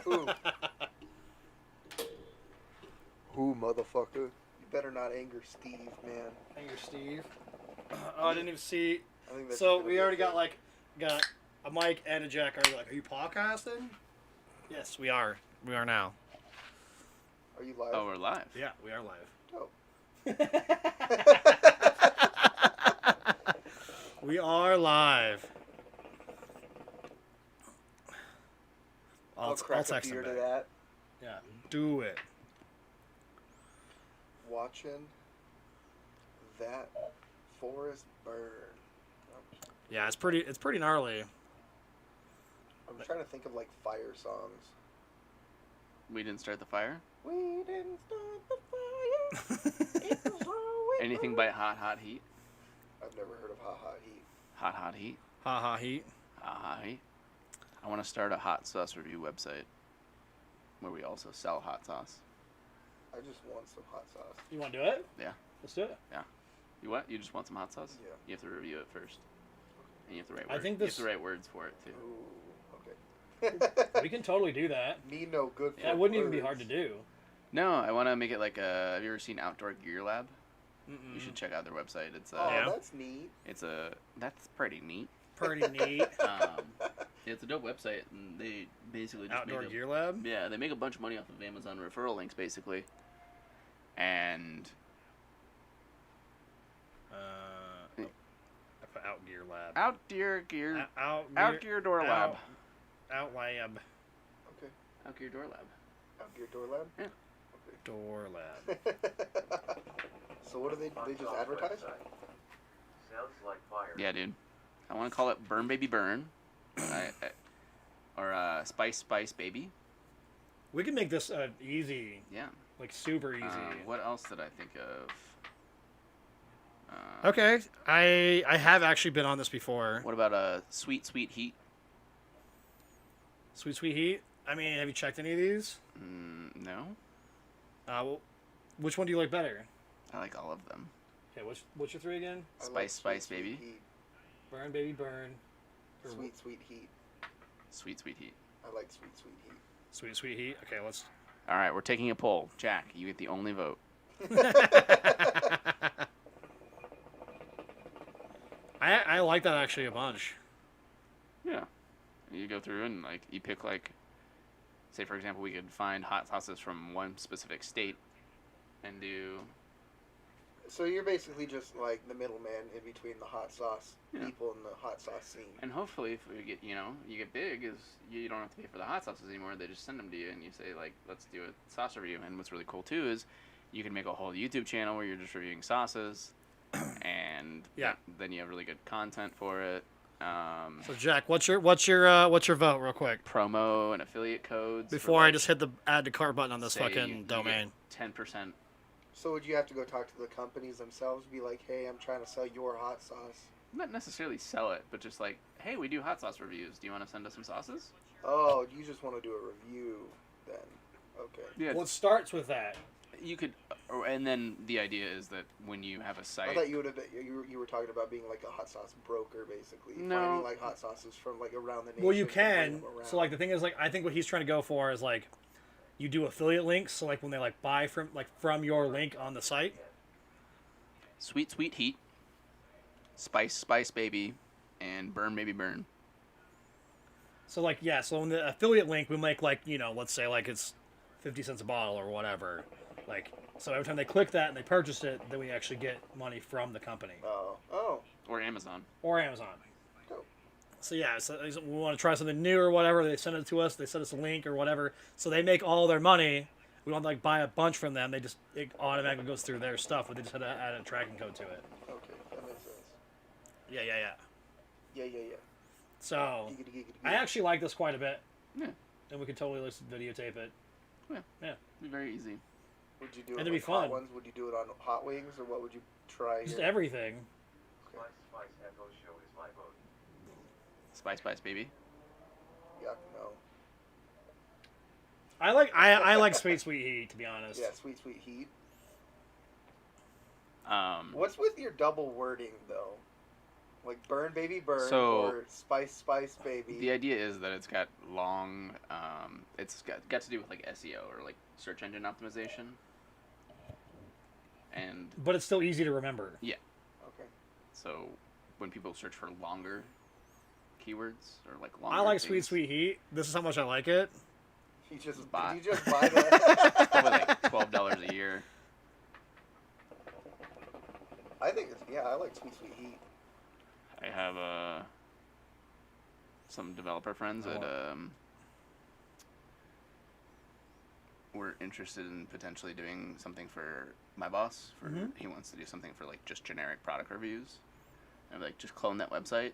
Who? Who, motherfucker? You better not anger Steve, man. Anger Steve. Oh, I didn't even see. I think that's So gonna we be already okay. got a mic and a jack. Are you podcasting? Yes, we are. We are now. Are you live? Oh, we're live. Yeah, we are live. Dope. We are live. I'll crack a text beer him to back. that. Yeah, do it. Watching that forest burn. Yeah, it's pretty gnarly. I'm trying to think of like fire songs. We didn't start the fire. We didn't start the fire. It was always Anything burning. by Hot Hot Heat? I've never heard of Ha Ha Heat. Hot Hot Heat? Ha ha heat. Hot Hot Heat. I want to start a hot sauce review website where we also sell hot sauce. I just want some hot sauce. You want to do it? Yeah. Let's do it. You what? You just want some hot sauce? Yeah. You have to review it first. And you have to write I words. think You this- have to write words for it too. Ooh, okay. We can totally do that. Me no good for Yeah, it wouldn't even be words. hard to do. No, I want to make it like a. Have you ever seen Outdoor Gear Lab? Mm-mm. You should check out their website. It's Oh, Yeah. that's neat. that's pretty neat. Pretty neat. It's a dope website, and they basically just Outdoor make Gear Lab. Yeah, they make a bunch of money off of Amazon referral links, basically. And I put Out Gear Lab. Outdoor Gear Out Gear Door Lab. Out Lab. Okay. Out Gear Door Lab. Out Gear Door Lab? Yeah. Door Lab. So what do they just advertise? Sounds like fire. Yeah, dude. I want to call it Burn Baby Burn, or Spice Spice Baby. We can make this easy, Yeah. like super easy. What else did I think of? Okay, I have actually been on this before. What about Sweet Sweet Heat? Sweet Sweet Heat. I mean, have you checked any of these? No. Well, which one do you like better? I like all of them. Okay, what's your three again? I Spice, Spice, sweet, Baby. Sweet heat. Burn Baby Burn. Or Sweet, sweet heat. Sweet Sweet Heat. I like sweet, sweet heat. Sweet Sweet Heat. Okay, let's. All right, we're taking a poll. Jack, you get the only vote. I like that actually a bunch. Yeah. You go through and like you pick like, say for example, we could find hot sauces from one specific state, and do. So you're basically just like the middleman in between the hot sauce Yeah. people and the hot sauce scene. And hopefully, if we get you get big, is you don't have to pay for the hot sauces anymore. They just send them to you, and you say like, let's do a sauce review. And what's really cool too is you can make a whole YouTube channel where you're just reviewing sauces, and Yeah. then you have really good content for it. So Jack, what's your vote, real quick? Promo and affiliate codes. Before I just hit the add to cart button on this fucking domain. 10%. So would you have to go talk to the companies themselves, be like, hey, I'm trying to sell your hot sauce? Not necessarily sell it, but just like, hey, we do hot sauce reviews. Do you want to send us some sauces? Oh, you just want to do a review then. Okay. Yeah. Well, it starts with that. You could, and then the idea is that when you have a I site, thought you would have been, you were talking about being like a hot sauce broker, basically. No. Finding like hot sauces from like around the nation. Well, you and bring can. them around. So like the thing is like I think what he's trying to go for is like you do affiliate links. So like when they like buy from your link on the site. Sweet Sweet Heat, Spice Spice Baby, and Burn Baby Burn. So like yeah. So in the affiliate link we make like let's say like it's 50 cents a bottle or whatever. Like so every time they click that and they purchase it, then we actually get money from the company Oh. Or Amazon. or Amazon. Dope. So yeah, so we want to try something new or whatever. They send it to us. They send us a link or whatever. So they make all their money. We don't like buy a bunch from them. It automatically goes through their stuff, but they just had to add a tracking code to it. Okay, that makes sense. Yeah. Yeah. So Giggity, giggity, I giggity. actually like this quite a bit, Yeah, and we could totally just videotape it. it'd be very easy. Would you do and it it'd be with hot fun. ones? Would you do it on hot wings, or what would you try? Just here? everything. Spice Spice Echo Show is my vote. Spice Spice Baby. Yeah, no. I like Sweet Sweet Heat, to be honest. Yeah, sweet, sweet heat. What's What with your double wording though? Like Burn Baby Burn So- or Spice Spice Baby. The idea is that it's got long. It's got to do with like SEO or like search engine optimization. And But it's still easy to remember. Okay. so, when people search for longer keywords or like longer, I like things, Sweet Heat. This is how much I like it. You just Bot. did you just buy that? Probably like $12 a year. I think it's I like Sweet Heat. I have some developer friends that were interested in potentially doing something for my boss. He wants to do something for like just generic product reviews, and like just clone that website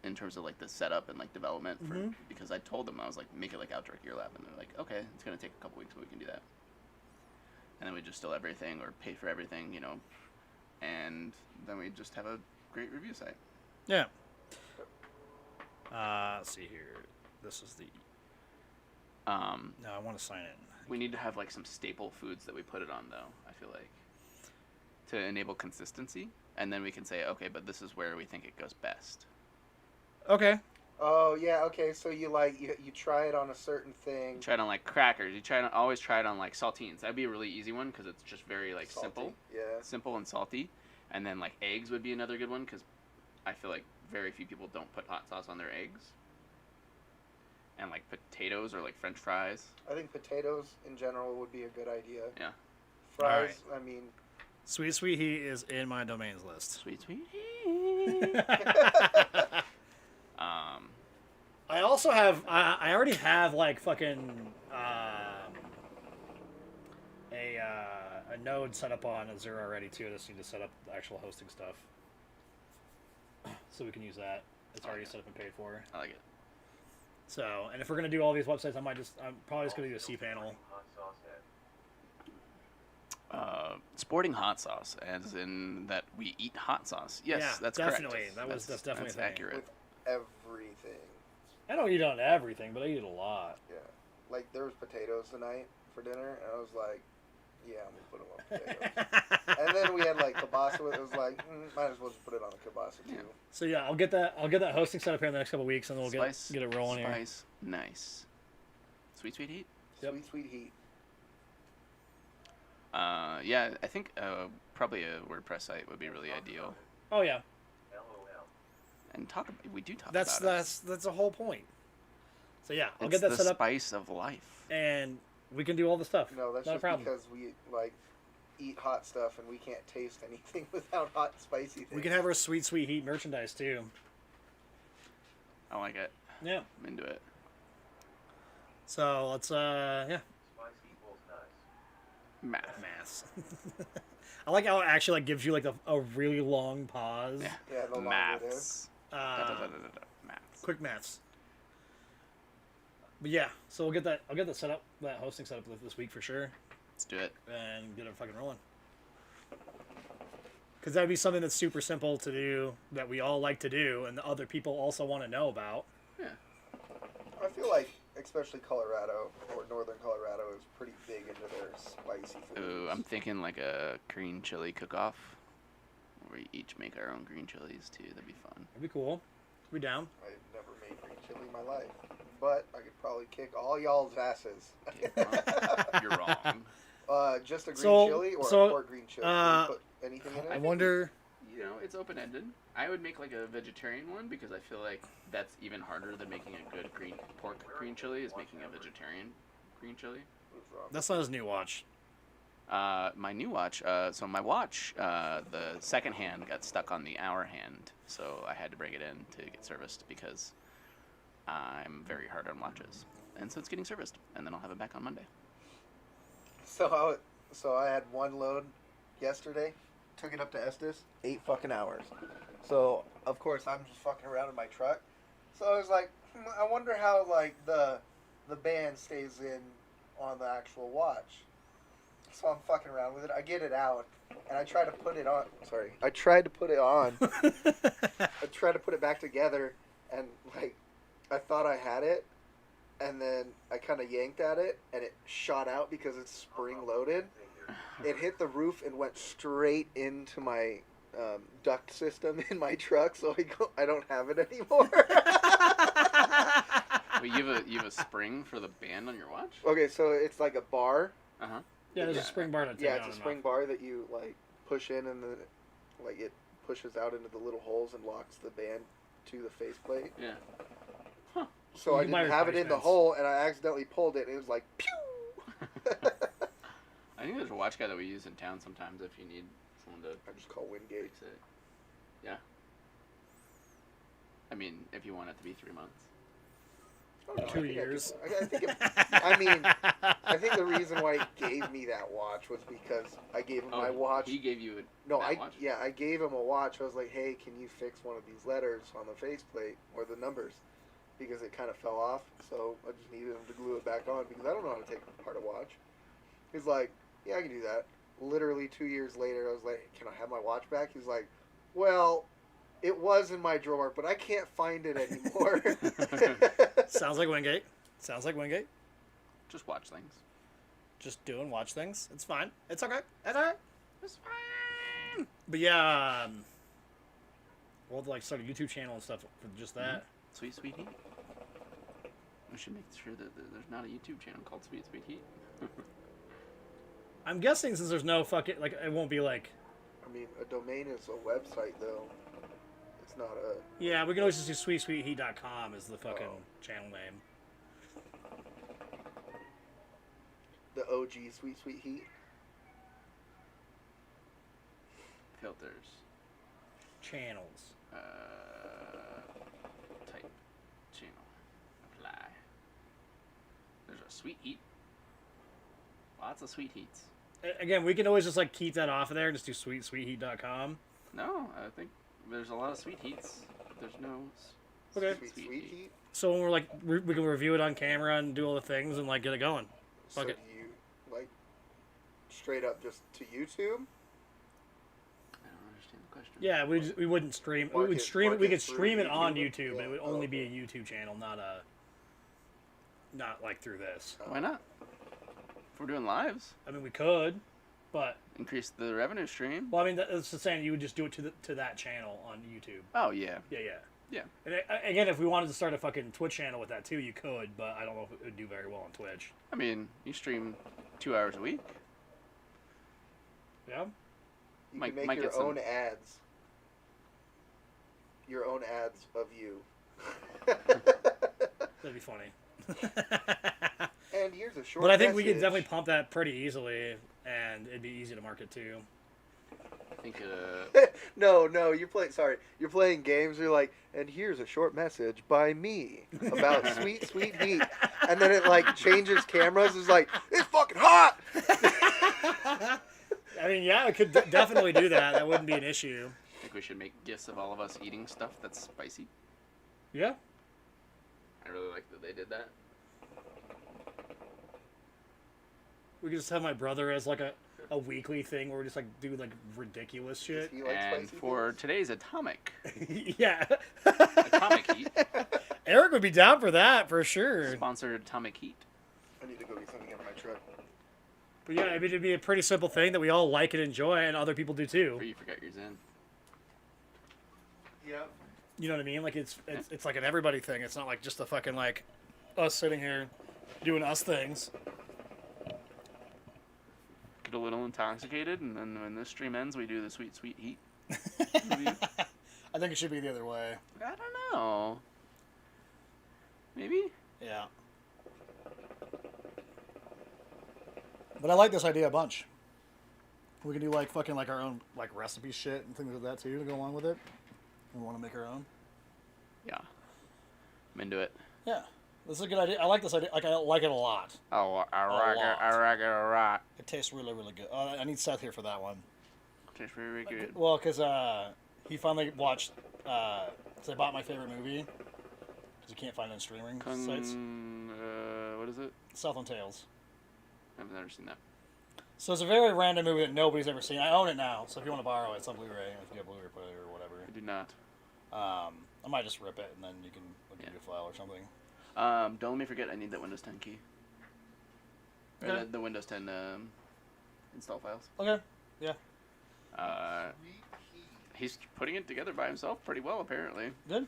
in terms of like the setup and like development for because I told them I was like make it like Outdoor Gear Lab, and they're like okay, it's gonna take a couple weeks, but we can do that. And then we just steal everything or pay for everything, you know, and then we just have a great review site. Yeah. Let's see here. This is the. No, I want to sign in. We need to have like some staple foods that we put it on though, I feel like. To enable consistency. And then we can say, okay, but this is where we think it goes best. Okay. Oh yeah, okay. So you try it on a certain thing. You try it on like crackers. Always try it on like saltines. That'd be a really easy one because it's just very like Salty. simple. Yeah. Simple and salty. And then like eggs would be another good one because I feel like very few people don't put hot sauce on their eggs. And like potatoes or like French fries. I think potatoes in general would be a good idea. Yeah. Fries, I mean. Sweet Heat is in my domains list. Sweet. I also have. I already have like fucking a node set up on Azure already too. I just need to set up the actual hosting stuff, so we can use that. It's already set up and paid for. I like it. So, and if we're gonna do all these websites, I'm probably just gonna do a cPanel. Hot sauce ad. Sporting hot sauce, as in that we eat hot sauce. Yes, Yeah, that's definitely. correct. That's definitely a thing. accurate. With everything. I don't eat on everything, but I eat a lot. Yeah. Like there was potatoes tonight for dinner, and I was like, yeah, I'm gonna put them on potatoes. And then we had like kielbasa. It was like, might as well just put it on the kielbasa too. Yeah. So yeah, I'll get that hosting set up here in the next couple of weeks, and then we'll get it rolling here. Spice, nice. Sweet Heat. Yep. Sweet Heat. Yeah, I think probably a WordPress site would be really ideal. Oh yeah, LOL. And we do talk that's about the whole point. So yeah, I'll It's get that the set up, spice of life. and we can do all the stuff. No, that's Not a just problem. because we like eat hot stuff and we can't taste anything without hot, spicy things. We can have our Sweet Heat merchandise too. I like it. Yeah. I'm into it. So let's yeah. Spice equals nice. Math. I like how it actually like gives you like a really long pause. Yeah. Yeah, the longer it is. Maths. Maths. Quick maths. But yeah, so I'll get that set up, that hosting set up this week for sure, Let's do it. and get it fucking rolling. Because that'd be something that's super simple to do, that we all like to do, and the other people also want to know about. Yeah. I feel like, especially Colorado or northern Colorado, is pretty big into their spicy foods. Ooh, I'm thinking like a green chili cook-off, where we each make our own green chilies too. That'd be fun. That'd be cool. We down? I've never made green chili in my life, but I could probably kick all y'all's asses. Okay, well, you're wrong. Just a green So- chili or so, a pork green chili? Can you put anything in I it? wonder. You know, it's open-ended. I would make like a vegetarian one because I feel like that's even harder than making a good pork green chili is making a vegetarian green chili. What's wrong? That's not his new watch. My new watch. So my watch, the second hand got stuck on the hour hand, so I had to bring it in to get serviced because I'm very hard on watches, and so it's getting serviced, and then I'll have it back on Monday. So I had one load yesterday. Took it up to Estes. 8 fucking hours. So of course I'm just fucking around in my truck. So I was like, I wonder how like the band stays in on the actual watch. So I'm fucking around with it. I get it out and I try to put it on. Sorry. I tried to put it on. I tried to put it back together and like I thought I had it. And then I kind of yanked at it and it shot out because it's spring loaded. It hit the roof and went straight into my duct system in my truck, so I don't have it anymore. Wait, you have a spring for the band on your watch? Okay, so it's like a bar. Uh huh. Yeah, there's a Yeah. spring bar to take Yeah, on it's a and spring off. bar that you like push in, and like it pushes out into the little holes and locks the band to the faceplate. Yeah. So I You can buy didn't have it in the replacements. hole, and I accidentally pulled it, and it was like pew. I think there's a watch guy that we use in town sometimes if you need someone to I just call Wingate. fix it. Yeah. I mean, if you want it to be 3 months. Oh, no, 2 years. I think the reason why he gave me that watch was because I gave him my watch. He gave you No, that watch? I gave him a watch. I was like, hey, can you fix one of these letters on the faceplate or the numbers? Because it kind of fell off, so I just needed him to glue it back on because I don't know how to take apart a watch. He's like, yeah, I can do that. Literally 2 years later, I was like, can I have my watch back? He's like, well, it was in my drawer, but I can't find it anymore. Sounds like Wingate. Sounds like Wingate. Just watch things. Just do and watch things. It's fine. It's okay. It's alright. It's fine. But yeah, we'll have to, like, start a YouTube channel and stuff for just that. Sweet Sweet Heat. We should make sure that there's not a YouTube channel called Sweet Sweet Heat. I'm guessing since there's no fucking, like, it won't be like, I mean, a domain is a website, though. It's not a... yeah, we can always just do sweetsweetheat.com as the fucking channel name. The OG Sweet Sweet Heat. Filters. Channels. Type. Channel. Apply. There's a Sweet Heat. Lots of Sweet Heats. Again, we can always just, like, keep that off of there and just do sweetsweetheat.com. No, I think there's a lot of Sweet Heats. There's no... Okay. Sweet Sweet Heat. So when we're, like, we can review it on camera and do all the things and, like, get it going. So Fuck do it. you, like, straight up just to YouTube? I don't understand the question. Yeah, we wouldn't stream. We Market- would stream it. We market could through stream it on YouTube? YouTube, but it would Yeah. only Oh, be a okay. YouTube channel, not like through this. Why not? If we're doing lives, I mean, we could, but increase the revenue stream. well, I mean, that's just saying you would just do it to that channel on YouTube. Oh, yeah. Yeah. Yeah. And again, if we wanted to start a fucking Twitch channel with that too, you could, but I don't know if it would do very well on Twitch. I mean, you stream 2 hours a week. Yeah. You Might- can make might your get some- own ads. Your own ads of you. That'd be funny. And here's a short But I think we could message. definitely pump that pretty easily, and it'd be easy to market too. I think, No, you're playing games, you're like, and here's a short message by me about Sweet Sweet Heat. And then it like changes cameras, it's like, it's fucking hot! I mean, yeah, we could definitely do that. That wouldn't be an issue. I think we should make gifs of all of us eating stuff that's spicy. Yeah. I really like that they did that. We could just have my brother as like a weekly thing where we just like do like ridiculous shit. You like And spicy for things? today's atomic Yeah. heat, Eric would be down for that for sure. sponsored atomic heat. I need to go get something out of my truck. But yeah, I mean, it'd be a pretty simple thing that we all like and enjoy, and other people do Or too. you forgot yours in. Yep. You know what I mean? Like it's like an everybody thing. It's not like just a fucking like us sitting here doing us things. Get a little intoxicated, and then when this stream ends, we do the sweet, sweet heat. I think it should be the other way. I don't know. Maybe? Yeah. But I like this idea a bunch. We can do like fucking like our own like recipe shit and things like that too to go along with it. We want to make our own. Yeah. I'm into it. Yeah, this is a good idea. I like this idea. Like I like it a lot. Oh, I like lot. it. I like it a lot. It tastes really, really good. I need Seth here for that one. Tastes very, very good. Well, because he finally watched. So I bought my favorite movie. Because you can't find it on streaming sites. What is it? Southland Tales. I've never seen that. So it's a very random movie that nobody's ever seen. I own it now, so if you want to borrow it, it's on Blu-ray. If you have Blu-ray player or whatever. I do not. I might just rip it and then you can give you a file or something. Don't let me forget, I need that Windows 10 key. Or Okay. the Windows 10 install files. Okay. Yeah. He's putting it together by himself pretty well, apparently. Good.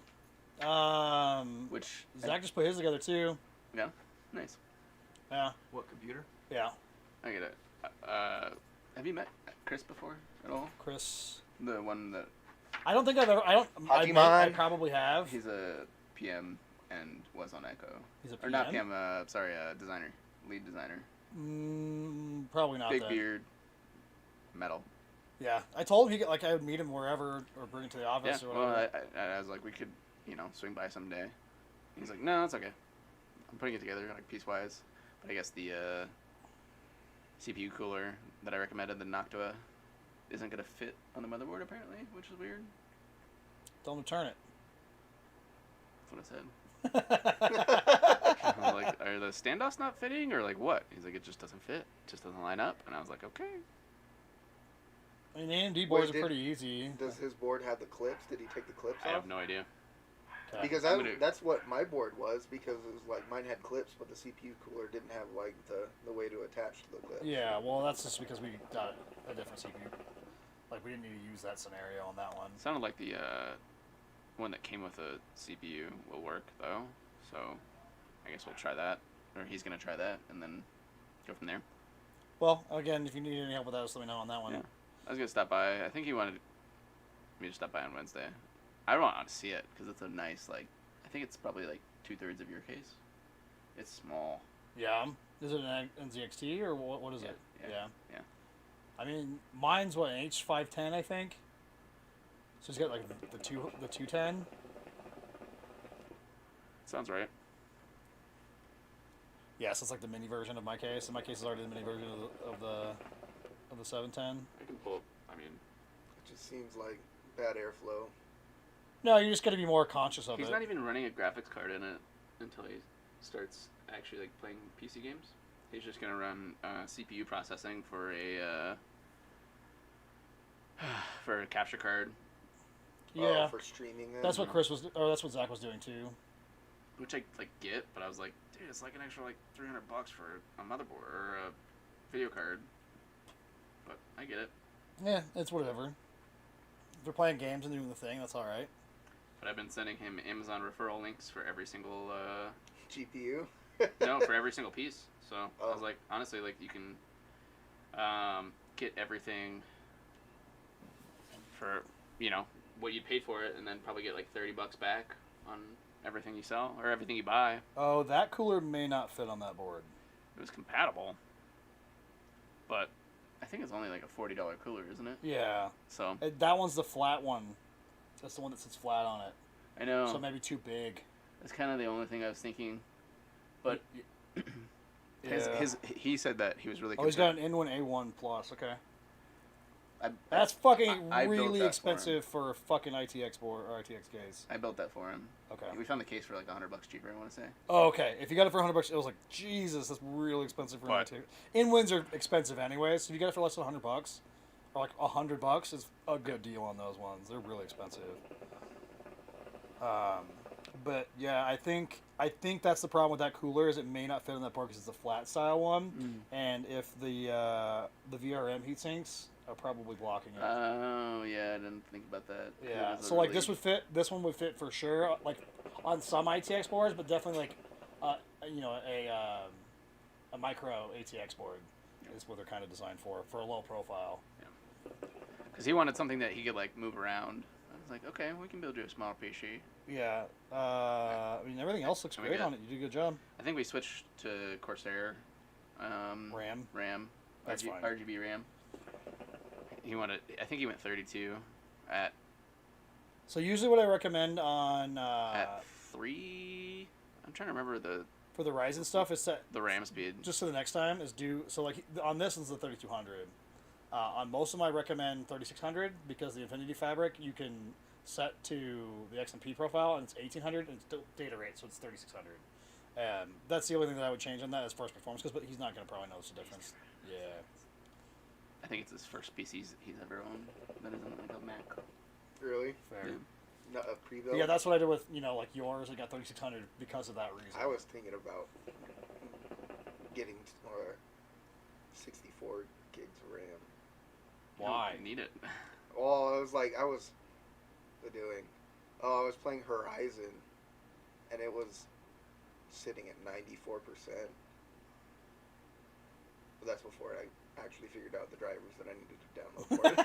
Which Zach just put his together too. yeah, nice. Yeah. What computer? Yeah. I get it. Have you met Chris before at all? Chris. The one that I don't think I've ever. I don't. I Hachiman. probably have. he's a PM and was on Echo. He's a Or not PM? PM. Sorry, designer, lead designer. Probably not. Big then. beard, metal. Yeah, I told him I would meet him wherever or bring him to the office Yeah. or Well, whatever. I was like, we could, swing by someday. He's like, no, it's okay. I'm putting it together like piecewise. But I guess the CPU cooler that I recommended, the Noctua, isn't gonna fit on the motherboard apparently, which is weird. Don't return it. That's what I said. I was like, are the standoffs not fitting or like what? He's like, it just doesn't fit. It just doesn't line up. And I was like, okay. I mean, the AMD boards Wait, are pretty easy. Does his board have the clips? Did he take the clips I off? have no idea. Okay. Because gonna- that's what my board was, because it was like mine had clips, but the CPU cooler didn't have like the way to attach to the clips. Yeah, well, that's just because we got a different CPU. Like, we didn't need to use that scenario on that one. It sounded like the one that came with a CPU will work though. So I guess we'll try that, or he's gonna try that, and then go from there. Well, again, if you need any help with that, just let me know on that one. Yeah. I was gonna stop by. I think he wanted me to stop by on Wednesday. I want to see it because it's a nice, like, I think it's probably like 2/3 of your case. It's small. Yeah. Is it an NZXT or what is Yeah, it? yeah. I mean, mine's what, an H510, I think. So he's got like the 210. Sounds right. Yeah, so it's like the mini version of my case. And my case is already the mini version of the 710. I can pull. I mean, It just seems like bad airflow. No, you just got to be more conscious of he's it. not even running a graphics card in it until he starts actually like playing PC games. He's just gonna run CPU processing for a for a capture card, Yeah, For streaming. Then? that's what Chris was, or that's what Zach was doing too. which I like get, but I was like, dude, it's like an extra like $300 for a motherboard or a video card. But I get it. Yeah, it's whatever. If they're playing games and doing the thing, that's all right. But I've been sending him Amazon referral links for every single GPU. no, for every single piece. So I was Oh. like, honestly, like you can get everything for what you paid for it, and then probably get like $30 back on everything you sell or everything you buy. Oh, that cooler may not fit on that board. It was compatible, but I think it's only like a $40 cooler, isn't it? Yeah, So that one's the flat one. That's the one that sits flat on it. I know So maybe too big. it's kind of the only thing I was thinking, but Yeah. he said that he was really. Oh, he's got an N1 A1 Plus. Okay. I, That's fucking I built really that expensive for a fucking ITX board or ITX case. I built that for him. Okay. We found the case for like $100 cheaper. I want to say. Oh, okay. If you got it for $100, it was like, Jesus, that's really expensive for an But- ITX. In-wins are expensive anyway, so if you get it for less than $100, or like $100 is a good deal on those ones. They're really expensive. But yeah, I think that's the problem with that cooler is it may not fit on that board because it's a flat style one, and if the VRM heatsinks are probably blocking it. Oh yeah, I didn't think about that. Yeah, It was so like really- this would fit. This one would fit for sure, like on some ITX boards, but definitely like, a micro ATX board is what they're kind of designed for a low profile. Because he wanted something that he could like move around. I was like, okay, we can build you a smaller PC. Yeah, I mean everything else looks And we great got- on it. You did a good job. I think we switched to Corsair. RAM. That's fine. RGB RAM. He wanted. I think he went 32 at So usually what I recommend on at 3. I'm trying to remember for the Ryzen stuff is set the RAM speed. just for the next time is do so like on this is the 3200. On most of them I recommend 3600 because the Infinity Fabric you can set to the XMP profile and it's 1800 and it's still data rate so it's 3600. That's the only thing that I would change on that as far as performance goes, but he's not going to probably notice the difference. Yeah. I think it's his first PC he's ever owned that isn't like a Mac. Really? Fair. Yeah. Not a pre-built? Yeah, that's what I did with, like yours. I got 3600 because of that reason. I was thinking about getting 64 gigs of RAM. You don't Why? need it. Oh, I was doing. Oh, I was playing Horizon, and it was sitting at 94%. But that's before I actually figured out the drivers that I needed to download for it.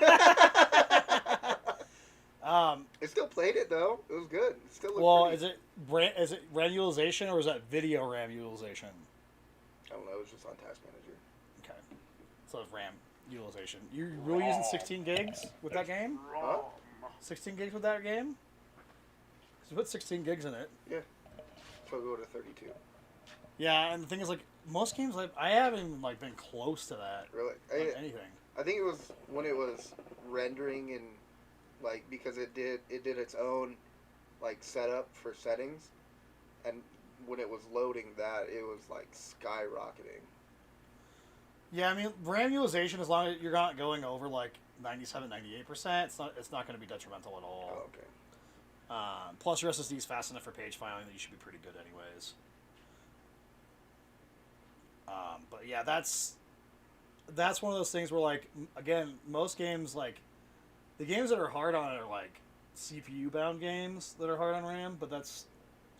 I still played it though. It was good. It still looked Well, pretty. is it RAM utilization or is that video RAM utilization? I don't know. It was just on Task Manager. Okay, so it's RAM utilization. You're really using 16 gigs with that game? Huh? 16 gigs with that game? 'Cause you put 16 gigs in it. Yeah. So I'll go to 32. Yeah, and the thing is, like, most games, I haven't even, like, been close to that. Really? Like, anything. I think it was when it was rendering and like because it did its own like setup for settings, and when it was loading that it was like skyrocketing. Yeah, I mean, RAM utilization, as long as you're not going over, like, 97, 98%, it's not going to be detrimental at all. Oh, okay. Plus, your SSD is fast enough for page filing that you should be pretty good anyways. But yeah, that's one of those things where, like, again, most games, like, the games that are hard on it are, like, CPU-bound games that are hard on RAM, but that's,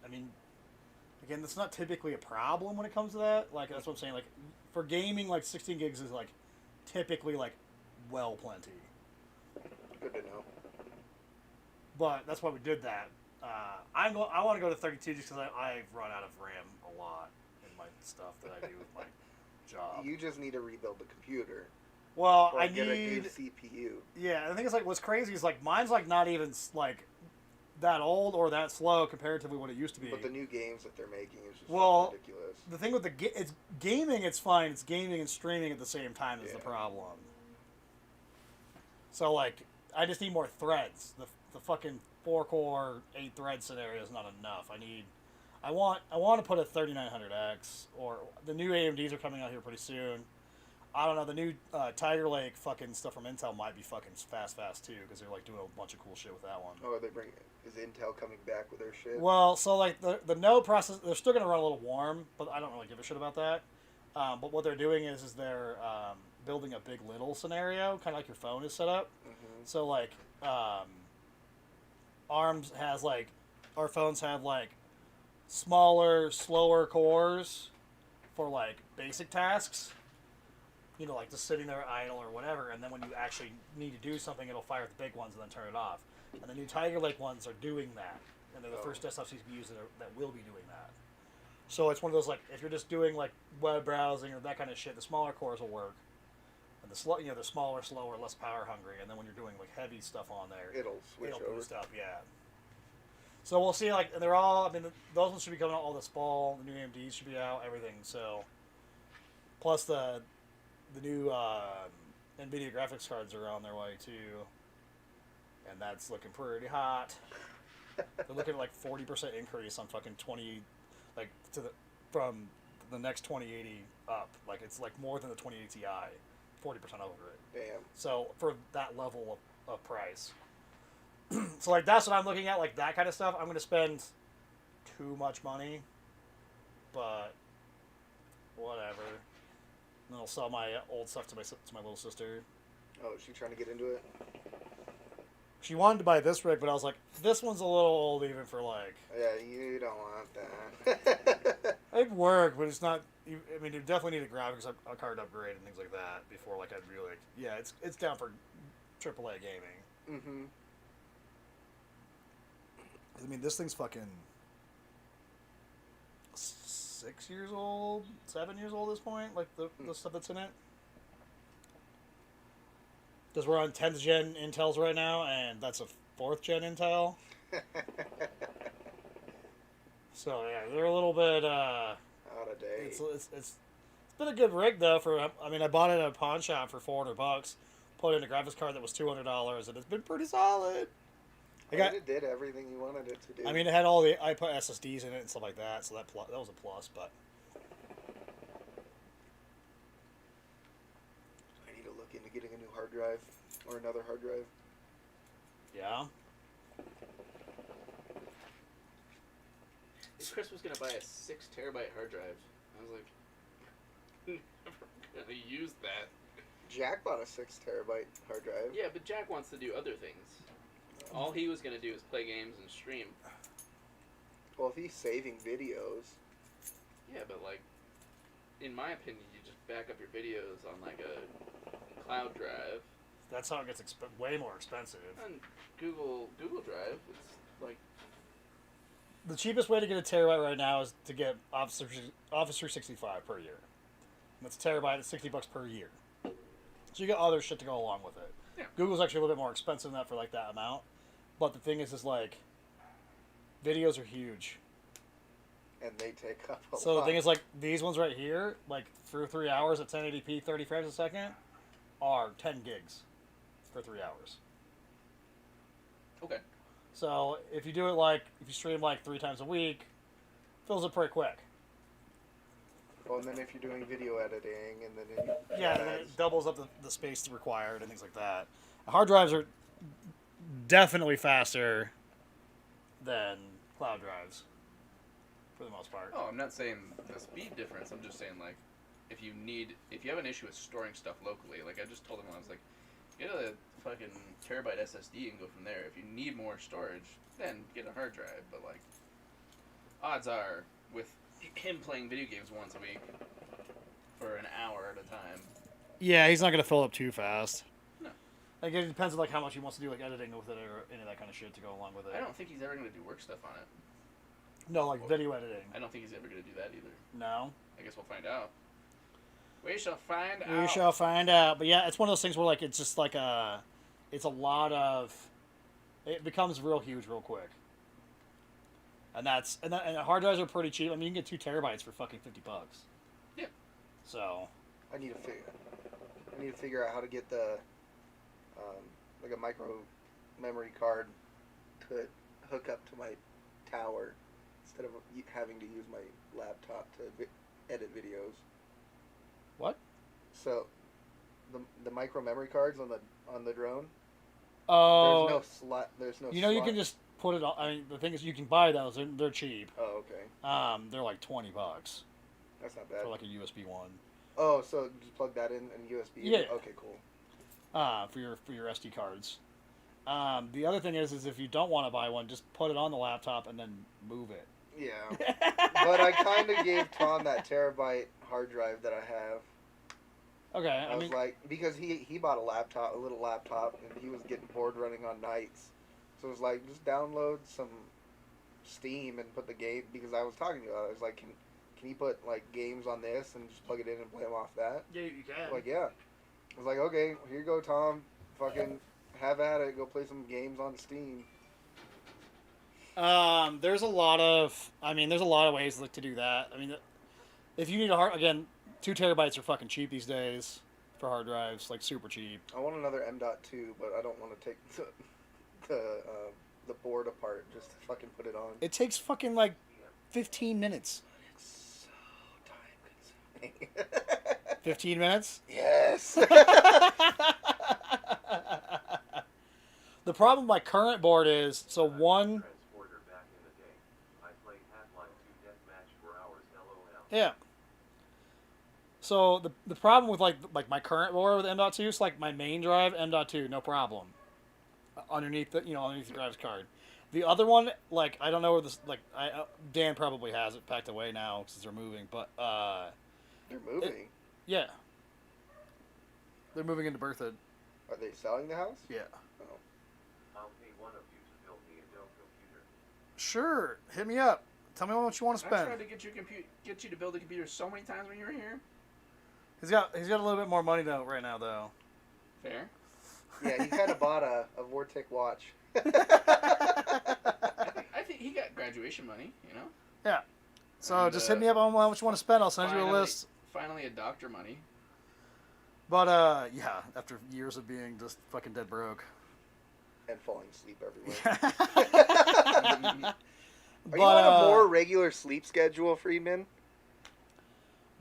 I mean, again, that's not typically a problem when it comes to that. Like, that's what I'm saying. Like, for gaming, like, 16 gigs is, like, typically, like, well plenty. Good to know. But that's why we did that. I want to go to 32 just because I've run out of RAM a lot in my stuff that I do with my job. You just need to rebuild the computer. Well, Or I get need a good CPU. Yeah, the thing is, like, what's crazy is, like, mine's, like, not even, like, that old or that slow comparatively what it used to be. But the new games that they're making is just Well, ridiculous. the thing with it's gaming, it's fine. It's gaming and streaming at the same time is the problem. So, like, I just need more threads. The fucking 4-core 8-thread scenario is not enough. I want to put a 3900X, or the new AMDs are coming out here pretty soon. I don't know, the new Tiger Lake fucking stuff from Intel might be fucking fast too, because they're, like, doing a bunch of cool shit with that one. Oh, is Intel coming back with their shit? Well, so, like, the node process, they're still going to run a little warm, but I don't really give a shit about that. But what they're doing is they're building a big little scenario, kind of like your phone is set up. Mm-hmm. So, like, ARMS has, like, our phones have, like, smaller, slower cores for, like, basic tasks. You know, like just sitting there idle or whatever, and then when you actually need to do something, it'll fire the big ones and then turn it off. And the new Tiger Lake ones are doing that, and they're the first desktop CPUs that will be doing that. So it's one of those, like, if you're just doing, like, web browsing or that kind of shit, the smaller cores will work, and the smaller, slower, less power hungry. And then when you're doing, like, heavy stuff on there, It'll switch over. boost up, yeah. So we'll see. Like, they're all. I mean, those ones should be coming out all this fall. The new AMDs should be out. Everything. So, plus the new NVIDIA graphics cards are on their way too, and that's looking pretty hot. They're looking at like 40% increase on fucking 20, like from the next 2080 up. Like it's like more than the 2080 Ti, 40% over it. Damn. So for that level of price, so like that's what I'm looking at. Like that kind of stuff, I'm gonna spend too much money, but whatever. And I'll sell my old stuff to my little sister. Oh, is she trying to get into it? She wanted to buy this rig, but I was like, this one's a little old even for, like... Yeah, you don't want that. It'd work, but it's not... I mean, you definitely need a graphics card upgrade and things like that before, like, I'd be like... Yeah, it's down for AAA gaming. Mm-hmm. I mean, this thing's fucking... 6 years old, 7 years old at this point, like the stuff that's in it. Because we're on 10th gen Intels right now, and that's a 4th gen Intel. So yeah, they're a little bit out of date. It's been a good rig though. I mean, I bought it at a pawn shop for $400. Put in a graphics card that was $200, and it's been pretty solid. It did everything you wanted it to do. I mean, it had all the... I put SSDs in it and stuff like that, so that was a plus, but... I need to look into getting a new hard drive, or another hard drive. Yeah? Chris was going to buy a 6 terabyte hard drive. I was like, never going to use that. Jack bought a 6 terabyte hard drive. Yeah, but Jack wants to do other things. All he was gonna do is play games and stream. Well, if he's saving videos, Yeah, but like, in my opinion, you just back up your videos on like a cloud drive. That's how it gets way more expensive. On Google Drive, it's like The cheapest way to get a terabyte right now is to get Office 365 per year. That's a terabyte at $60 per year. So you get other shit to go along with it. Yeah. Google's actually a little bit more expensive than that for like that amount. But the thing is like, videos are huge. and they take up a So lot. the thing is, like, these ones right here, like, for 3 hours at 1080p, 30 frames a second, are 10 gigs for 3 hours. okay. So if you do it like, if you stream like 3 times a week, fills up pretty quick. Well, and then if you're doing video editing, and then Yeah, and then it doubles up the space required and things like that. Hard drives are definitely faster than cloud drives, for the most part. Oh, I'm not saying the speed difference. I'm just saying like, if you have an issue with storing stuff locally, like I just told him, I was like, get a fucking terabyte SSD and go from there. If you need more storage, then get a hard drive. But like, odds are with him playing video games once a week for an hour at a time. Yeah, he's not gonna fill up too fast. No. Like it depends on like how much he wants to do like editing with it or any of that kind of shit to go along with it. I don't think he's ever gonna do work stuff on it. No, like video editing. I don't think he's ever gonna do that either. No. I guess we'll find out. We shall find out. We shall find out. But yeah, it's one of those things where like it's just like it's a lot of, it becomes real huge real quick. And and hard drives are pretty cheap. I mean, you can get 2 terabytes for fucking $50. Yeah. So. I need to figure out how to get the like a micro memory card to hook up to my tower instead of having to use my laptop to edit videos. What? So the micro memory cards on the drone. Oh. There's no slot. There's no. You know, you slot. can just put it on. I mean, the thing is, you can buy those. They're cheap. Oh, okay. They're like $20 That's not bad. for like a USB one. Oh, so just plug that in and USB. Yeah. Okay, cool. For your SD cards. The other thing is if you don't want to buy one, just put it on the laptop and then move it. Yeah. But I kind of gave Tom that terabyte hard drive that I have. Okay, I was like, because he bought a little laptop, and he was getting bored running on nights. So it was like, just download some Steam and put the game, because I was talking to him, I was like, can you put like games on this and just plug it in and play them off that? Yeah, you can. Like, yeah. I was like, okay, here you go, Tom. Fucking have at it. Go play some games on Steam. There's a lot of ways to do that. I mean, if you need a again, 2 terabytes are fucking cheap these days for hard drives, like super cheap. I want another M.2, but I don't want to take the board apart just to fucking put it on. It takes fucking like 15 minutes. It's so time consuming. 15 minutes? Yes. The problem with my current board is, so one... Transporter back in the day. I played Half-Life 2 Deathmatch for hours, LOL. Yeah. So the problem with like my current board with M.2 is like my main drive, M.2, no problem. Underneath the drive's card. The other one, like, I don't know where this, like, Dan probably has it packed away now since they're moving, but, They're moving. yeah. They're moving into Berthoud. Are they selling the house? Yeah. Oh. I'll pay one of you to build me a Dell computer. Sure. Hit me up. Tell me how much you want to I spend. tried to get you to build a computer so many times when you were here. He's got a little bit more money though right now though. Fair. Yeah, he kind of bought a Vortec watch. I think he got graduation money, you know? Yeah. So And, just hit me up on how much you want to spend. I'll send you a Finally- list. Finally a doctor money. But yeah, after years of being just fucking dead broke. And falling asleep everywhere. But Are you on a more regular sleep schedule, Friedman?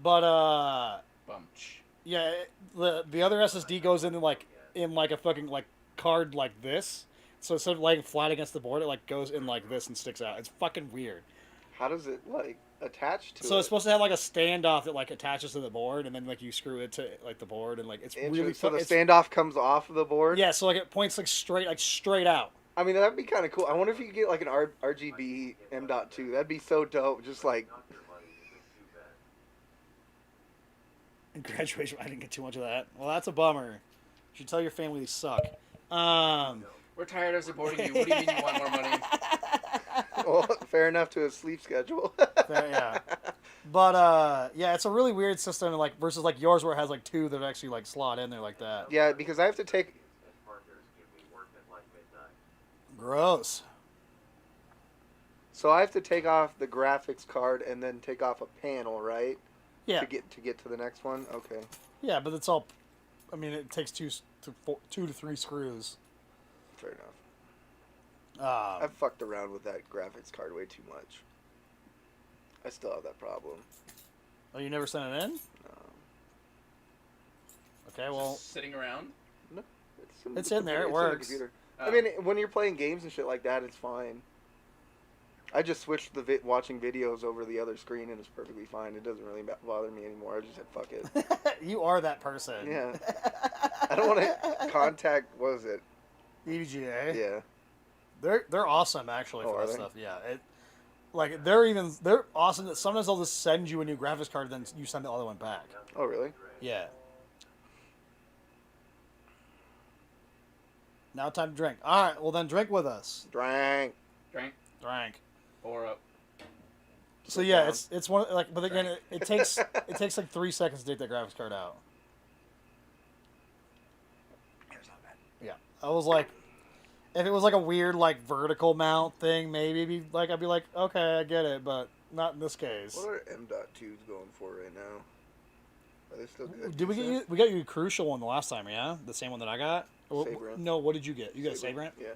Bumch. yeah, the other SSD goes in like a fucking like card like this. So instead of laying flat against the board, it like goes in like this and sticks out. It's fucking weird. How does it like attached to it. So it's supposed to have like a standoff that like attaches to the board, and then like you screw it to like the board, and like it's really so the it's, standoff comes off of the board. Yeah, so like it points like straight out. I mean, that'd be kind of cool. I wonder if you could get like an RGB M.2. That'd be so dope. Just like, In graduation, I didn't get too much of that. Well, that's a bummer. You should tell your family they suck. We're tired of supporting you. What do you mean you want more money? well, fair enough to his sleep schedule. Yeah. But yeah, it's a really weird system, like versus like yours where it has like two that actually like slot in there like that. Yeah, because I have to take. Gross. So I have to take off the graphics card and then take off a panel, right? Yeah. To get to the next one. Okay. Yeah, but it's all. I mean, it takes two to three screws. Fair enough. I've fucked around with that graphics card way too much. I still have that problem. Oh, you never sent it in? No. Okay, well, Sitting around. No, It's in there, it it's works. In the computer. Oh. I mean, when you're playing games and shit like that, it's fine. I just switched the watching videos over the other screen, and it's perfectly fine. It doesn't really bother me anymore. I just said, fuck it. you are that person. Yeah. I don't want to contact, what is it? EVGA. Yeah. They're awesome actually Oh, for are that they? stuff. Yeah, they're awesome that sometimes they'll just send you a new graphics card, then you send the other one back. Oh, really? Yeah. Now time to drink. All right, well then drink with us. Drank. Drink. Pour up. So yeah, down. it's one like, but again, it takes like 3 seconds to take that graphics card out. Yeah, I was like, if it was like a weird like vertical mount thing, maybe I'd be like, okay, I get it, but not in this case. What are M.2s going for right now? Are they still good? Did we get you? We got you a crucial one the last time, yeah? The same one that I got. Sabrent. No, what did you get? You got a Sabrent? Yeah.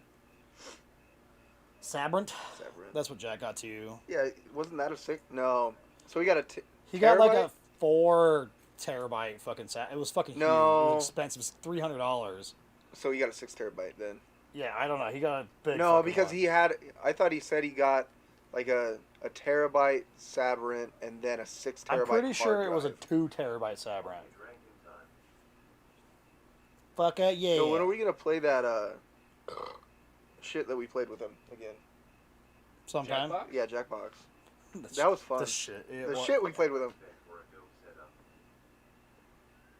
Sabrent? Sabrent. That's what Jack got to you. Yeah, wasn't that a 6? No. So we got a He got like terabyte? a 4 terabyte fucking It was fucking huge. It No. was expensive. It was $300. So he got a 6 terabyte then. Yeah, I don't know. He got a big. No, fucking because one. he had. I thought he said he got like a terabyte Sabrent and then a 6 terabyte. I'm pretty hard sure it was a drive. 2 terabyte Sabrent. Fuck it, yeah. So when are we gonna play that shit that we played with him again? Sometime. Jackbox? Yeah, Jackbox. The That was fun. The shit. The shit we played with him.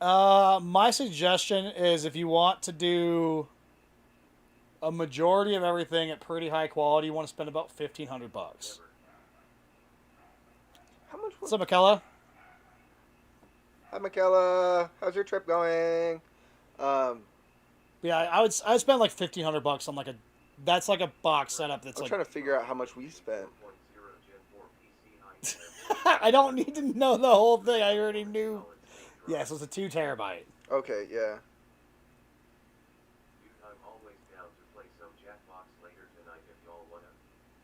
My suggestion is if you want to do a majority of everything at pretty high quality, you want to spend about $1,500. How much? What's up, McKella? Hi, Michaela. How's your trip going? Yeah, I'd spend like $1,500 on like a. That's like a box setup. That's I'm like. trying to figure out how much we spent. I don't need to know the whole thing. I already knew. Yeah, so it's a 2 terabyte. Okay, yeah.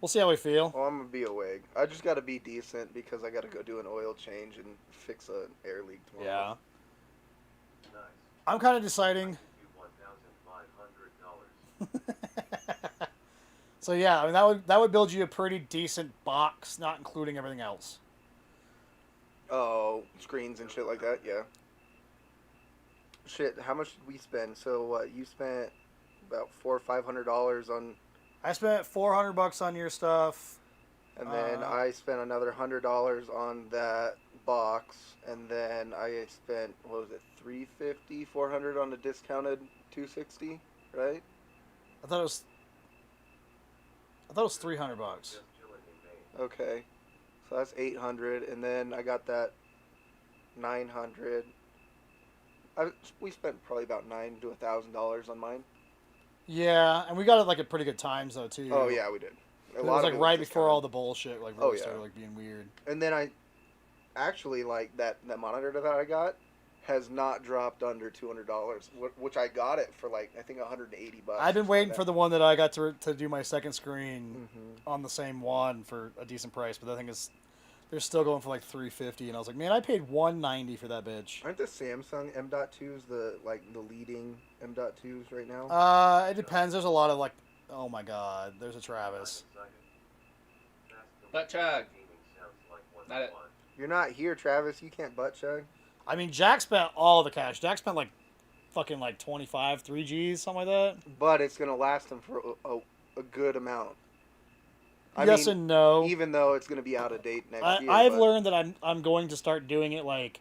We'll see how we feel. Oh, I'm gonna be awake. I just gotta be decent because I gotta go do an oil change and fix an air leak tomorrow. Yeah. I'm kind of deciding. So yeah, I mean that would build you a pretty decent box, not including everything else. Oh, screens and shit like that. Yeah. Shit, how much did we spend? So what? You spent about $400 or $500 on, I spent $400 on your stuff. and then I spent another $100 on that box, and then I spent what was it, $350, $400 on the discounted 260, right? I thought it was $300. Okay, so that's 800, and then I got that 900. We spent probably about $900 to $1,000 on mine. Yeah, and we got it like at pretty good times though too. Oh yeah, we did. It was like right before all the bullshit like really Oh, yeah. started like being weird. And then I actually like that monitor that I got has not dropped under $200, which I got it for like I think $180. I've been waiting for the one that I got to do my second screen Mm-hmm. on the same one for a decent price, but that thing is they're still going for like $350, and I was like, man, I paid $190 for that bitch. Aren't the Samsung M.2s the leading M.2s right now? It depends. There's a lot of like, oh my god, there's a Travis. Butt chug. Not it. You're not here, Travis. You can't butt chug. I mean, Jack spent all the cash. Jack spent like fucking like 25, 3 Gs, something like that. But it's gonna last him for a good amount. Yes and no. Even though it's gonna be out of date next year. I've learned that I'm going to start doing it like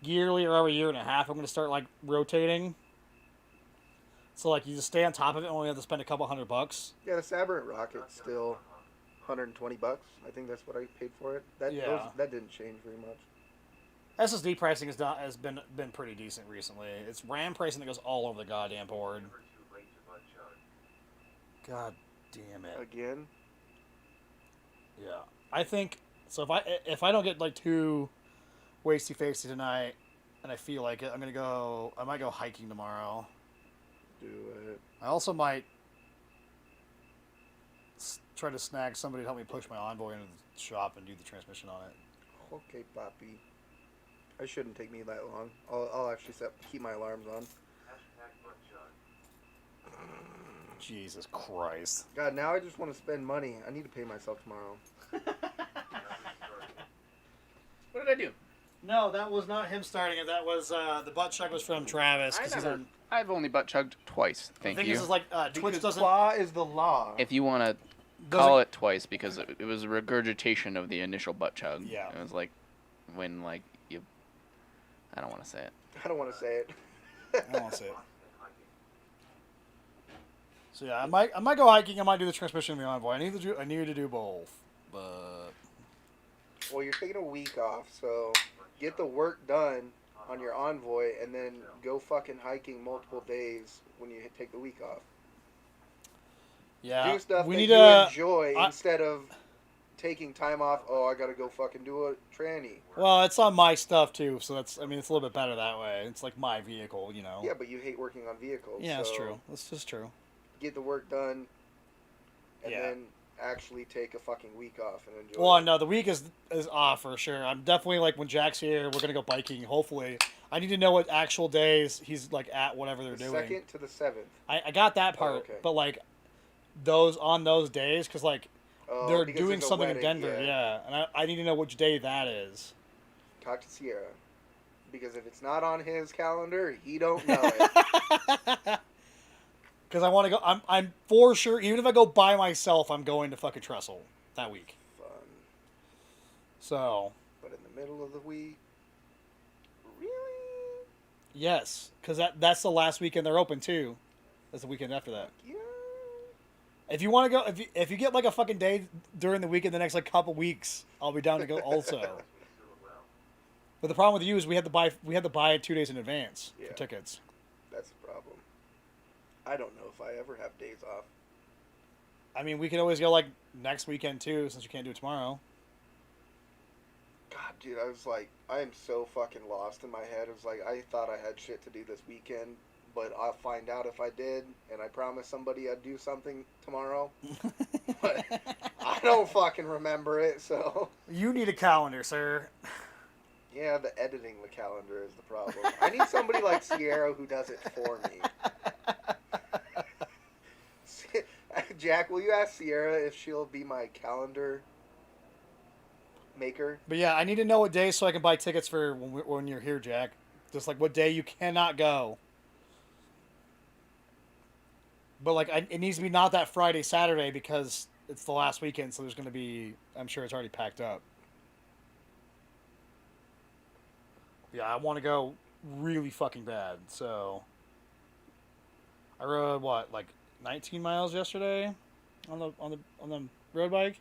yearly or every year and a half. I'm going to start like rotating. So like you just stay on top of it. Only have to spend a couple $100. Yeah, the Saberent Rocket's still $120. I think that's what I paid for it. That didn't change very much. SSD pricing has been pretty decent recently. It's RAM pricing that goes all over the goddamn board. Never too late to butt chug. God damn it. Again? Yeah. I think so. If I don't get like too wasty facey tonight, and I feel like it, I might go hiking tomorrow. Do it. I also might try to snag somebody to help me push my Envoy into the shop and do the transmission on it. Okay, Poppy. It shouldn't take me that long. I'll actually keep my alarms on. Hashtag butt chug. Jesus Christ. God, now I just want to spend money. I need to pay myself tomorrow. What did I do? No, that was not him starting it. That was the butt chug was from Travis. 'Cause he's on, I've only butt chugged twice. I Thank think you. this is like Twitch Because doesn't. law is the law. If you want to call it twice, because it was a regurgitation of the initial butt chug. Yeah. It was like when like you. I don't want to say it. I don't want to say it. I don't want to say it. So yeah, I might go hiking. I might do the transmission of the Envoy. I need to do both. But Well, you're taking a week off, so get the work done on your Envoy, and then go fucking hiking multiple days when you take the week off. yeah, Do stuff we that need you to enjoy instead of taking time off. Oh, I gotta go fucking do a tranny. Well, it's on my stuff too, so it's a little bit better that way. It's like my vehicle, you know. Yeah, but you hate working on vehicles. Yeah, so that's true. That's just true. Get the work done, and Yeah. then actually take a fucking week off and enjoy. Well, it. no, the week is off for sure. I'm definitely like when Jack's here, we're gonna go biking. Hopefully, I need to know what actual days he's like at whatever they're the doing. 2nd to the 7th. I got that part, okay. but like those days, because like Oh, they're because doing there's a something in wedding, Denver, yeah, and I need to know which day that is. Talk to Sierra, because if it's not on his calendar, he don't know it. Because I want to go. I'm for sure. Even if I go by myself, I'm going to fucking Trestle that week. Fun, So but in the middle of the week, really? yes, because that's the last weekend they're open too. That's the weekend after that. Yeah. If you want to go, if you get like a fucking day during the weekend, the next like couple weeks, I'll be down to go also. But the problem with you is we had to buy it 2 days in advance Yeah. for tickets. That's the problem. I don't know if I ever have days off. I mean, we could always go like next weekend too, since you can't do it tomorrow. God, dude, I was like, I am so fucking lost in my head. It was like, I thought I had shit to do this weekend, but I'll find out if I did, and I promised somebody I'd do something tomorrow. But I don't fucking remember it, so... You need a calendar, sir. Yeah, the editing the calendar is the problem. I need somebody like Sierra who does it for me. Jack, will you ask Sierra if she'll be my calendar maker? But yeah, I need to know what day so I can buy tickets for when you're here, Jack. Just like what day you cannot go. But like, it needs to be not that Friday, Saturday, because it's the last weekend, so there's going to be, I'm sure it's already packed up. Yeah, I want to go really fucking bad, so. I rode, what, like 19 miles yesterday on the road bike?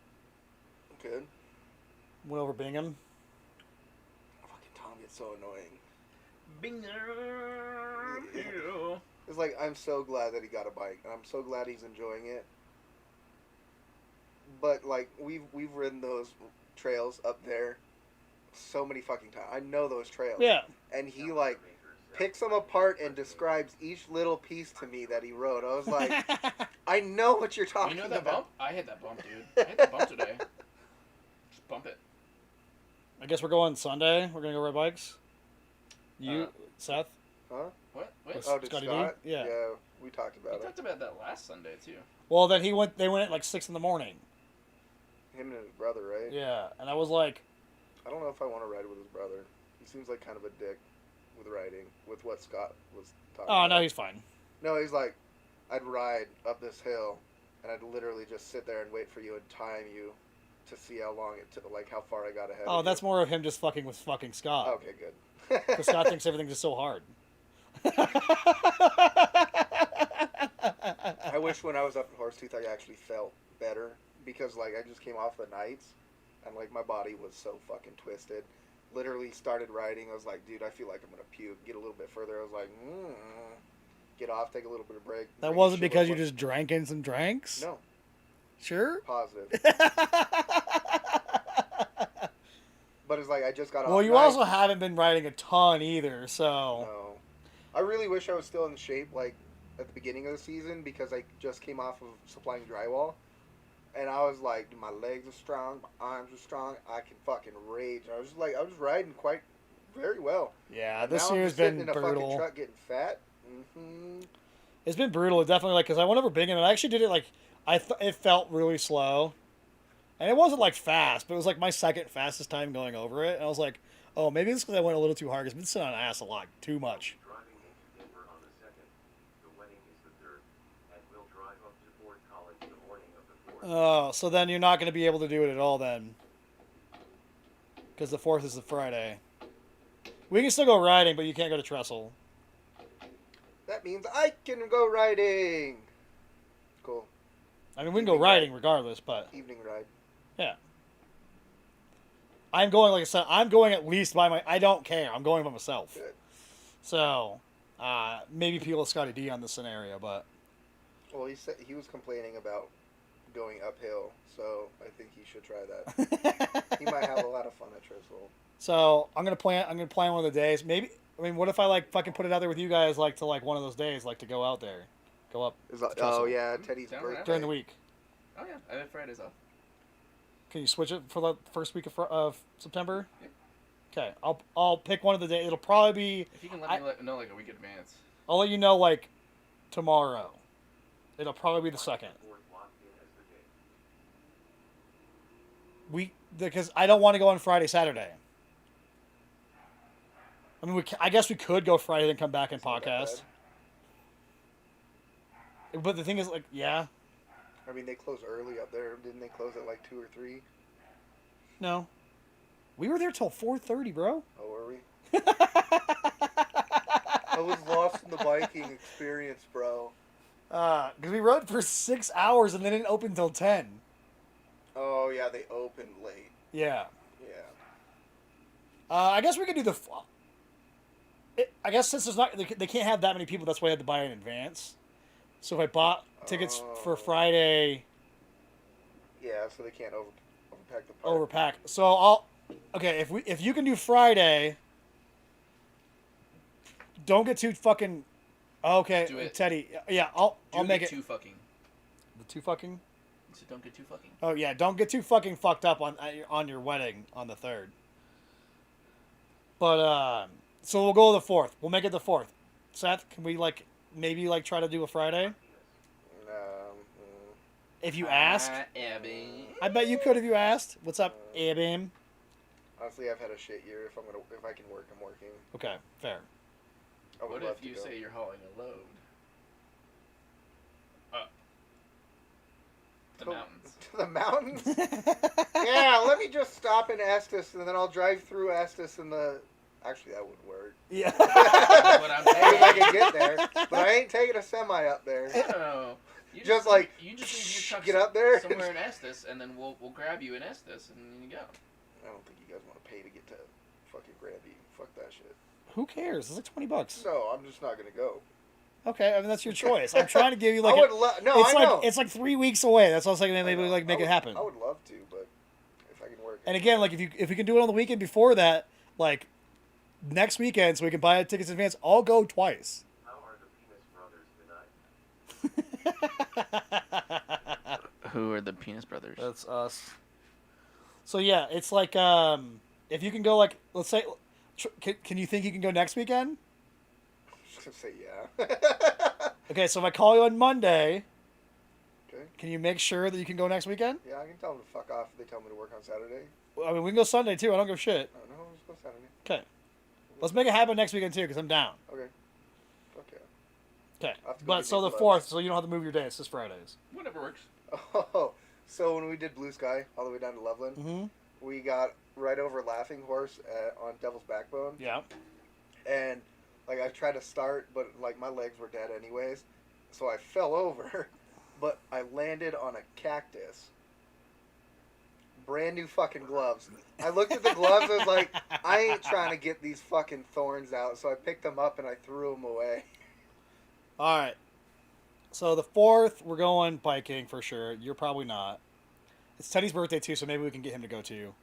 Good. Went over Bingham. Fucking Tom gets so annoying. Bingo. It's like, I'm so glad that he got a bike, and I'm so glad he's enjoying it. But like, we've ridden those trails up there so many fucking times. I know those trails. Yeah. And he like picks them apart and describes each little piece to me that he rode. I was like, I know what you're talking You know that about. bump? I hit that bump, dude. I hit that bump today. Just bump it. I guess we're going Sunday. We're going to go ride bikes. You, Seth? Huh? What? Wait. What's- Oh, did Scotty D? Scott? Yeah. Yeah, we talked We about it. talked about that last Sunday too. Well, then they went at like 6 in the morning. Him and his brother, right? Yeah, and I was like, I don't know if I want to ride with his brother. He seems like kind of a dick with riding, with what Scott was talking Oh about. no, he's fine. No, he's like, I'd ride up this hill, and I'd literally just sit there and wait for you and time you to see how long it took, like how far I got ahead. Oh, of that's you. more of him just fucking with fucking Scott. Okay, good. Because Scott thinks everything's just so hard. I wish when I was up in Horsetooth I actually felt better because like I just came off the nights and like my body was so fucking twisted. Literally started riding. I was like, dude, I feel like I'm gonna puke. Get a little bit further. I was like, get off, take a little bit of break. That drink wasn't a shit because you load. just drank in some drinks? No, Sure? positive. But it's like I just got off. Well, you night. also haven't been riding a ton either, so... No, I really wish I was still in shape like at the beginning of the season because I just came off of supplying drywall. And I was like, my legs are strong, my arms are strong, I can fucking rage. I was like, I was riding quite very well. Yeah, And this now I'm year's just sitting been in a fucking brutal. truck getting fat. Mm-hmm. It's been brutal, definitely, like, because I went over Bing, and I actually did it, like, it felt really slow. And it wasn't, like, fast, but it was, like, my second fastest time going over it. And I was like, oh, maybe it's because I went a little too hard, because I've been sitting on ass a lot, too much. Driving into Denver on the 2nd. The wedding is the 3rd. And we'll drive up to Ford College the morning of the 4th. Oh, so then you're not going to be able to do it at all then. Because the 4th is the Friday. We can still go riding, but you can't go to Trestle. That means I can go riding. Cool. I mean, we can go riding regardless, but... Evening ride. Yeah. I'm going, like I said, I'm going at least by my... I don't care. I'm going by myself. Good. So, maybe peel a Scotty D on this scenario, but... Well, he said he was complaining about going uphill, so I think he should try that. He might have a lot of fun at Tristle. So, I'm gonna plan one of the days. Maybe... I mean, what if I, like, fucking put it out there with you guys, like, to, like, one of those days, like, to go out there? Go up Is that, Trestle. oh, yeah, Teddy's Down birthday. there. during the week. Oh yeah, I have Fridays off. Can you switch it for the first week of September? Yeah. Okay, I'll pick one of the days. It'll probably be... If you can let me know like a week in advance. I'll let you know, like, tomorrow. It'll probably be the 2nd. Ford locked in as the date. Because I don't want to go on Friday, Saturday. I mean, I guess we could go Friday then come back and It's not that podcast. But the thing is, like, yeah, I mean, they close early up there. Didn't they close at like 2 or 3? no. We were there till 4:30, bro. Oh, were we? I was lost in the biking experience, bro. Because we rode for 6 hours and then it didn't open till 10. Oh, yeah, they opened late. Yeah. Yeah. I guess we could do the... I guess since there's not... They can't have that many people, that's why I had to buy in advance. So if I bought tickets for Oh. Friday... Yeah, so they can't overpack the park. Overpack. So I'll... Okay, if you can do Friday... Don't get too fucking... Okay, Do it. Teddy. Yeah, I'll make it... too fucking. The too fucking... So don't get too fucking. Oh yeah, don't get too fucking fucked up on your wedding on the 3rd. But so we'll go to the 4th. We'll make it the 4th. Seth, can we like maybe like try to do a Friday? If you ask, Abby. I bet you could if you asked. What's up, Abim? Honestly, I've had a shit year. If I can work, I'm working. Okay, fair. I would What love if to you go. say you're hauling a load? The To- mountains. To the mountains? Yeah, let me just stop in Estes, and then I'll drive through Estes in the... Actually, that wouldn't work. Yeah. That's what I'm Maybe saying. I can get there, but I ain't taking a semi up there. No. You Just like, you just leave your truck get up there. somewhere in Estes, and then we'll grab you in Estes, and then you go. I don't think you guys want to pay to get to fucking Granby. Fuck that shit. Who cares? It's like $20. No, I'm just not gonna go. Okay, I mean that's your choice. I'm trying to give you like. I would love. No, it's I like know. it's like 3 weeks away. That's what I was like. I Maybe know. like make I it would- happen. I would love to, but if I can work. And again, like if we can do it on the weekend before that, like next weekend, so we can buy tickets in advance. I'll go twice. How are the Penis Brothers tonight? Who are the Penis Brothers? That's us. So yeah, it's like if you can go like let's say, can you think you can go next weekend? I'm just gonna say yeah. Okay, so if I call you on Monday, Okay. can you make sure that you can go next weekend? Yeah, I can tell them to fuck off if they tell me to work on Saturday. I mean, we can go Sunday too. I don't give a shit. Oh, no, let's go Saturday. Okay. Let's make it happen next weekend too, because I'm down. Okay. Okay. Okay. I'll have to go But get so new the gloves. 4th, so you don't have to move your day. It's just Fridays. Whatever works. Oh, so when we did Blue Sky all the way down to Loveland, Mm-hmm. we got right over Laughing Horse on Devil's Backbone, Yeah. and like I tried to start, but like my legs were dead anyways, so I fell over, but I landed on a cactus. Brand new fucking gloves. I looked at the gloves. I was like, I ain't trying to get these fucking thorns out, so I picked them up and I threw them away. All right. So the 4th, we're going biking for sure. You're probably not. It's Teddy's birthday too, so maybe we can get him to go too.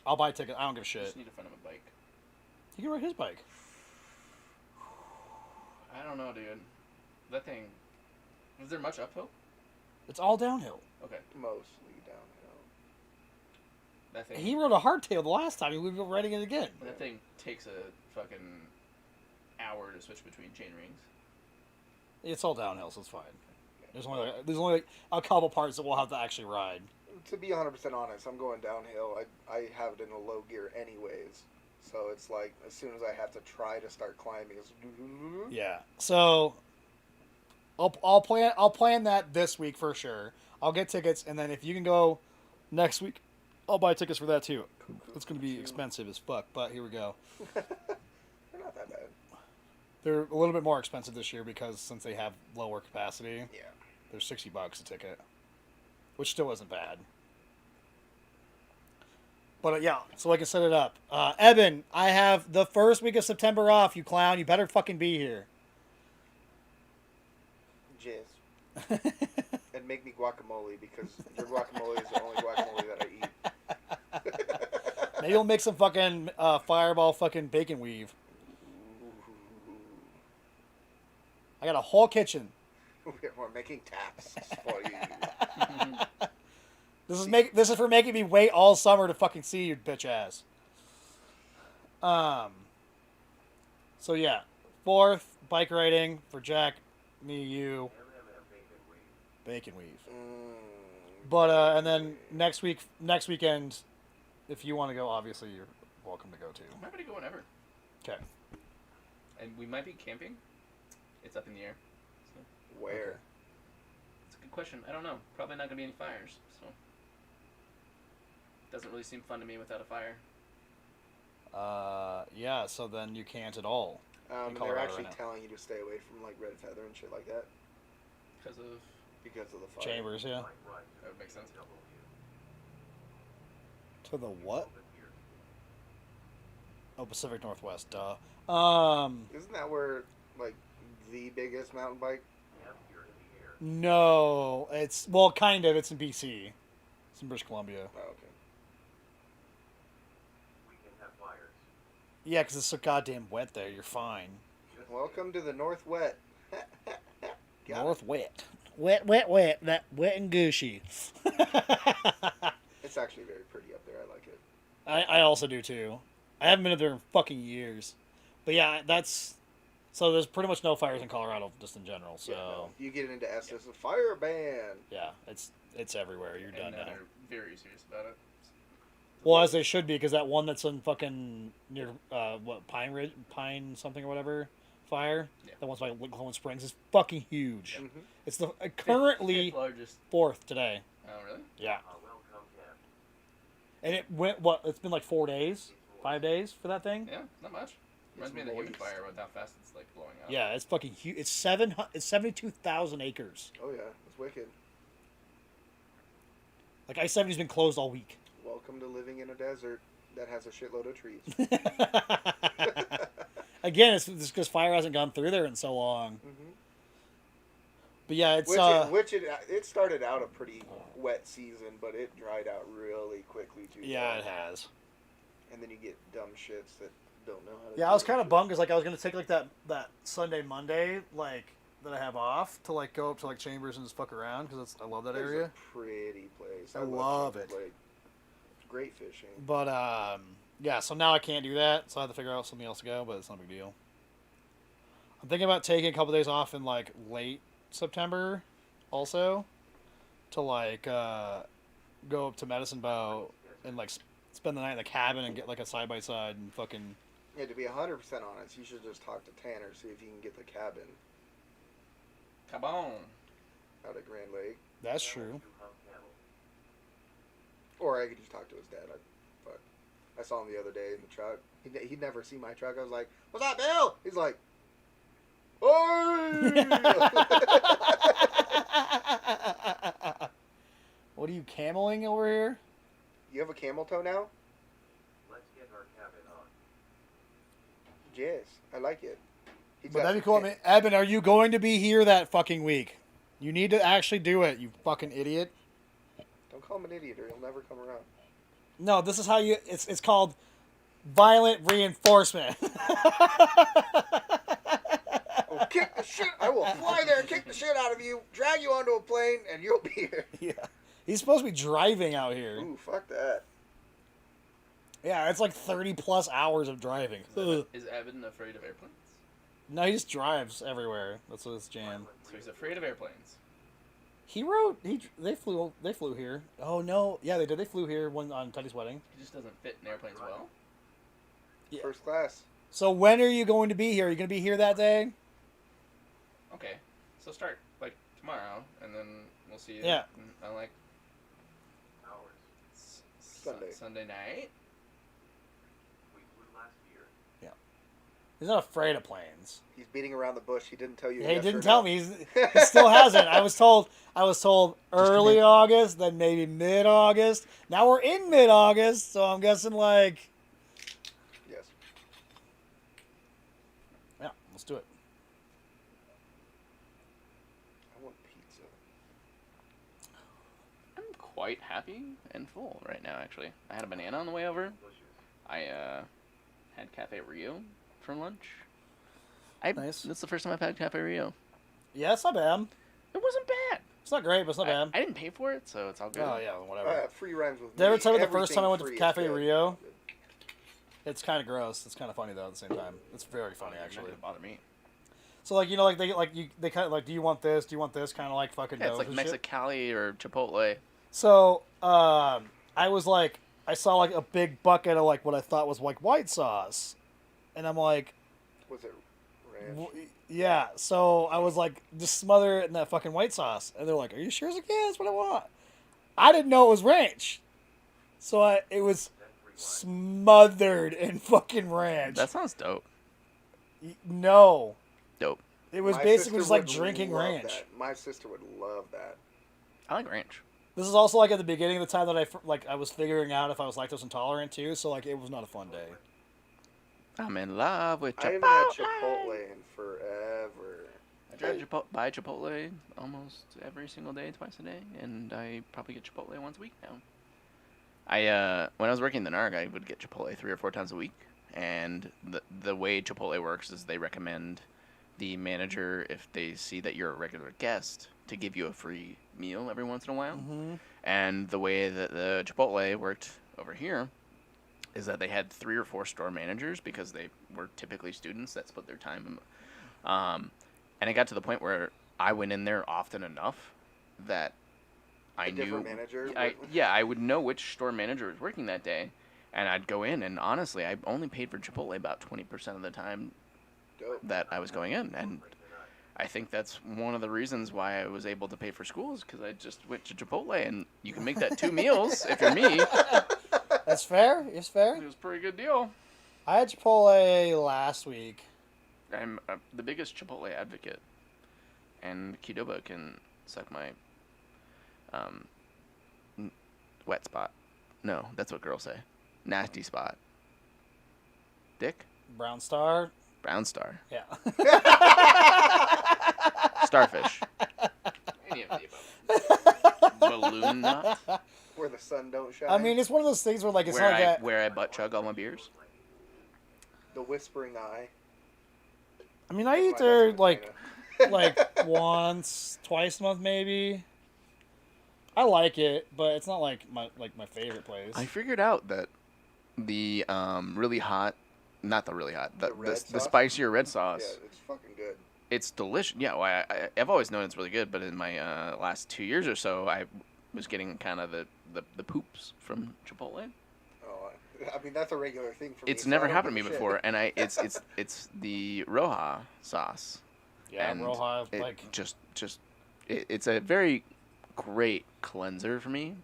I'll buy a ticket. I don't give a shit. Just need to find him a bike. He can ride his bike. I don't know, dude. That thing. Was there much uphill? It's all downhill. Okay. Mostly downhill. That thing. He rode a hardtail the last time. We were riding it again. That thing takes a fucking hour to switch between chain rings. It's all downhill, so it's fine. There's only like a couple parts that we'll have to actually ride. To be 100% honest, I'm going downhill. I have it in a low gear anyways. So it's like, as soon as I have to try to start climbing, it's... Yeah. So I'll plan that this week for sure. I'll get tickets, and then if you can go next week, I'll buy tickets for that too. It's going to be expensive as fuck, but here we go. They're not that bad. They're a little bit more expensive this year because since they have lower capacity, Yeah. they're $60 a ticket, which still isn't bad. But yeah, so I can set it up. Evan, I have the first week of September off, you clown. You better fucking be here. Jizz. And make me guacamole, because your guacamole is the only guacamole that I eat. Maybe we'll make some fucking fireball fucking bacon weave. I got a whole kitchen. We're making taps for you. This is for making me wait all summer to fucking see you, bitch ass. So yeah, 4th bike riding for Jack, me, you, bacon weave. But and then next weekend, if you want to go, obviously you're welcome to go too. I'm happy to go whenever. Okay. And we might be camping. It's up in the air. So Where? it's a good question. I don't know. Probably not gonna be any fires. So doesn't really seem fun to me without a fire. Yeah. So then you can't at all. And they're Colorado actually right now. telling you to stay away from like red feather and shit like that Because of because of the fire. Chambers, yeah. that would make sense. To the what? Oh, Pacific Northwest. Duh. Isn't that where like the biggest mountain bike? No, it's well, kind of. It's in BC. It's in British Columbia. Oh, okay. We can have fires. Yeah, because it's so goddamn wet there. You're fine. Welcome to the North Wet. Got North wet. Wet. That wet and gushy. It's actually very pretty up there. I like it. I also do too. I haven't been up there in fucking years. But yeah, that's... So there's pretty much no fires in Colorado, just in general. So Yeah, no. You get into Estes, a fire ban. yeah, it's everywhere. You're done And now. they're very serious about it. Well, as they should be, because that one that's in fucking near Pine Ridge, Pine something or whatever, fire. Yeah. That one's by Glowing Springs is fucking huge. Mhm. It's the currently Fifth largest. 4th today. Oh really? Yeah, Welcome, Cap. and it went what? It's been like 4 days, 5 days for that thing. Yeah, not much. Reminds me of the human fire with how fast it's like blowing up. Yeah, it's fucking huge. It's 72,000 acres. Oh yeah, it's wicked. Like I-70's been closed all week. Welcome to living in a desert that has a shitload of trees. Again, it's just because fire hasn't gone through there in so long. Mm-hmm. But yeah, it's It started out a pretty wet season, but it dried out really quickly too. yeah, it has. And then you get dumb shits that don't know how to. Yeah, do I was it. kind of bummed because like I was gonna take like that Sunday Monday like that I have off to like go up to like Chambers and just fuck around because I love that It's area. a pretty place. I love Chambers it. Lake. It's great fishing. But yeah, so now I can't do that, so I have to figure out something else to go. But it's not a big deal. I'm thinking about taking a couple days off in like late September, also, to like go up to Medicine Bow and like spend the night in the cabin and get like a side by side and fucking. Yeah, to be 100% honest, you should just talk to Tanner, see if you can get the cabin Cabon. out at Grand Lake. That's Camels true. do hump camel. Or I could just talk to his dad. I saw him the other day in the truck. He'd never see my truck. I was like, "What's up, Bill?" He's like, "Oi!" What are you cameling over here? You have a camel toe now? Let's get our cabin on. Yes, I like it. He's But got that'd be some cool. I ca- mean, Eben, are you going to be here that fucking week? You need to actually do it, you fucking idiot. Don't call him an idiot or he'll never come around. No, this is how you. It's called violent reinforcement. I'll kick the shit. I will fly there and kick the shit out of you, drag you onto a plane, and you'll be here. Yeah, he's supposed to be driving out here. Ooh, fuck that. Yeah, it's like 30+ hours of driving. Ugh. Is Evan afraid of airplanes? No, he just drives everywhere. That's what his jam. So he's afraid of airplanes. He rode. They flew here. Oh no, yeah, they did. They flew here on Teddy's wedding. He just doesn't fit in airplanes well. Yeah. First class. So when are you going to be here? Are you going to be here that day? Okay, so start like tomorrow, and then we'll see you. Yeah. On like Hours. Sunday night. We flew last year. He's not afraid of planes. He's beating around the bush. He didn't tell you. Yeah, he yes didn't or tell no. me. He still hasn't. I was told early August, then maybe mid-August. Now we're in mid-August, so I'm guessing like, Yes. yeah, let's do it. I want pizza. I'm quite happy and full right now. Actually, I had a banana on the way over. Delicious. I had Cafe Rio for lunch. Nice. That's the first time I've had Cafe Rio. Yeah, it's not bad. It wasn't bad. It's not great, but it's not bad. I didn't pay for it, so it's all good. Oh yeah, whatever. Free rhymes with Did I ever me. tell you the first time I went to Everything Cafe free is good. Rio? It's kind of gross. It's kind of funny though at the same time. It's very funny Not actually. gonna bother me. So like they kind of like, do you want this? Do you want this? Kind of like fucking. Yeah, it's does like and shit. Mexicali or Chipotle. So I was like, I saw like a big bucket of like what I thought was like white sauce, and I'm like, Was it ranch? yeah. So I was like, just smother it in that fucking white sauce, and they're like, are you sure? I was like, yeah, that's what I want. I didn't know it was ranch, so it was Then free wine. smothered in fucking ranch. That sounds dope. No, Dope. it was My basically sister just like would drinking love ranch. that. My sister would love that. I like ranch. This is also like at the beginning of the time that I was figuring out if I was lactose intolerant too. So like it was not a fun day. I'm in love with I Chipotle. haven't had Chipotle in forever. I drive by Chipotle almost every single day, twice a day, and I probably get Chipotle once a week now. When I was working in the NARG, I would get Chipotle 3 or 4 times a week, and the way Chipotle works is they recommend the manager, if they see that you're a regular guest, to give you a free meal every once in a while. Mm-hmm. And the way that the Chipotle worked over here is that they had 3 or 4 store managers because they were typically students that split their time. And it got to the point where I went in there often enough that I The knew. different managers? I would know which store manager was working that day, and I'd go in. And honestly, I only paid for Chipotle about 20% of the time Dope. that I was going in, and I think that's one of the reasons why I was able to pay for school is because I just went to Chipotle, and you can make that 2 meals if you're me. That's fair. It's fair. It was a pretty good deal. I had Chipotle last week. I'm the biggest Chipotle advocate, and Qdoba can suck my wet spot. No, that's what girls say. Nasty spot. Dick? Brown Star. Brown star. Yeah. Starfish. Any of the above. Balloon nut. Where the sun don't shine. I mean, it's one of those things where like it's not like that. Where I butt chug all my beers. the whispering eye. I mean, I eat My there husband, like Dana. like once, twice a month maybe. I like it, but it's not like my favorite place. I figured out that the really hot, not the really hot, The red the sauce? spicier red Yeah, sauce. it's fucking good. It's delicious. Yeah, well, I've always known it's really good, but in my last 2 years or so, I was getting kind of the the poops from Chipotle. Oh, I mean that's a regular thing for me. It's so never I don't happened to give me a shit. before, and it's the Roja sauce. Yeah, And Roja, it like. it's a very great cleanser for me,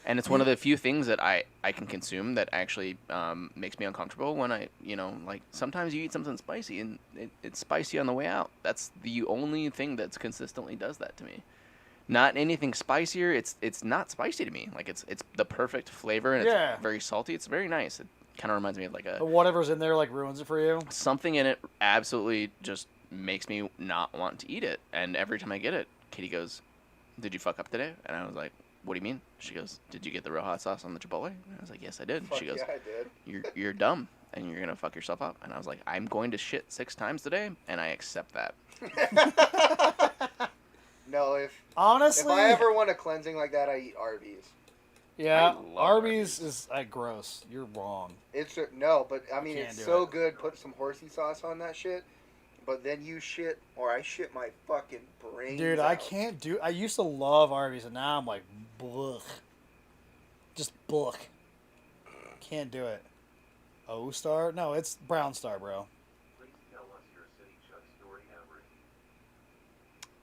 and it's one of the few things that I can consume that actually makes me uncomfortable when like sometimes you eat something spicy and it's spicy on the way out. That's the only thing that's consistently does that to me. Not anything spicier. It's not spicy to me. Like it's the perfect flavor and Yeah. it's very salty. It's very nice. It kind of reminds me of like a Whatever's in there, like, ruins it for you. something in it absolutely just makes me not want to eat it. And every time I get it, Katie goes, "Did you fuck up today?" And I was like, "What do you mean?" She goes, "Did you get the real hot sauce on the Chipotle?" And I was like, "Yes, I did." Fuck She goes, yeah, I did. "You're dumb and you're gonna fuck yourself up." And I was like, "I'm going to shit 6 times today, and I accept that." No, if Honestly, I ever want a cleansing like that, I eat Arby's. yeah, I love Arby's Arby's. is gross. You're wrong. No, but I mean Can't it's do so it. good. Put some horsey sauce on that shit, but then you shit, or I shit my fucking brains Dude, out. I can't do. I used to love Arby's, and now I'm like, blech. Just blech. Can't do it. O Star? No, it's Brown Star, bro. Please tell us your city Chuck story,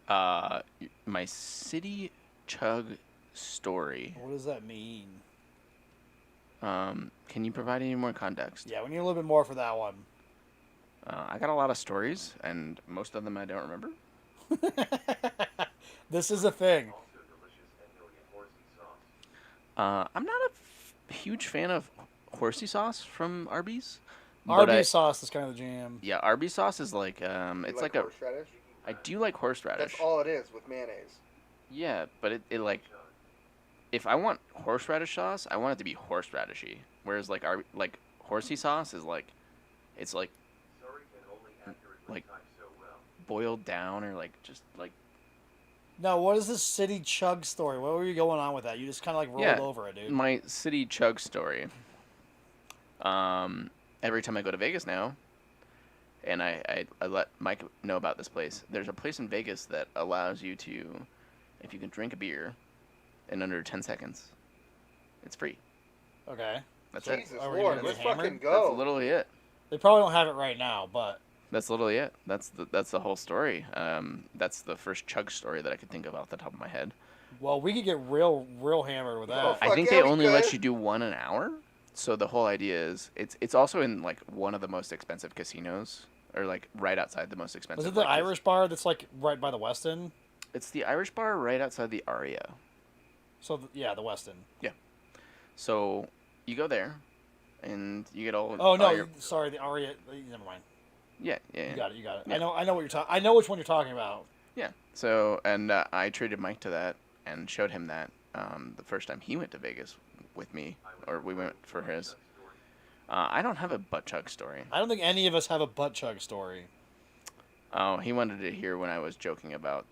Avery. My city chug story. What does that mean? Can you provide any more context? Yeah, we need a little bit more for that one. I got a lot of stories, and most of them I don't remember. This is a thing. Also delicious and you'll get horsey sauce. I'm not a huge fan of horsey sauce from Arby's. but Arby's sauce is kind of the jam. Yeah, Arby's sauce is like You it's like a. horseradish? I do like horseradish. That's all it is with mayonnaise. Yeah, but it like, if I want horseradish sauce, I want it to be horseradishy. Whereas like horsey sauce is like, it's like Sorry can only accurately Like- type so well. boiled down or like just like. No, what is this city chug story? What were you going on with that? You just kind of like rolled Yeah, over it, dude. My city chug story. Every time I go to Vegas now, and I let Mike know about this place. There's a place in Vegas that allows you to, if you can drink a beer in under 10 seconds, it's free. Okay. That's it. Jesus Are we Lord, gonna let's get hammered? fucking That's go. literally it. They probably don't have it right now, but That's literally it. That's the whole story. That's the first chug story that I could think of off the top of my head. well, we could get real hammered with that. Oh, I Fuck think yeah, they we only could. let you do one an hour. So the whole idea is it's also in like one of the most expensive casinos, or like right outside the most expensive. Was it the like, Irish bar that's like right by the Westin? It's the Irish bar right outside the Aria. So yeah, the Westin. So you go there, and you get all. Oh no, all your, sorry, the Aria. Never mind. yeah, yeah, You got it. You got it. Yeah. I know what you're talking. I know which one you're talking about. yeah. So and I treated Mike to that and showed him that the first time he went to Vegas with me, or we went for his. I don't have a butt chug story. I don't think any of us have a butt chug story. Oh, he wanted to hear when I was joking about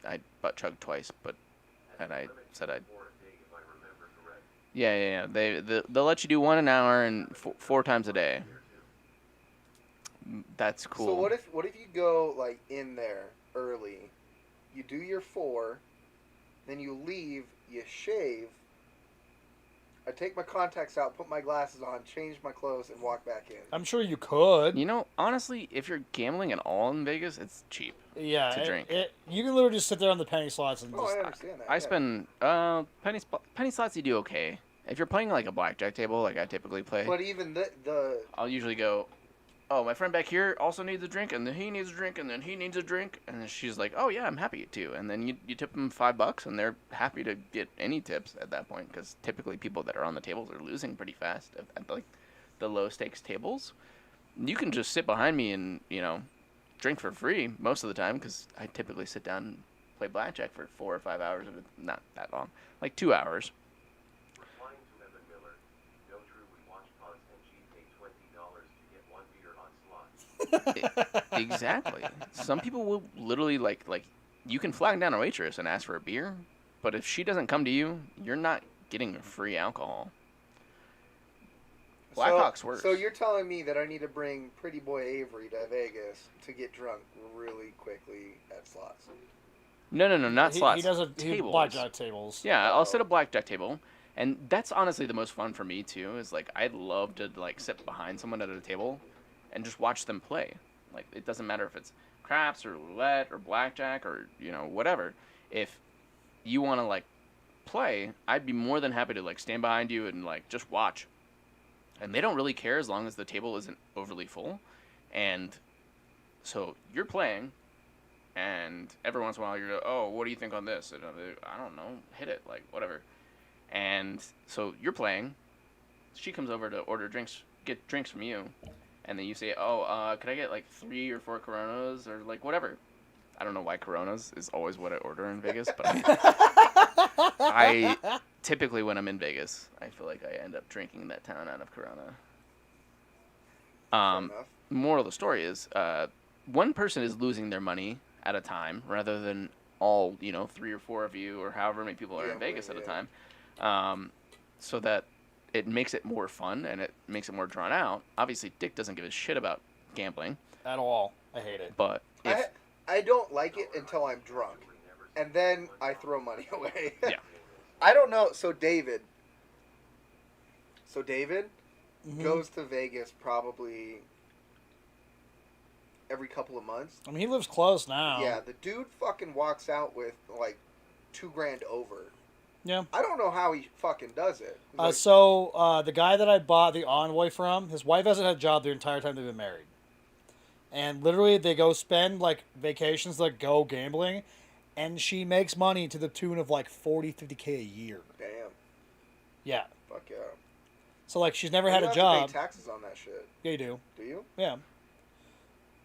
I butt chugged twice, and I said I'd. Or a day, if I remember correct. Yeah. They'll let you do one an hour and 4 times a day. That's cool. So what if you go like in there early, you do your 4, then you leave, you shave. I take my contacts out, put my glasses on, change my clothes, and walk back in. I'm sure you could. You know, honestly, if you're gambling at all in Vegas, it's cheap. Yeah, to drink. You can literally just sit there on the penny slots and Oh, just. I understand that. I yeah. spend penny slots. You do okay. If you're playing like a blackjack table, like I typically play, But even the I'll usually go, "Oh, my friend back here also needs a drink, and then he needs a drink, and then he needs a drink," and then she's like, "Oh yeah, I'm happy to," and then you tip them $5, and they're happy to get any tips at that point, because typically people that are on the tables are losing pretty fast at like the low stakes tables. You can just sit behind me and drink for free most of the time, because I typically sit down and play blackjack for 4 or 5 hours, if it's not that long, like 2 hours. Replying to Evan Miller, no true we watch pods and she paid $20 to get 1 beer on slots. Exactly. Some people will literally like you can flag down a waitress and ask for a beer, but if she doesn't come to you, you're not getting free alcohol. Blackhawk's worse. So you're telling me that I need to bring Pretty Boy Avery to Vegas to get drunk really quickly at slots? No, not slots. He doesn't do tables. blackjack tables. Yeah, I'll set a blackjack table, and that's honestly the most fun for me too. Is like I'd love to like sit behind someone at a table, and just watch them play. Like it doesn't matter if it's craps or roulette or blackjack or whatever. If you want to like play, I'd be more than happy to like stand behind you and like just watch. And they don't really care as long as the table isn't overly full. And so you're playing, and every once in a while you're, oh, what do you think on this? And I don't know, hit it, like whatever. And so you're playing. She comes over to get drinks from you, and then you say, oh, could I get like 3 or 4 Coronas or like whatever. I don't know why Coronas is always what I order in Vegas, but I typically when I'm in Vegas, I feel like I end up drinking that town out of Corona. Moral of the story is, one person is losing their money at a time rather than all 3 or 4 of you or however many people are in Vegas at a time, so that it makes it more fun and it makes it more drawn out. Obviously, Dick doesn't give a shit about gambling at all. I hate it. But I don't like it until I'm drunk, and then I throw money away. Yeah. I don't know. So David Mm-hmm. goes to Vegas probably every couple of months. I mean, he lives close now. Yeah, the dude fucking walks out with like $2,000 over. Yeah. I don't know how he fucking does it. The guy that I bought the Envoy from, his wife hasn't had a job the entire time they've been married. And literally, they go spend, like, vacations, like, go gambling, and she makes money to the tune of, like, 40, 50K a year. Damn. Yeah. Fuck yeah. So, like, she's never had You a have job. to pay taxes on that shit. Yeah, you do. Do you? Yeah.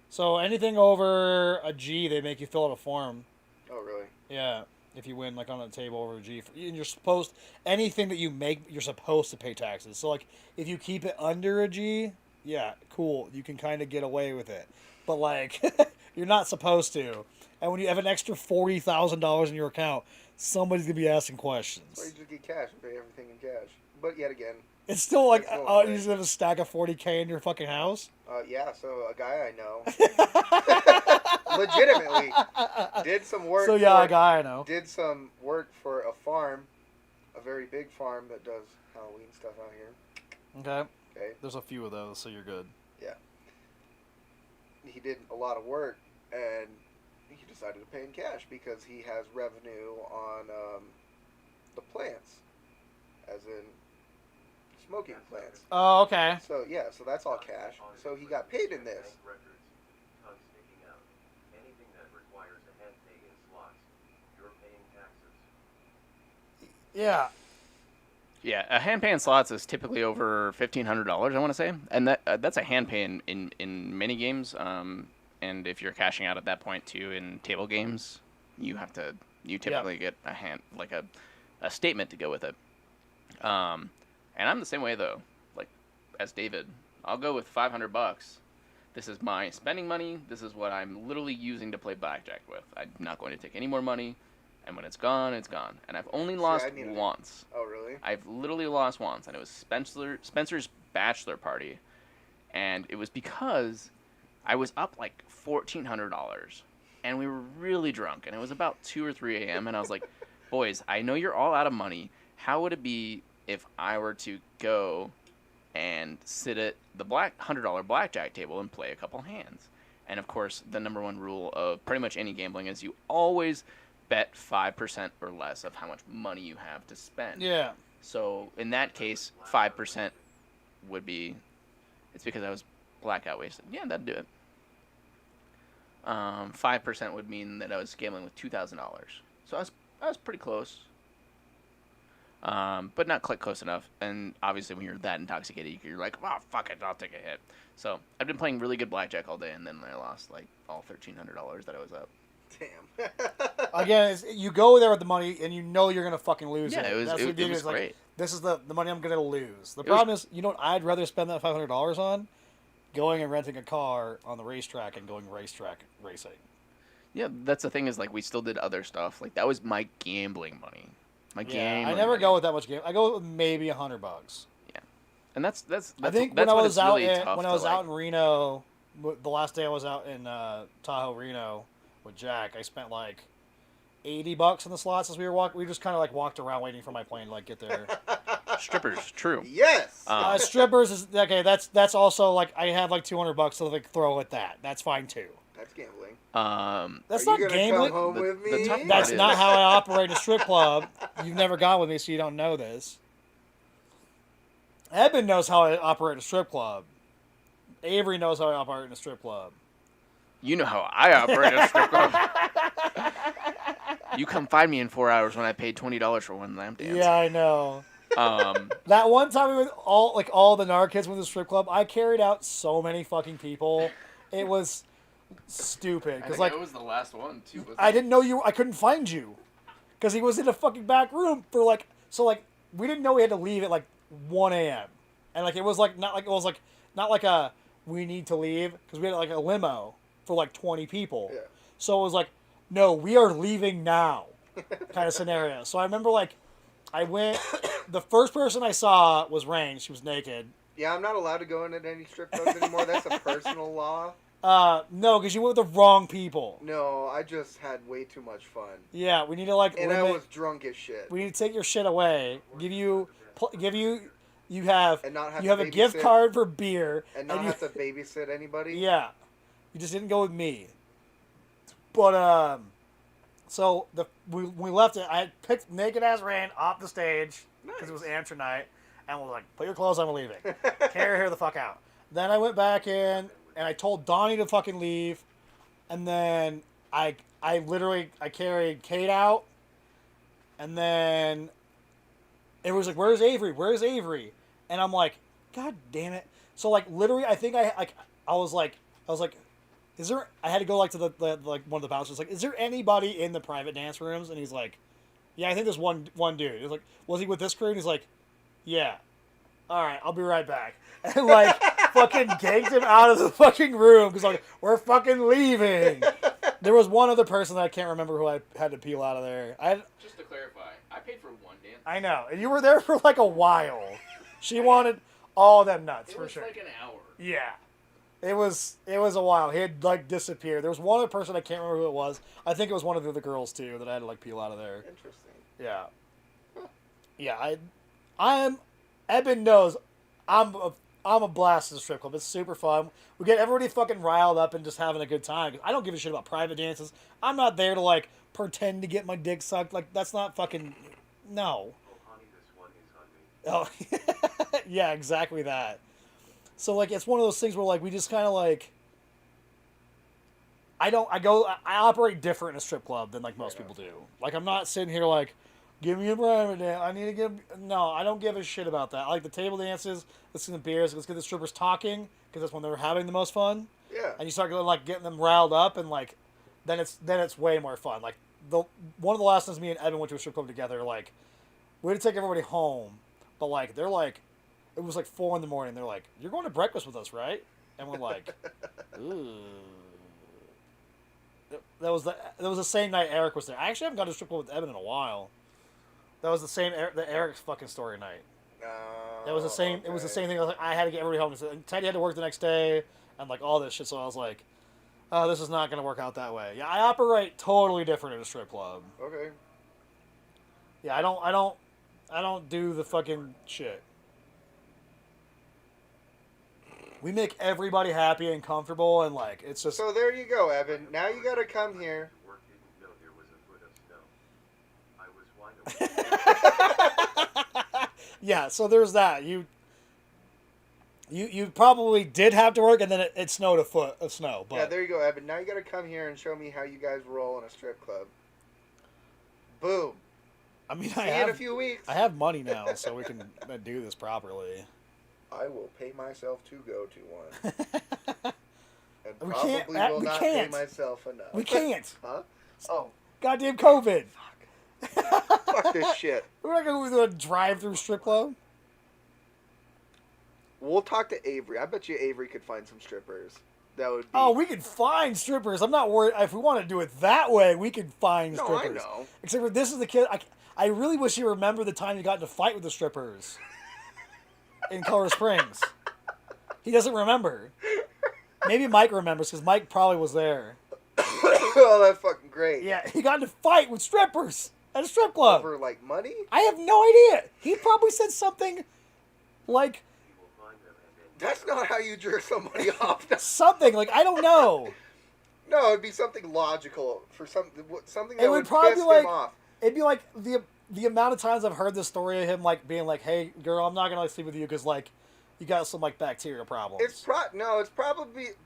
So, anything over a G, they make you fill out a form. Oh, really? Yeah. If you win, like, on a table over a G. And you're supposed... Anything that you make, you're supposed to pay taxes. So, like, if you keep it under a G... Yeah, cool. You can kind of get away with it. But, like, you're not supposed to. And when you have an extra $40,000 in your account, somebody's going to be asking questions. Or you just get cash and pay everything in cash. But yet again... It's still like, It's going you away. just have a stack of 40K in your fucking house? Yeah, so a guy I know... legitimately did some work So, yeah, for, a guy I know. did some work for a farm, a very big farm that does Halloween stuff out here. Okay. Okay? There's a few of those, so you're good. Yeah. He did a lot of work, and he decided to pay in cash because he has revenue on the plants, as in smoking plants. Oh, okay. So yeah, so that's all cash. So he got paid in this. Bank records, tongue sticking out. Anything that requires a hand pay in slots, you're paying taxes. Yeah. yeah, a hand pay in slots is typically over $1,500. I want to say, and that's a hand pay in many games. And if you're cashing out at that point too in table games, you typically get a hand like a statement to go with it. And I'm the same way though. Like as David, I'll go with $500. This is my spending money. This is what I'm literally using to play blackjack with. I'm not going to take any more money. And when it's gone, it's gone. And I've only lost once. Oh really? I've literally lost once, and it was Spencer's bachelor party, and it was because I was up like $1,400, and we were really drunk, and it was about 2 or 3 a.m. and I was like, boys, I know you're all out of money. How would it be if I were to go and sit at the $100 blackjack table and play a couple hands? And of course, the number one rule of pretty much any gambling is you always bet 5% or less of how much money you have to spend. Yeah. So in that case, 5% would be, it's because I was blackout wasted. Yeah, that'd do it. 5% would mean that I was gambling with $2,000. So I was pretty close. But not quite close enough. And obviously when you're that intoxicated, you're like, oh, fuck it, I'll take a hit. So I've been playing really good blackjack all day, and then I lost like all $1,300 that I was up. Damn. Again, you go there with the money, and you know you're going to fucking lose Yeah, it. it was That's the thing, was is, like, great. this is the money I'm going to lose. The problem is, you know what I'd rather spend that $500 on? Going and renting a car on the racetrack and going racetrack racing. Yeah, that's the thing is, like, we still did other stuff. Like, that was my gambling money. I never go with that much game. I go with maybe $100. Yeah, and that's I think that's when I when was it's out really tough when I to, was like, out in Reno, the last day I was out in Tahoe, Reno with Jack, I spent like $80 in the slots as we were walking. We just kind of like walked around waiting for my plane to like get there. Strippers, true. Yes. Strippers is okay. That's also like I have like $200 to like throw at that. That's fine too. That's gambling. That's Are not you gonna gambling. come home The- with the me? tough part That's is- not how I operate a strip club. You've never gone with me, so you don't know this. Eben knows how I operate a strip club. Avery knows how I operate in a strip club. You know how I operate a strip club. You come find me in 4 hours when I paid $20 for one lamp dance. Yeah, I know. Um, That one time we went all the Nar kids went to the strip club, I carried out so many fucking people. It was stupid I because think like it was the last one too. Wasn't I it? didn't know you. I couldn't find you because he was in a fucking back room for like we didn't know we had to leave at like 1 a.m. and like it was like not like a we need to leave because we had like a limo for like 20 people. Yeah. So it was like no, we are leaving now kind of scenario. So I remember like I went. The first person I saw was Rain. She was naked. Yeah, I'm not allowed to go into any strip clubs anymore. That's a personal law. No, because you went with the wrong people. No, I just had way too much fun. Yeah, we need to like And I limit. was drunk as shit. We need to take your shit away. You have And not have you to have a gift babysit. card for beer. And not you, have to babysit anybody. Yeah, you just didn't go with me. But so we left it. I picked naked ass Rain off the stage because it was amateur night, and we're like, put your clothes on, we're leaving. Carry her the fuck out. Then I went back in and I told Donnie to fucking leave, and then I carried Kate out, and then it was like, where's Avery? Where's Avery? And I'm like, God damn it. So like literally, I think I was like, is there? I had to go like to the like one of the bouncers like, is there anybody in the private dance rooms? And he's like, yeah, I think there's one dude. He's like, was he with this crew? And he's like, yeah. All right, I'll be right back. And like fucking ganked him out of the fucking room because like we're fucking leaving. There was one other person that I can't remember who I had to peel out of there. Just to clarify, I paid for one dance. I know, and you were there for like a while. She wanted all them nuts for sure. It was like an hour. Yeah. It was a while. He had like disappeared. There was one other person I can't remember who it was. I think it was one of the other girls too that I had to like peel out of there. Interesting. Yeah. Yeah, Eben knows I'm a blast at the strip club. It's super fun. We get everybody fucking riled up and just having a good time. I don't give a shit about private dances. I'm not there to like pretend to get my dick sucked. Like that's not fucking no. Oh, honey, this one is on me. Oh, yeah, exactly that. So like it's one of those things where like we just kind of like I operate different in a strip club than like most people do. Like I'm not sitting here like give me a private dance. I need to give no. I don't give a shit about that. I like the table dances. Let's get the beers. Let's get the strippers talking because that's when they're having the most fun. Yeah. And you start like getting them riled up and like then it's way more fun. Like one of the last times me and Evan went to a strip club together, like we had to take everybody home, but like they're like. It was like 4 a.m. They're like, "You're going to breakfast with us, right?" And we're like, "Ooh." That was the same night Eric was there. I actually haven't gone to a strip club with Evan in a while. That was the Eric's fucking story night. That was the same. Okay. It was the same thing. I was like, I had to get everybody home. And Teddy had to work the next day, and like all this shit. So I was like, "Oh, this is not going to work out that way." Yeah, I operate totally different in a strip club. Okay. Yeah, I don't do the fucking shit. We make everybody happy and comfortable, and like it's just. So there you go, Evan. Now you gotta come here. Work didn't know there was a foot of snow. I was wide awake. Yeah, so there's that. You probably did have to work, and then it snowed a foot of snow. But Yeah, there you go, Evan. Now you gotta come here and show me how you guys roll in a strip club. Boom. I mean, See you in a few weeks. I have money now, so we can do this properly. I will pay myself to go to one. And We probably can't- will we not can't. pay myself enough. We can't. Huh? Oh, Goddamn COVID. fuck this shit. We're not going to do a drive-through strip club. We'll talk to Avery. I bet you Avery could find some strippers. That would be... Oh, we can find strippers. I'm not worried. If we want to do it that way, we can find No, strippers. I know. Except for this is the kid. I really wish you remember the time you got in a fight with the strippers in Colorado Springs. He doesn't remember. Maybe Mike remembers because Mike probably was there. Oh, that fucking great. Yeah, he got in a fight with strippers at a strip club. Over like money? I have no idea. He probably said something like He will find them and then That's not how you jerk somebody off. something like I don't know. No, it'd be something logical for something It that would would probably piss be like him off. it'd be like the amount of times I've heard this story of him like being like, "Hey, girl, I'm not gonna like sleep with you because like you got some like bacterial problems." It's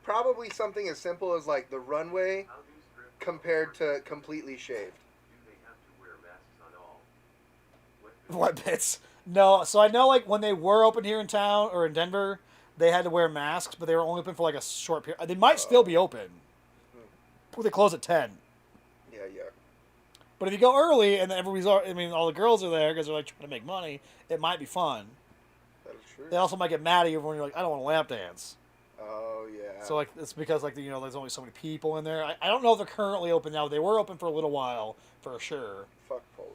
probably something as simple as like the runway how do strip compared to completely shaved. do they have to wear masks on all? What bits? No, so I know like when they were open here in town or in Denver, they had to wear masks, but they were only open for like a short period. They might still be open. But they close at 10. Yeah, yeah. But if you go early and everybody's, all the girls are there because they're like trying to make money, it might be fun. That is true. They also might get mad at you when you're like, I don't want to lap dance. Oh yeah. So like it's because like there's only so many people in there. I don't know if they're currently open now. They were open for a little while for sure. Fuck Polis.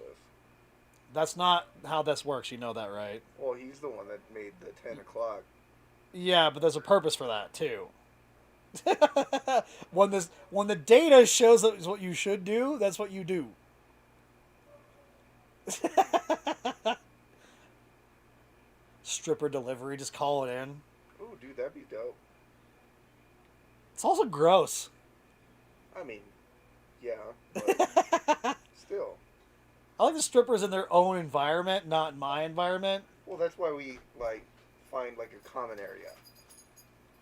That's not how this works. You know that, right? Well, he's the one that made the 10 o'clock. Yeah, but there's a purpose for that too. when the data shows that is what you should do, that's what you do. Stripper delivery, just call it in. Ooh, dude, that'd be dope. It's also gross. I mean, yeah, but still. I like the strippers in their own environment, not in my environment. Well, that's why we like find like a common area.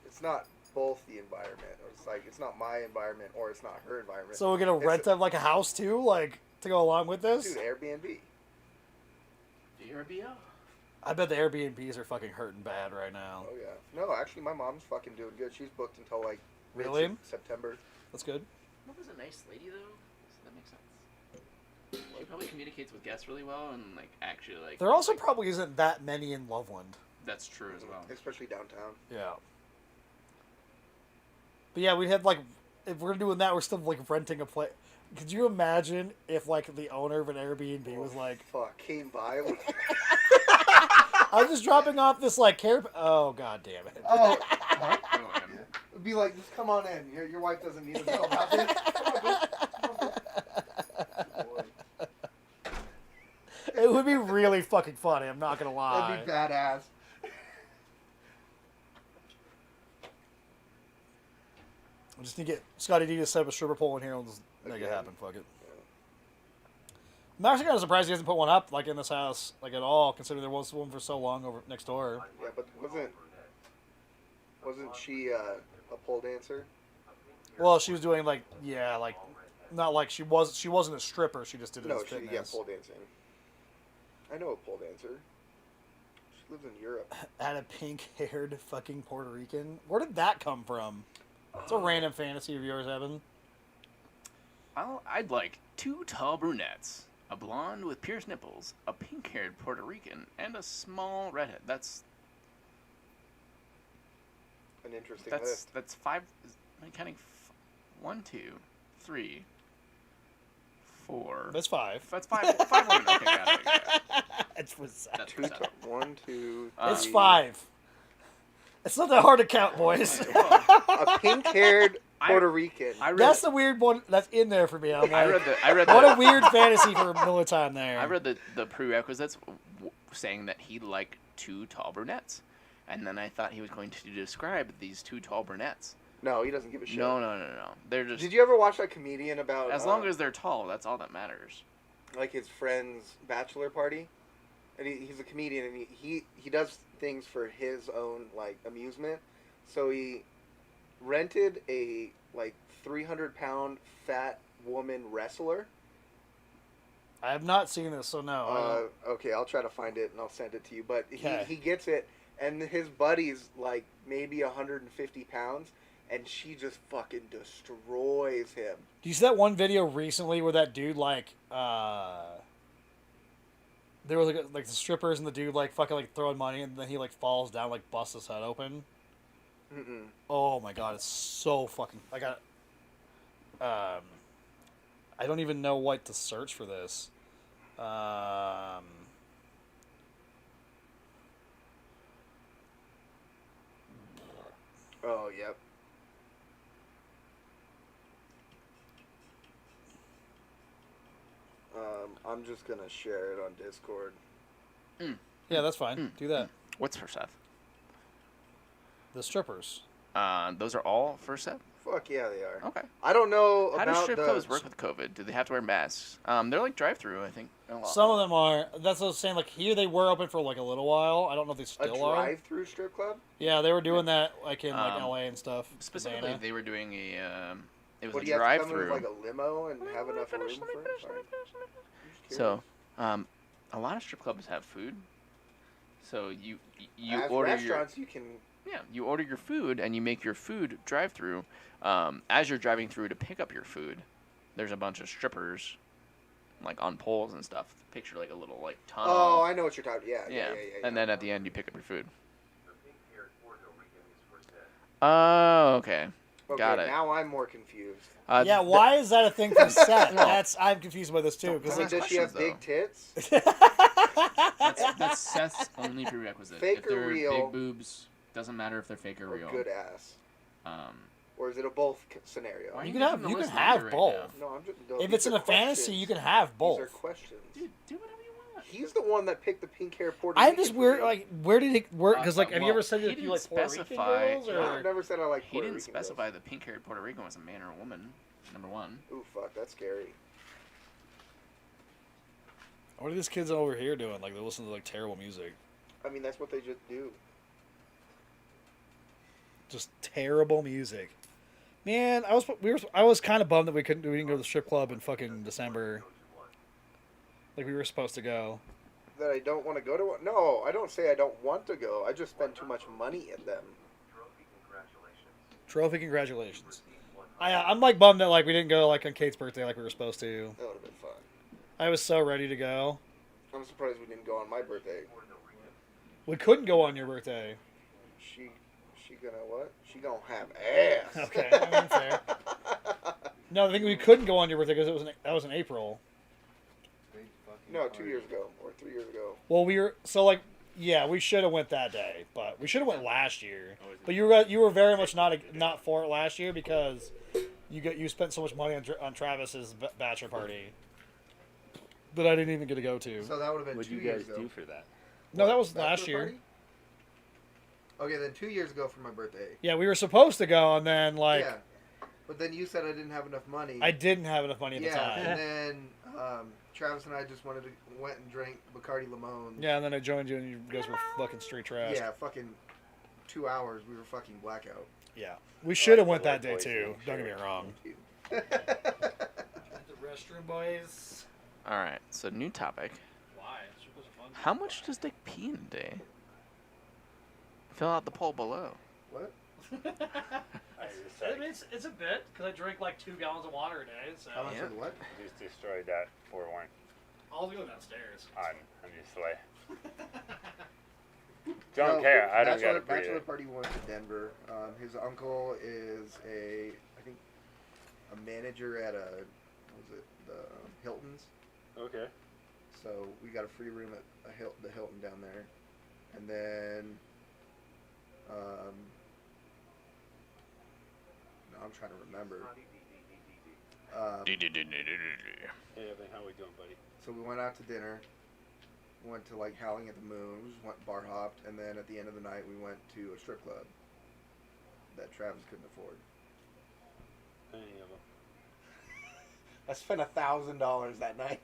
It's not both the environment. Or it's like it's not my environment or it's not her environment. So we're gonna It's rent them like a house too, like to go along with this. Dude, Airbnb. VRBO? I bet the Airbnbs are fucking hurting bad right now. Oh yeah. No, actually, my mom's fucking doing good. She's booked until like Really? September. That's good. Mother's a nice lady though. So that makes sense. She probably communicates with guests really well and like actually like. There also like, probably isn't that many in Loveland. That's true as well. Especially downtown. Yeah. But yeah, we had like, if we're doing that, we're still like renting a place. Could you imagine if like the owner of an Airbnb was like, Fuck, came by. I was just dropping off this like care. Oh god damn it. Oh, Oh, and it'd be like, just come on in. Your wife doesn't need to know about this. Come on, bitch. Boy, It would be really fucking funny. I'm not gonna lie. that'd be badass. We just need to get Scotty D to set up a stripper pole in here and we'll just make it Again. happen. Fuck it. I'm actually kind of surprised he hasn't put one up like in this house like at all, considering there was one for so long over next door. Yeah, but wasn't she a pole dancer? Well, she was doing like not like she wasn't a stripper. She just did it No, as she fitness. pole dancing. I know a pole dancer. She lives in Europe. Had a pink-haired fucking Puerto Rican. Where did that come from? It's a random fantasy of yours, Evan. I'd like 2 tall brunettes, a blonde with pierced nipples, a pink-haired Puerto Rican, and a small redhead. That's An interesting list. that's 5. Am I counting? 1, 2, 3, 4. That's 5. That's 5. 5 women. Okay, got it. It's for That's Two, 1, 2, 3. It's 5. It's not that hard to count, boys. A pink-haired Puerto Rican. I read. That's the weird one that's in there for me. I'm I like, read what a the, weird fantasy for Miller time there. I read the prerequisites saying that he liked 2 tall brunettes, and then I thought he was going to describe these 2 tall brunettes. No, he doesn't give a shit. No. They're just Did you ever watch that comedian about as long as they're tall. That's all that matters. like his friend's bachelor party? And he's a comedian, and he does things for his own like amusement. So he rented a like 300-pound fat woman wrestler. I have not seen this, so no. Okay, I'll try to find it and I'll send it to you. But Okay. he gets it, and his buddy's like maybe 150 pounds, and she just fucking destroys him. Do you see that one video recently where that dude like there was like the strippers and the dude like fucking like throwing money and then he like falls down like busts his head open. Mm-mm. Oh my god, it's so fucking. I got. I don't even know what to search for this. Oh, yep. I'm just gonna share it on Discord. Yeah, that's fine. Do that. What's for Seth? The strippers. Those are all for Seth? Fuck yeah, they are. Okay. I don't know How do about strip the. clubs work with COVID? Do they have to wear masks? They're like drive-through, I think. A lot. Some of them are. That's what I was saying. Like here, they were open for like a little while. I don't know if they A still are. drive-through strip club? Yeah, they were doing that like in like Um, LA and stuff. Specifically, Savannah. they were doing a. It was What a do you have to come in drive-through. with like a limo and have enough room for it? Sorry. So, a lot of strip clubs have food. So you As order restaurants, you can. you order your food and you make your food drive-through. As you're driving through to pick up your food, there's a bunch of strippers, like on poles and stuff. Picture like a little like tunnel. Oh, I know what you're talking. Yeah. And then at the end you pick up your food. The pink-haired Puerto Rican is for Seth. Oh, okay. Okay, Got it. now I'm more confused. Yeah, why is that a thing for Seth? I'm confused by this too. Because Don't- Does she have questions, big tits? That's Seth's only prerequisite. Fake if or they're real? big boobs, doesn't matter if they're fake or Or real. good ass? Um, Or is it a both scenario? Why are You you can have making the you can list have longer right both. No, I'm just. If these it's in are a fantasy, questions. you can have both. These are questions. dude, do whatever you want. He's the one that picked the pink hair Puerto I'm Rican. just for weird. you. Like, where did it work? Because like, have you well, ever said he that you didn't like Puerto Rican specify- girls? No, Or I've never said I like He Puerto didn't Rican specify girls. the pink-haired Puerto Rican was a man or a woman. Number one. Ooh, fuck, that's scary. what are these kids over here doing? Like, they're listening to like terrible music. I mean, that's what they just do. Just terrible music. Man, I was kind of bummed that we didn't go to the strip club in fucking December. Like we were supposed to go. That I don't want to go to one? No, I don't say I don't want to go. I just spend too much money at them. Trophy, congratulations. Trophy, congratulations. Received 100. I'm like bummed that like we didn't go like on Kate's birthday like we were supposed to. That would have been fun. I was so ready to go. I'm surprised we didn't go on my birthday. Puerto Rican. We couldn't go on your birthday. She gonna what? She gonna have ass. Okay, I mean, fair. No, I think we couldn't go on your birthday because that was in April. No, 2 years ago or 3 years ago. Well, we should have went that day, but we should have went last year. But you were very much not for it last year because you spent so much money on Travis's bachelor party that I didn't even get to go to. So that would have been What'd 2 you years guys ago. do for that? No, that was Bachelor last year. party? Okay, then 2 years ago for my birthday. Yeah, we were supposed to go, and then Yeah, but then you said I didn't have enough money. I didn't have enough money at the Yeah, time. and then Travis and I just went and drank Bacardi Limon. Yeah, and then I joined you, and you guys were fucking straight trash. Yeah, fucking 2 hours. We were fucking blackout. Yeah. We should have the went that white day boys too. thing, Don't get me wrong. Sure. The restroom boys. All right. So new topic. Why? How much does Dick pee in a day? Fill out the poll below. What? It's a bit because I drink like 2 gallons of water a day. So How much Yeah. of what? Just destroyed that for one I'll go downstairs. obviously. Don't care. I don't get it. Bachelor party went to Denver. His uncle is I think, a manager at the Hilton's. Okay. So we got a free room at the Hilton down there, and then, no, I'm trying to remember. Hey, Evan, how we doing, buddy? So we went out to dinner. We went to like Howling at the Moon. We just went bar hopped, and then at the end of the night we went to a strip club that Travis couldn't afford. Any of them? I spent $1,000 that night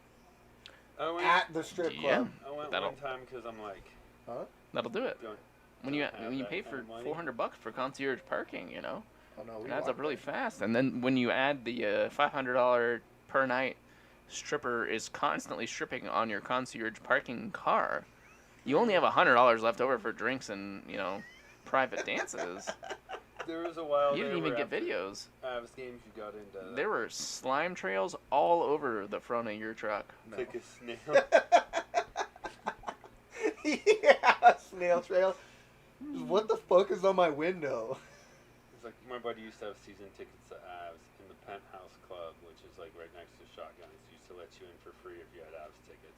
I went. at the strip Yeah. club. I went That'll- one time because I'm like, Huh? That'll do it. don't. When you Don't have that pay kind for of money. $400 for concierge parking, you know, Oh no, we it adds up walked really there. fast. And then when you add the $500 per night stripper is constantly stripping on your concierge parking car, you only have $100 left over for drinks and private dances. There was a while. You there didn't even where get videos. after Avs games, you got into. There were slime trails all over the front of your truck. No. Took a snail. Yeah, snail trail. What the fuck is on my window? It's like my buddy used to have season tickets to Avs in the Penthouse Club, which is like right next to Shotguns. Used to let you in for free if you had Avs tickets.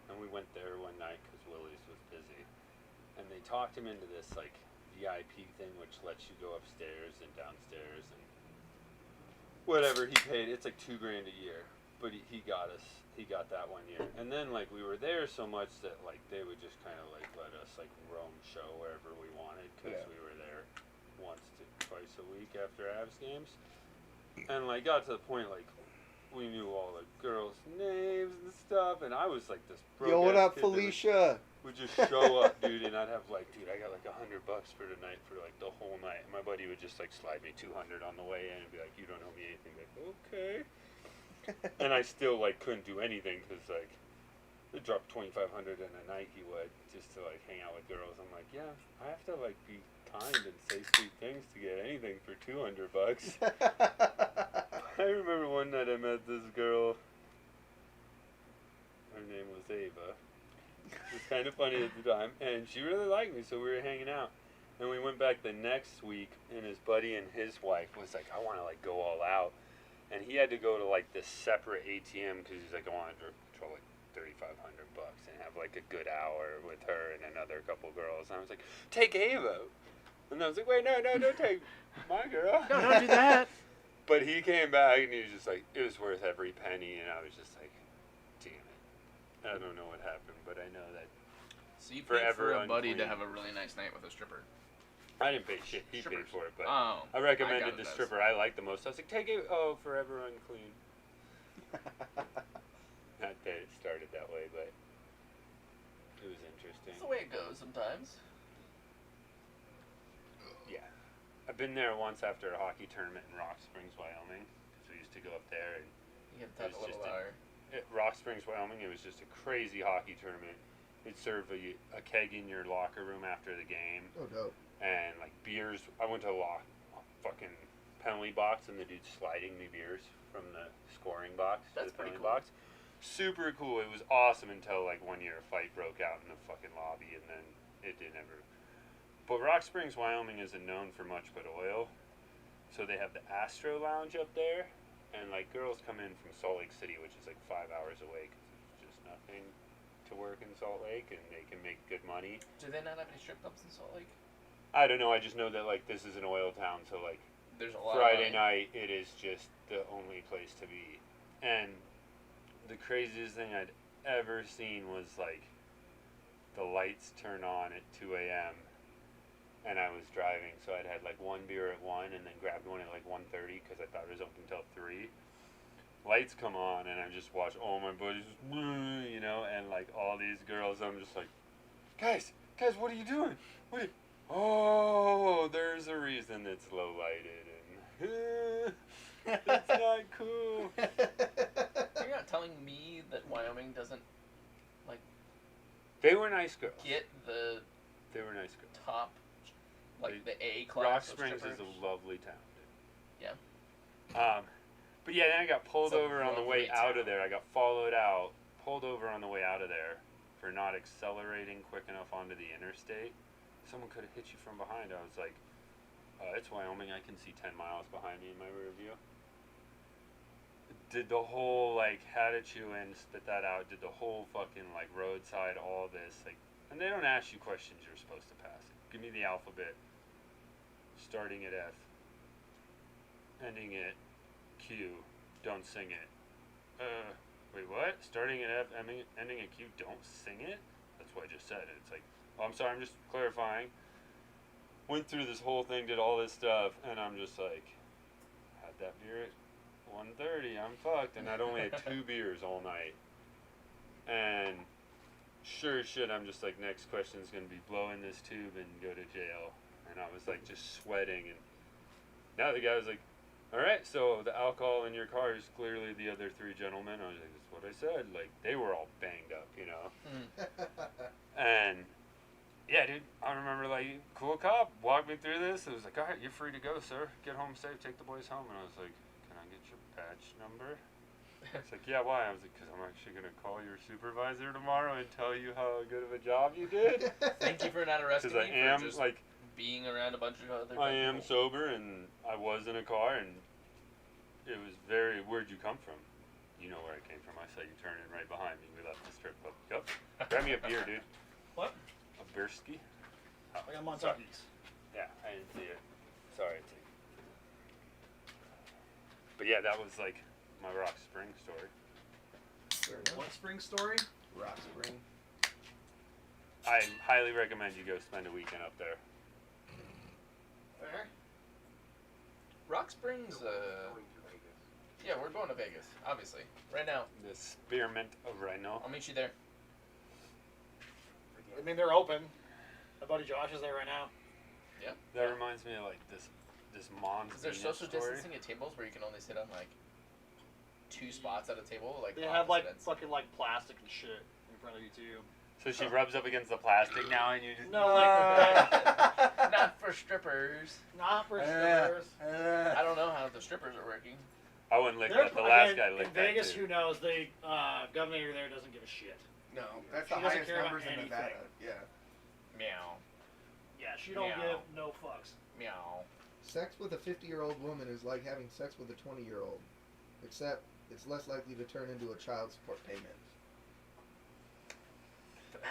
And we went there one night because Willie's was busy, and they talked him into this like VIP thing, which lets you go upstairs and downstairs and whatever he paid. It's like $2,000 a year, but he got us. He got that one year, and then like we were there so much that like they would just kind of like let us like roam show wherever we wanted because Yeah. we were there once to twice a week after Avs games, and like got to the point like we knew all the girls' names and stuff, and I was like this. Yo, what up, kid that Felicia? would just show up, dude, and I'd have like, dude, I got like $100 for tonight for like the whole night. And my buddy would just like slide me 200 on the way in and be like, you don't owe me anything. Like, okay. And I still like couldn't do anything because like it dropped 2,500 in a night. He would just to like hang out with girls. I'm like, yeah, I have to like be kind and say sweet things to get anything for $200. I remember one night I met this girl. Her name was Ava. It was kind of funny at the time, and she really liked me, so we were hanging out. And we went back the next week, and his buddy and his wife was like, I want to like go all out. And he had to go to like this separate ATM because he's like, I want to draw like $3,500 and have like a good hour with her and another couple girls. And I was like, take Ava. And I was like, wait, no, don't take my girl. No, don't do that. But he came back and he was just like, it was worth every penny. And I was just like, damn it. I don't know what happened, but I know that. So you paid Forever for a buddy to unclean. have a really nice night with a stripper. I didn't pay shit. He paid Strippers. for it, but Oh, I recommended the stripper I liked the most. I was like, take it. Oh, forever unclean. Not that it started that way, but it was interesting. That's the way it goes sometimes. Yeah. I've been there once after a hockey tournament in Rock Springs, Wyoming. So we used to go up there. And You get that a little higher. at Rock Springs, Wyoming, it was just a crazy hockey tournament. They'd serve a keg in your locker room after the game. Oh, dope. And like beers. I went to a fucking penalty box, and the dude's sliding me beers from the scoring box to That's the pretty penalty box. Super cool. It was awesome until like one year a fight broke out in the fucking lobby, and then it didn't ever. But Rock Springs, Wyoming isn't known for much but oil, so they have the Astro Lounge up there, and like girls come in from Salt Lake City, which is like 5 hours away, 'cause there's just nothing to work in Salt Lake, and they can make good money. Do they not have any strip clubs in Salt Lake? I don't know. I just know that like this is an oil town, so like There's a lot. Friday of money. night it is just the only place to be. And the craziest thing I'd ever seen was like the lights turn on at 2 a.m. and I was driving, so I'd had like one beer at 1 and then grabbed one at like 1:30 because I thought it was open until 3. Lights come on and I just watch all my buddies, you know, and like all these girls. I'm just like, guys, what are you doing? Oh, there's a reason it's low lighted and it's not cool. You're not telling me that Wyoming doesn't like They were nice girls. get the They were nice girls. top, like the A class. Rock of Springs is strippers? a lovely town. Yeah. But yeah, then I got pulled It's a over on the way lovely out of town. there. I got pulled over on the way out of there for not accelerating quick enough onto the interstate. Someone could have hit you from behind. I was like, it's Wyoming. I can see 10 miles behind me in my rear view. Did the whole, like, had it you in, spit that out. Did the whole fucking, like, roadside, all this. Like, and they don't ask you questions you're supposed to pass. Give me the alphabet. Starting at F. Ending at Q. Don't sing it. Wait, what? Starting at F, ending at Q, don't sing it? That's what I just said. It's like, oh, I'm sorry, I'm just clarifying. Went through this whole thing, did all this stuff, and I'm just like, had that beer at 1:30, I'm fucked. And I'd only had 2 beers all night. And sure as shit, I'm just like, next question's gonna be blow in this tube and go to jail. And I was like, just sweating. And now the guy was like, alright, so the alcohol in your car is clearly the other 3 gentlemen. I was like, that's what I said. Like, they were all banged up, you know? And yeah, dude, I remember like, cool cop, walked me through this. It was like, alright, you're free to go, sir. Get home safe, take the boys home. And I was like, can I get your badge number? It's like, yeah, why? I was like, because I'm actually going to call your supervisor tomorrow and tell you how good of a job you did. Thank you for not arresting Because me I am, for just like, being around a bunch of other I am people. sober and I was in a car and it was very, where'd you come from? You know where I came from. I saw you turning right behind me. We left the strip club. Yup. Grab me a beer, dude. What? A beerski. I got Montucky's. Yeah, I didn't see it. Sorry. But yeah, that was like my Rock Spring story. What spring story? Rock Spring. I highly recommend you go spend a weekend up there. Fair. Rock Springs. Yeah, we're going to Vegas. Obviously, right now. The Spearmint of Rhino. I'll meet you there. I mean, they're open. My buddy Josh is there right now. That reminds me of like this mom's Is there Venus social story. distancing at tables where you can only sit on like 2 spots at a table? Like They have like opposite ends? fucking like plastic and shit in front of you too. So she rubs up against the plastic now, and you just No, Not for strippers. not for strippers. I don't know how the strippers are working. I wouldn't lick They're- that. The last again, guy in licked that Vegas, too. who knows? The governor there doesn't give a shit. No, that's She the doesn't highest care about numbers in anything. Nevada. Yeah. Meow. Yeah, she don't Meow. give no fucks. Meow. Sex with a 50-year-old woman is like having sex with a 20-year-old, except it's less likely to turn into a child support payment.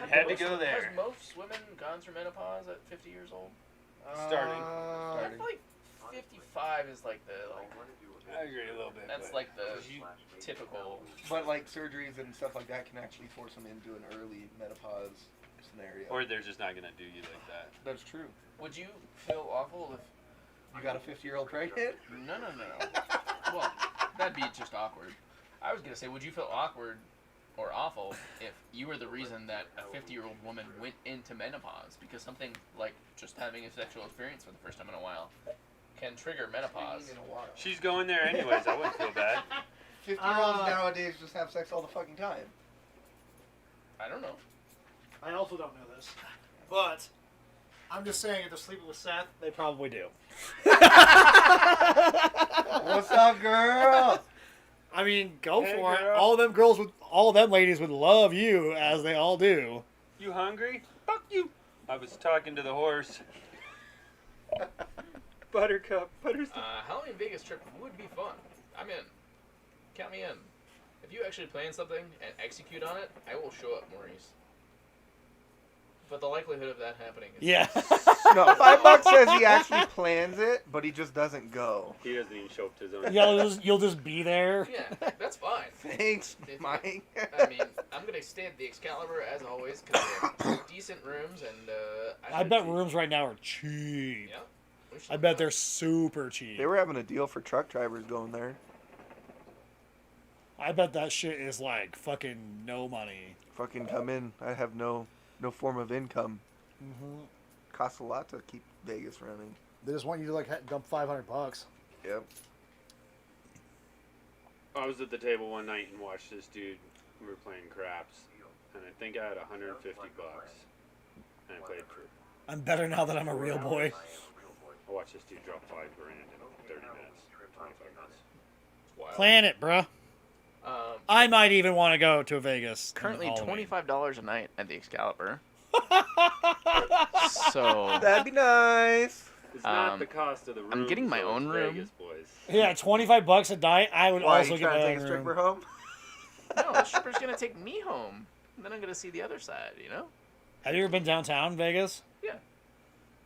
Had to go there. Has most women gone through menopause at 50 years old? Starting. I feel like 55 is like the I agree a little bit. that's but like the typical. But like surgeries and stuff like that can actually force them into an early menopause scenario. or they're just not gonna do you like that. That's true. Would you feel awful if? You got a 50-year-old pregnant? No. Well, that'd be just awkward. I was gonna say, would you feel awkward or awful if you were the reason that a 50-year-old woman went into menopause because something like just having a sexual experience for the first time in a while can trigger menopause? In a while. She's going there anyways. I wouldn't feel bad. 50-year-olds nowadays just have sex all the fucking time. I don't know. I also don't know this, but I'm just saying if they're sleeping with Seth, they probably do. What's up, girl? I mean, go Hey, for it. girl. All them ladies would love you as they all do. You hungry? Fuck you. I was talking to the horse. Buttercup. Halloween Vegas trip would be fun. I'm in. Count me in. If you actually plan something and execute on it, I will show up, Maurice. But the likelihood of that happening is Yeah. No, $5 says he actually plans it, but he just doesn't go. He doesn't even show up to his own. You'll just be there. Yeah, that's fine. Thanks, Mike. I mean, I'm gonna stay at the Excalibur as always because we have decent rooms and I should bet be- rooms right now are cheap. Yeah. we should I be bet fine. they're super cheap. They were having a deal for truck drivers going there. I bet that shit is like fucking no money. Fucking come in. I have no form of income. Mm-hmm. Costs a lot to keep Vegas running. They just want you to like dump $500. Yep. I was at the table one night and watched this dude. We were playing craps, and I think I had $150, and I played for. I'm better now that I'm a real boy. I watched this dude drop $5,000 in 30 minutes, 25 minutes. Wild. Plan it, bruh. I might even want to go to Vegas. Currently on Halloween. $25 a night at the Excalibur. So That'd be nice. It's not Um, the cost of the room. I'm getting my so own it's room. Vegas, boys. Yeah, $25 a night. I would Why, also you get trying my to own take a stripper room. home? no, the stripper's gonna take me home. And then I'm gonna see the other side. You know? Have you ever been downtown Vegas? Yeah.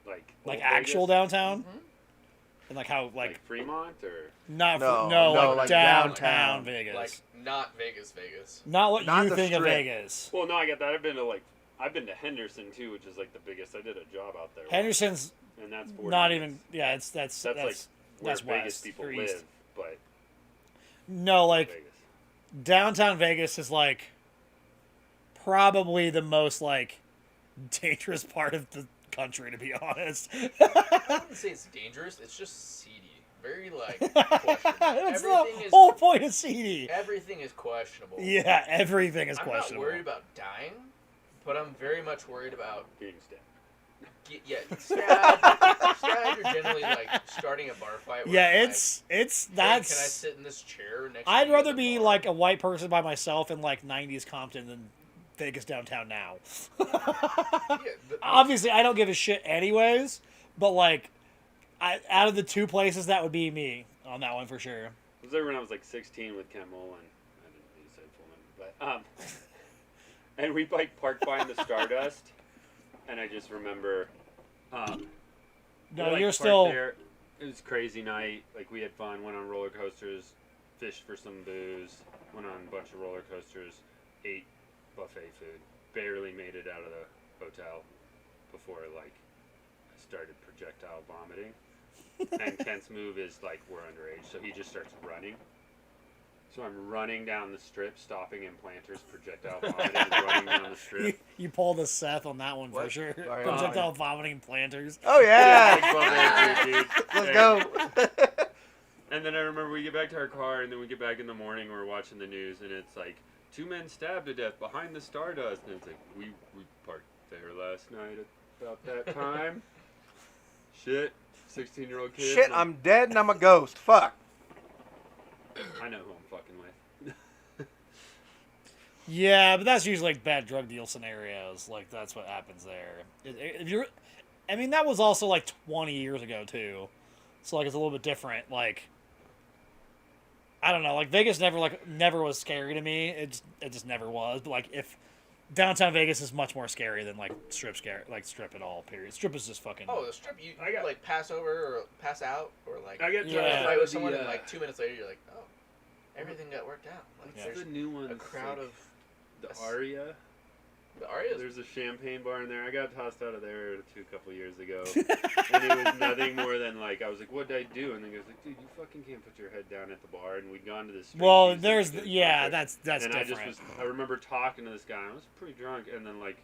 Like Like old actual Vegas? downtown? Mhm. And like how Like Fremont or not No, no, no, like like downtown downtown. Vegas. Like not Vegas. not what not you the think of Strip. Vegas. well, no, I get that. I've been to Henderson too, which is like the biggest. I did a job out there. once, Henderson's and that's 40 not minutes. even. Yeah, it's that's That's like where that's Vegas west people or live, east. but No, like Vegas. downtown Vegas is like probably the most like dangerous part of the country, to be honest. I wouldn't say it's dangerous. It's just seedy. Very like questionable. That's Everything the is whole point of CD. everything is questionable. Yeah, everything is I'm questionable. not worried about dying, but I'm very much worried about Being stabbed. stabbed or generally like starting a bar fight. Where Yeah, I'm it's like, "Hey, that's. Can I sit in this chair next? to I'd you rather at the be bar?" like a white person by myself in like '90s Compton than Vegas downtown now. Yeah, Obviously, I don't give a shit anyways, but like, out of the two places, that would be me on that one for sure. I was there when I was like 16 with Ken Mullen. I didn't mean to say Pullman, but and we like parked behind the Stardust, and I just remember. No, we, like, you're parked still. there. It was a crazy night. Like we had fun, went on roller coasters, fished for some booze, went on a bunch of roller coasters, ate buffet food, barely made it out of the hotel before like I started projectile vomiting. And Kent's move is like we're underage, so he just starts running. So I'm running down the strip, stopping in Planters, projectile vomiting, running down the strip. You pulled a Seth on that one for What? sure. Sorry, Projectile vomiting planters. Oh Big yeah. buffet food, dude. Let's And- go. And then I remember we get back to our car, and then we get back in the morning, we're watching the news, and it's like, 2 men stabbed to death behind the Stardust. And it's like, we parked there last night at about that time. Shit. 16-year-old kid. Shit, I'm dead and I'm a ghost. Fuck. I know who I'm fucking with. Yeah, but that's usually like bad drug deal scenarios. Like that's what happens there. If you're, I mean, that was also like 20 years ago too, so like it's a little bit different. Like, I don't know. Like Vegas never was scary to me. It just never was. But like if downtown Vegas is much more scary than like strip at all. Period. Strip is just fucking. Oh, the strip, you I got- like pass over or pass out or like I get Yeah. fight tired with of someone the, and like 2 minutes later you're like, oh, everything got worked out. Like Yeah. there's the new one. a crowd of The Aria. the Arias. There's a champagne bar in there. I got tossed out of there a couple years ago. And it was nothing more than like, I was like, what'd I do? And the guy's like, dude, you fucking can't put your head down at the bar. And we'd gone to this. Well, there's that's and different. I remember talking to this guy. I was pretty drunk, and then like,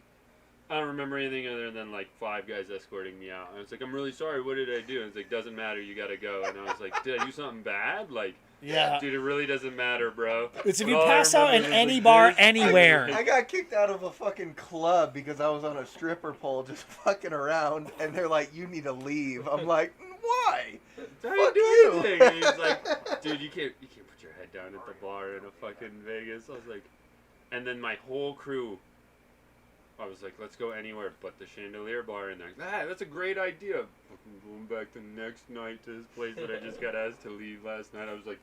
I don't remember anything other than like 5 guys escorting me out. I was like, I'm really sorry. What did I do? And it's like, doesn't matter. You gotta go. And I was like, did I do something bad? Like, Yeah. dude, it really doesn't matter, bro. It's if But you all I pass out in remember was, any like, bar this. anywhere. I got kicked out of a fucking club because I was on a stripper pole just fucking around, and they're like, "You need to leave." I'm like, "Why?" I Fuck didn't do you. anything. And he's like, dude, you can't put your head down at the bar in a fucking Vegas. I was like, and then my whole crew, I was like, let's go anywhere but the Chandelier Bar. And they're like, that's a great idea. Fucking going back the next night to this place that I just got asked to leave last night. I was like,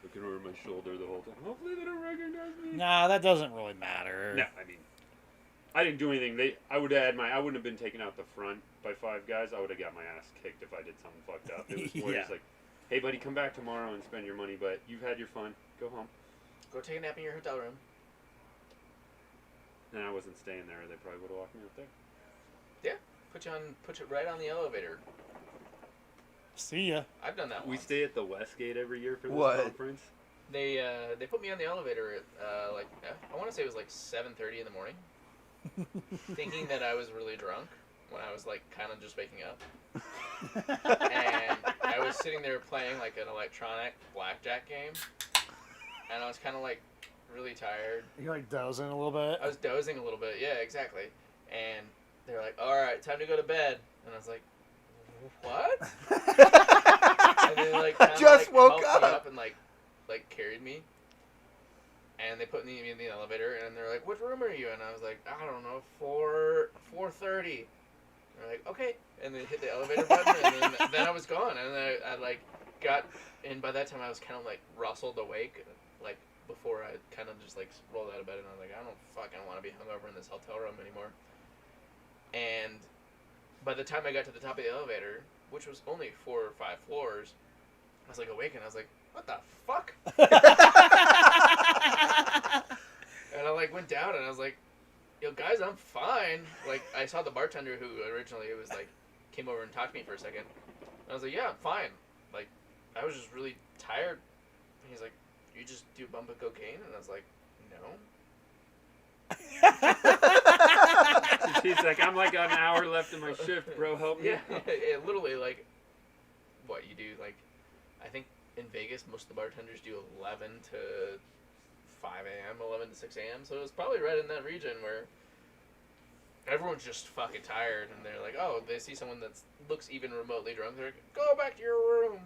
looking over my shoulder the whole time. Hopefully they don't recognize me. Nah, that doesn't really matter. No, I mean, I didn't do anything. I wouldn't have been taken out the front by 5 guys. I would have got my ass kicked if I did something fucked up. It was more Yeah. just like, hey buddy, come back tomorrow and spend your money, but you've had your fun. Go home. Go take a nap in your hotel room. And I wasn't staying there. They probably would have walked me up there. Put you right on the elevator. See ya. I've done that We once. stay at the Westgate every year for this What? conference. They put me on the elevator at like I want to say it was like 7:30 in the morning, thinking that I was really drunk when I was like kind of just waking up, and I was sitting there playing like an electronic blackjack game, and I was kind of like really tired. You're like dozing a little bit. I was dozing a little bit, yeah, exactly. And they were like, "All right, time to go to bed," and I was like, "What?" And they like I kinda, just like, woke helped me up. up and like carried me. And they put me in the elevator, and they're like, "What room are you in?" And I was like, "I don't know, 430." They're like, "Okay," and they hit the elevator button, and then I was gone. And then I like got, and by that time I was kind of like rustled awake, like before I kind of just like rolled out of bed, and I was like, "I don't fucking want to be hungover in this hotel room anymore." And by the time I got to the top of the elevator, which was only 4 or 5 floors, I was like awake, and I was like, "What the fuck?" And I like went down, and I was like, "Yo, guys, I'm fine." Like I saw the bartender who originally it was like came over and talked to me for a second. And I was like, "Yeah, I'm fine." Like I was just really tired. And he's like, "You just do a bump of cocaine?" And I was like, "No." He's like, I'm like an hour left in my shift, bro. Help me. Yeah, it literally like what you do. Like I think in Vegas most of the bartenders do 11 to 5 a.m., 11 to 6 a.m. So it was probably right in that region where everyone's just fucking tired, and they're like, oh, they see someone that looks even remotely drunk, they're like, go back to your room.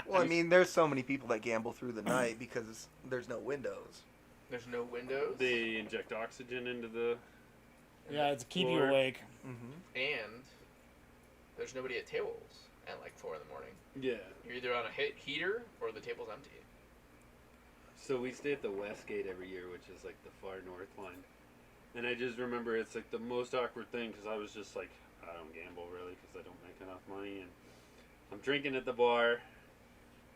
Well, I mean, there's so many people that gamble through the night because there's no windows. There's no windows. They inject oxygen into the. Yeah, it's to keep you Floor. awake. Mm-hmm. And there's nobody at tables at like 4 in the morning. Yeah. You're either on a heater or the table's empty. So we stay at the Westgate every year, which is like the far north line. And I just remember it's like the most awkward thing because I was just like, I don't gamble really because I don't make enough money. And I'm drinking at the bar.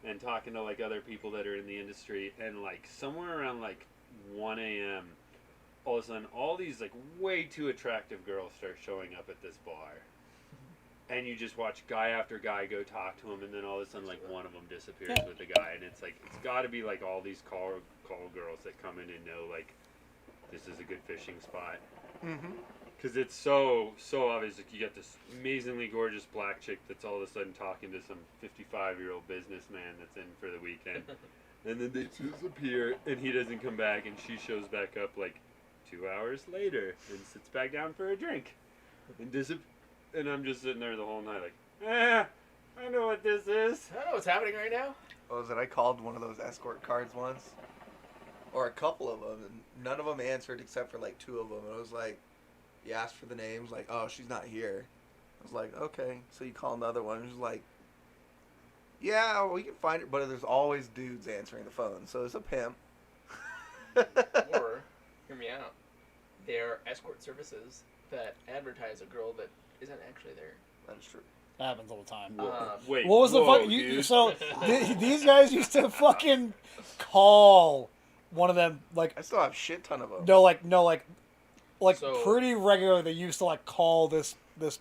and talking to like other people that are in the industry, and like somewhere around like 1 a.m. all of a sudden all these like way too attractive girls start showing up at this bar. And you just watch guy after guy go talk to him, and then all of a sudden, like, one of them disappears with the guy, and it's like, it's got to be like all these call girls that come in and know, like, this is a good fishing spot. Mm-hmm. Because it's so obvious. Like, you got this amazingly gorgeous black chick that's all of a sudden talking to some 55-year-old businessman that's in for the weekend, and then they disappear, and he doesn't come back, and she shows back up like 2 hours later and sits back down for a drink, and disappears. And I'm just sitting there the whole night like, I know what this is. I don't know what's happening right now. What was it? I called one of those escort cards once. Or a couple of them. And none of them answered except for like 2 of them. And it was like, you asked for the names. Like, oh, she's not here. I was like, okay. So you call another one. It was like, yeah, we can find it. But there's always dudes answering the phone. So it's a pimp. Or, hear me out, there are escort services that advertise a girl that isn't actually there. That is true. That happens all the time. Wait, What was the fuck? dude. So these guys used to fucking call one of them like I still have a shit ton of them. like So- pretty regularly. They used to like call this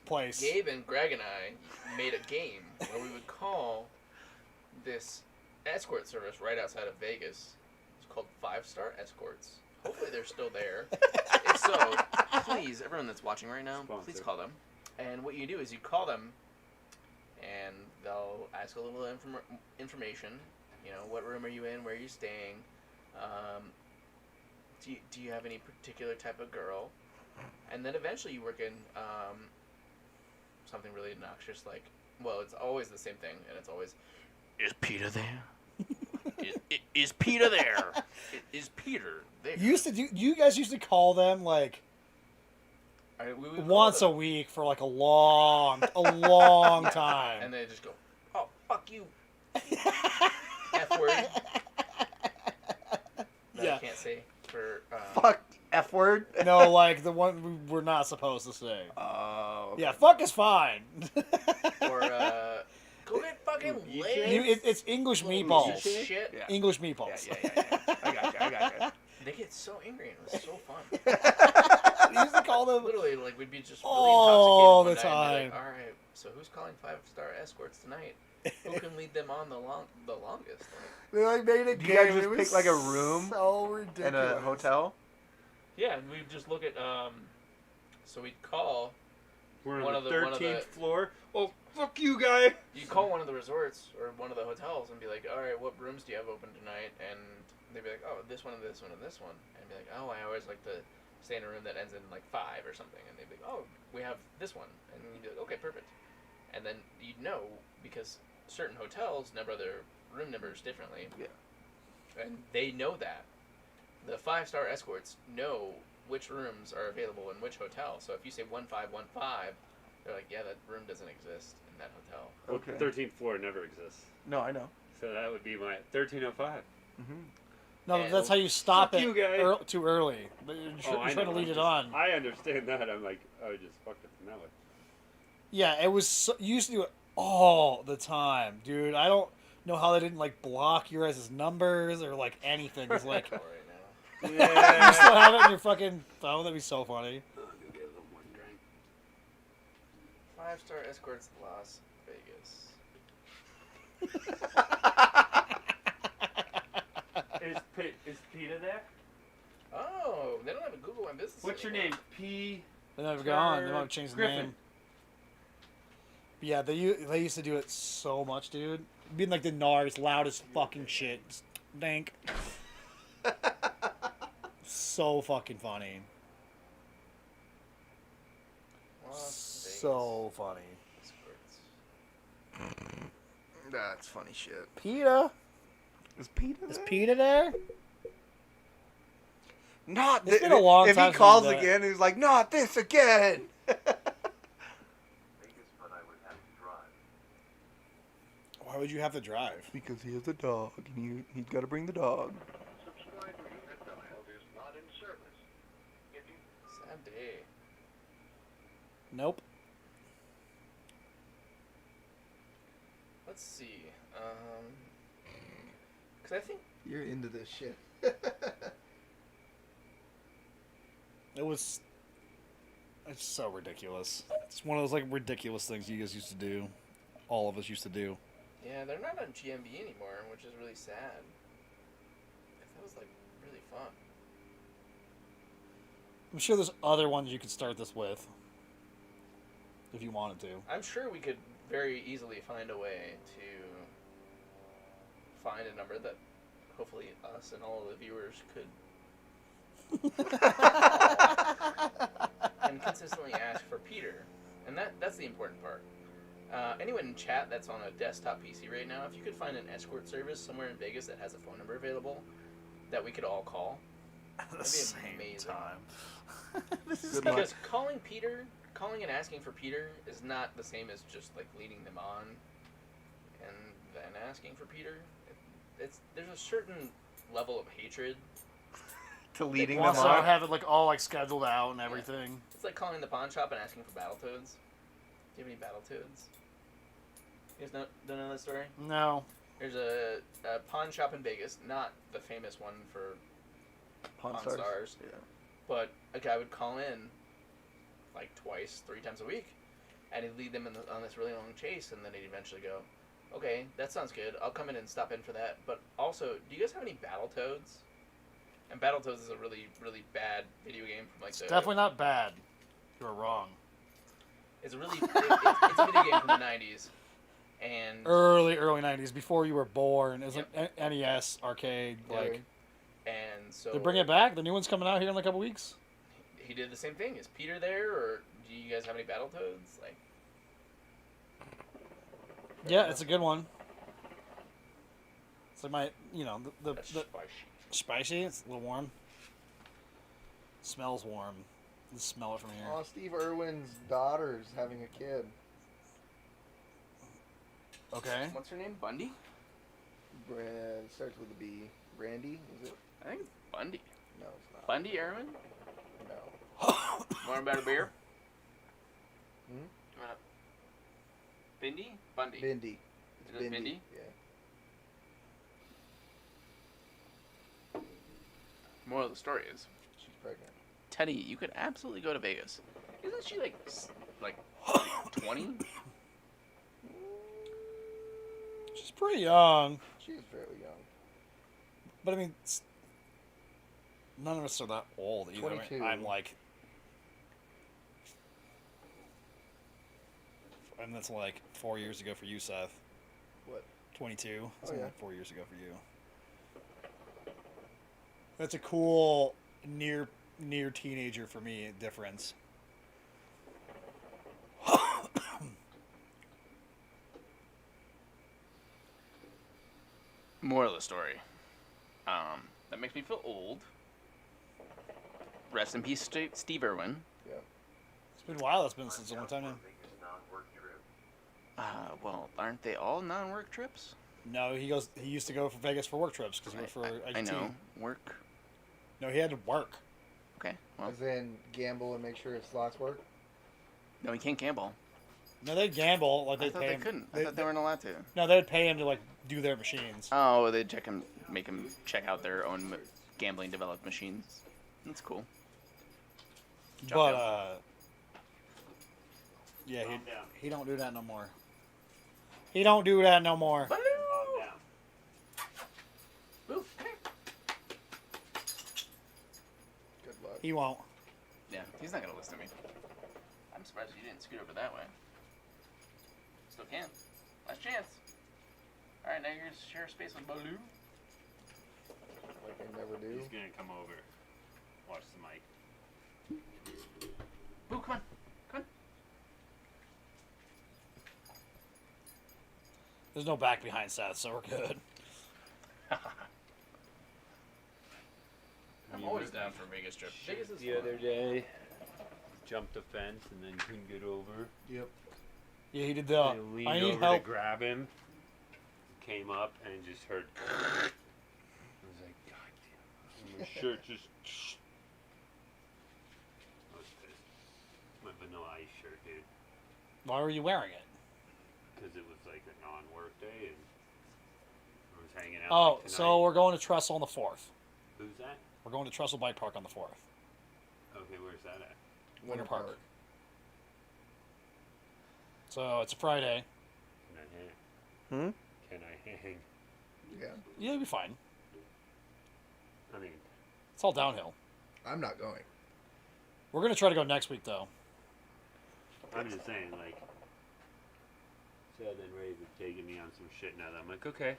place. Gabe and Greg and I made a game where we would call this escort service right outside of Vegas. It's called 5-Star Escorts. Hopefully they're still there. If so, please, everyone that's watching right now, please Sponsor. call them. And what you do is you call them, and they'll ask a little information. You know, what room are you in? Where are you staying? Do you have any particular type of girl? And then eventually you work in something really obnoxious, like, well, it's always the same thing, and it's always, is Peter there? Is Peter there? Is Peter there? You guys used to call them like We would call once them, a week for like a long time. and they just go, oh, fuck you. F word. That Yeah. I can't say for. Fuck F word. No, like the one we're not supposed to say. Oh. Okay. Yeah, fuck is fine. Or, go get fucking You laid. It's English little meatballs. piece of Shit. Yeah. English Yeah, meatballs. yeah. I got you. They get so angry and it was so fun. We used to call them. Literally, like, we'd be just really All intoxicated the one night and be like, time. all right, so who's calling 5-Star Escorts tonight? Who can lead them on the longest? Like, They like made a Do you guys game. just It was pick, like, a room So ridiculous. In a hotel. yeah, and we'd just look at, so we'd call, We're One on of the the- one of 13th the- floor. Oh, fuck you, guy. you'd call one of the resorts or one of the hotels and be like, all right, what rooms do you have open tonight? And they'd be like, oh, this one and this one and this one. And be like, oh, I always like to stay in a room that ends in like 5 or something. And they'd be like, oh, we have this one. And you'd be like, okay, perfect. And then you'd know because certain hotels number their room numbers differently. Yeah. And they know that. The 5-Star Escorts know which rooms are available in which hotel. So if you say 1515, they're like, yeah, that room doesn't exist in that hotel. Well, Okay. 13th floor never exists. No, I know. So that would be my 1305. Mm-hmm. No, And- that's how you stop Fuck it you, guy. too early. But you're I trying to know, lead I'm it just- on. I understand that. I'm like, I just fucked it from that way. Yeah, it was. You used to do it all the time, dude. I don't know how they didn't like block your guys' numbers or like anything. It's like Right now. you Yeah. still have it in your fucking phone. That'd be so funny. I'm gonna get a little more drink. 5-Star Escorts Las Vegas. Is Peter there? Oh, they don't have a Google My Business. What's your anymore. name? P. They're never gone. They might have changed the Griffin. name. But yeah, they used to do it so much, dude. Being like the NARS, loud as fucking shit. Just dank. So fucking funny. Las Vegas So funny. Escorts. That's funny shit. PETA? Is Peter? Is there? PETA there? Not It's thi- been a long if time he since calls he's done it. again, he's like, "Not this again." Vegas, but I would have to drive. Why would you have to drive? Because he has a dog, and he's got to bring the dog. Subscriber unit dialed is not in service. If you Sad day. Nope. Let's see. Because I think You're into this shit. It's so ridiculous. It's one of those like ridiculous things you guys used to do. All of us used to do. yeah, they're not on GMB anymore, which is really sad. 'Cause that was like really fun. I'm sure there's other ones you could start this with. If you wanted to. I'm sure we could very easily find a way to find a number that hopefully us and all of the viewers could and consistently ask for Peter. And that's the important part. Anyone in chat that's on a desktop PC right now, if you could find an escort service somewhere in Vegas that has a phone number available that we could all call, At the that'd same be amazing. time. This is Good luck. Because calling and asking for Peter is not the same as just like leading them on and then asking for Peter. There's a certain level of hatred. To leading them Wants to on. have it like all like scheduled out and everything. It's like calling the pawn shop and asking for Battletoads. Do you have any Battletoads? You guys don't know that story? No. There's a pawn shop in Vegas, not the famous one for Pawn Pawn Stars. Stars. Yeah. But a guy would call in like twice, 3 times a week, and he'd lead them on this really long chase, and then he'd eventually go, okay, that sounds good. I'll come in and stop in for that. But also, do you guys have any Battletoads? And Battletoads is a really, really bad video game from like It's definitely not bad. You're wrong. It's a really it's a video game from the 90s, and Early 90s, before you were born. It was like NES, arcade, like. and so They're bringing it back? The new one's coming out here in like a couple weeks? he did the same thing. Is Peter there, or do you guys have any Battletoads? Like, Yeah, it's a good one. It's like my, the that's spicy. It's a little warm. Smells warm. You can smell it from here. Oh, Steve Irwin's daughter's having a kid. Okay. What's her name? Bundy? Starts with a B. Brandy, is it? I think it's Bundy. No, it's not. Bundy Irwin? No. Want a better beer? Hmm? Bindi? Bundy. Bindi. It's Is it Bindi? Yeah. Moral of the story is, She's pregnant. Teddy, you could absolutely go to Vegas. Isn't she like 20? She's pretty young. She is fairly young. But I mean, none of us are that old either. 22. I'm like. And that's like 4 years ago for you, Seth. What? 22. That's Oh, yeah. like 4 years ago for you. That's a cool near teenager for me difference. Moral of the story. That makes me feel old. Rest in peace, Steve Irwin. Yeah. It's been a while. It's been since a long time now. Biggest non-work trip. Well, aren't they all non-work trips? No, he used to go for Vegas for work trips because he worked for IT. I know. Work. No, he had to work. Okay. Well, As in gamble and make sure his slots work. no, he can't gamble. No, they'd gamble. Like I they'd thought pay they him. couldn't. I thought they weren't allowed to. No, they'd pay him to like do their machines. Oh, they'd make him check out their own gambling developed machines. That's cool. But Jocko. yeah, Calm down. he don't do that no more. He don't do that no more. Calm down. Ooh, come here. Good luck. He won't. Yeah, he's not gonna listen to me. I'm surprised you didn't scoot over that way. Still can. Last chance. All right, now you're gonna share space with Baloo. Like I never do. He's gonna come over. Watch the mic. Boo, come on, come on. There's no back behind Seth, so we're good. I'm always down for Vegas trip. Vegas is The fun. other day, jumped a fence and then couldn't get over. Yep. Yeah, he did the. I leaned I need over help. to grab him. Came up and just heard. I was like, God damn. And my shirt just. I was pissed. My Vanilla Ice shirt, dude. Why were you wearing it? Because it was like a non-work day and I was hanging Oh, like, so tonight. we're going to Trestle on the 4th. Who's that? We're going to Trestle Bike Park on the 4th. Okay, where's that at? Winter Park. So it's a Friday. Can I hang? Hmm? Can I hang? Yeah. Yeah, it'll be fine. I mean, It's all downhill. I'm not going. We're going to try to go next week, though. I'm just saying, like, Seth and Ray have taken me on some shit now that I'm like, okay,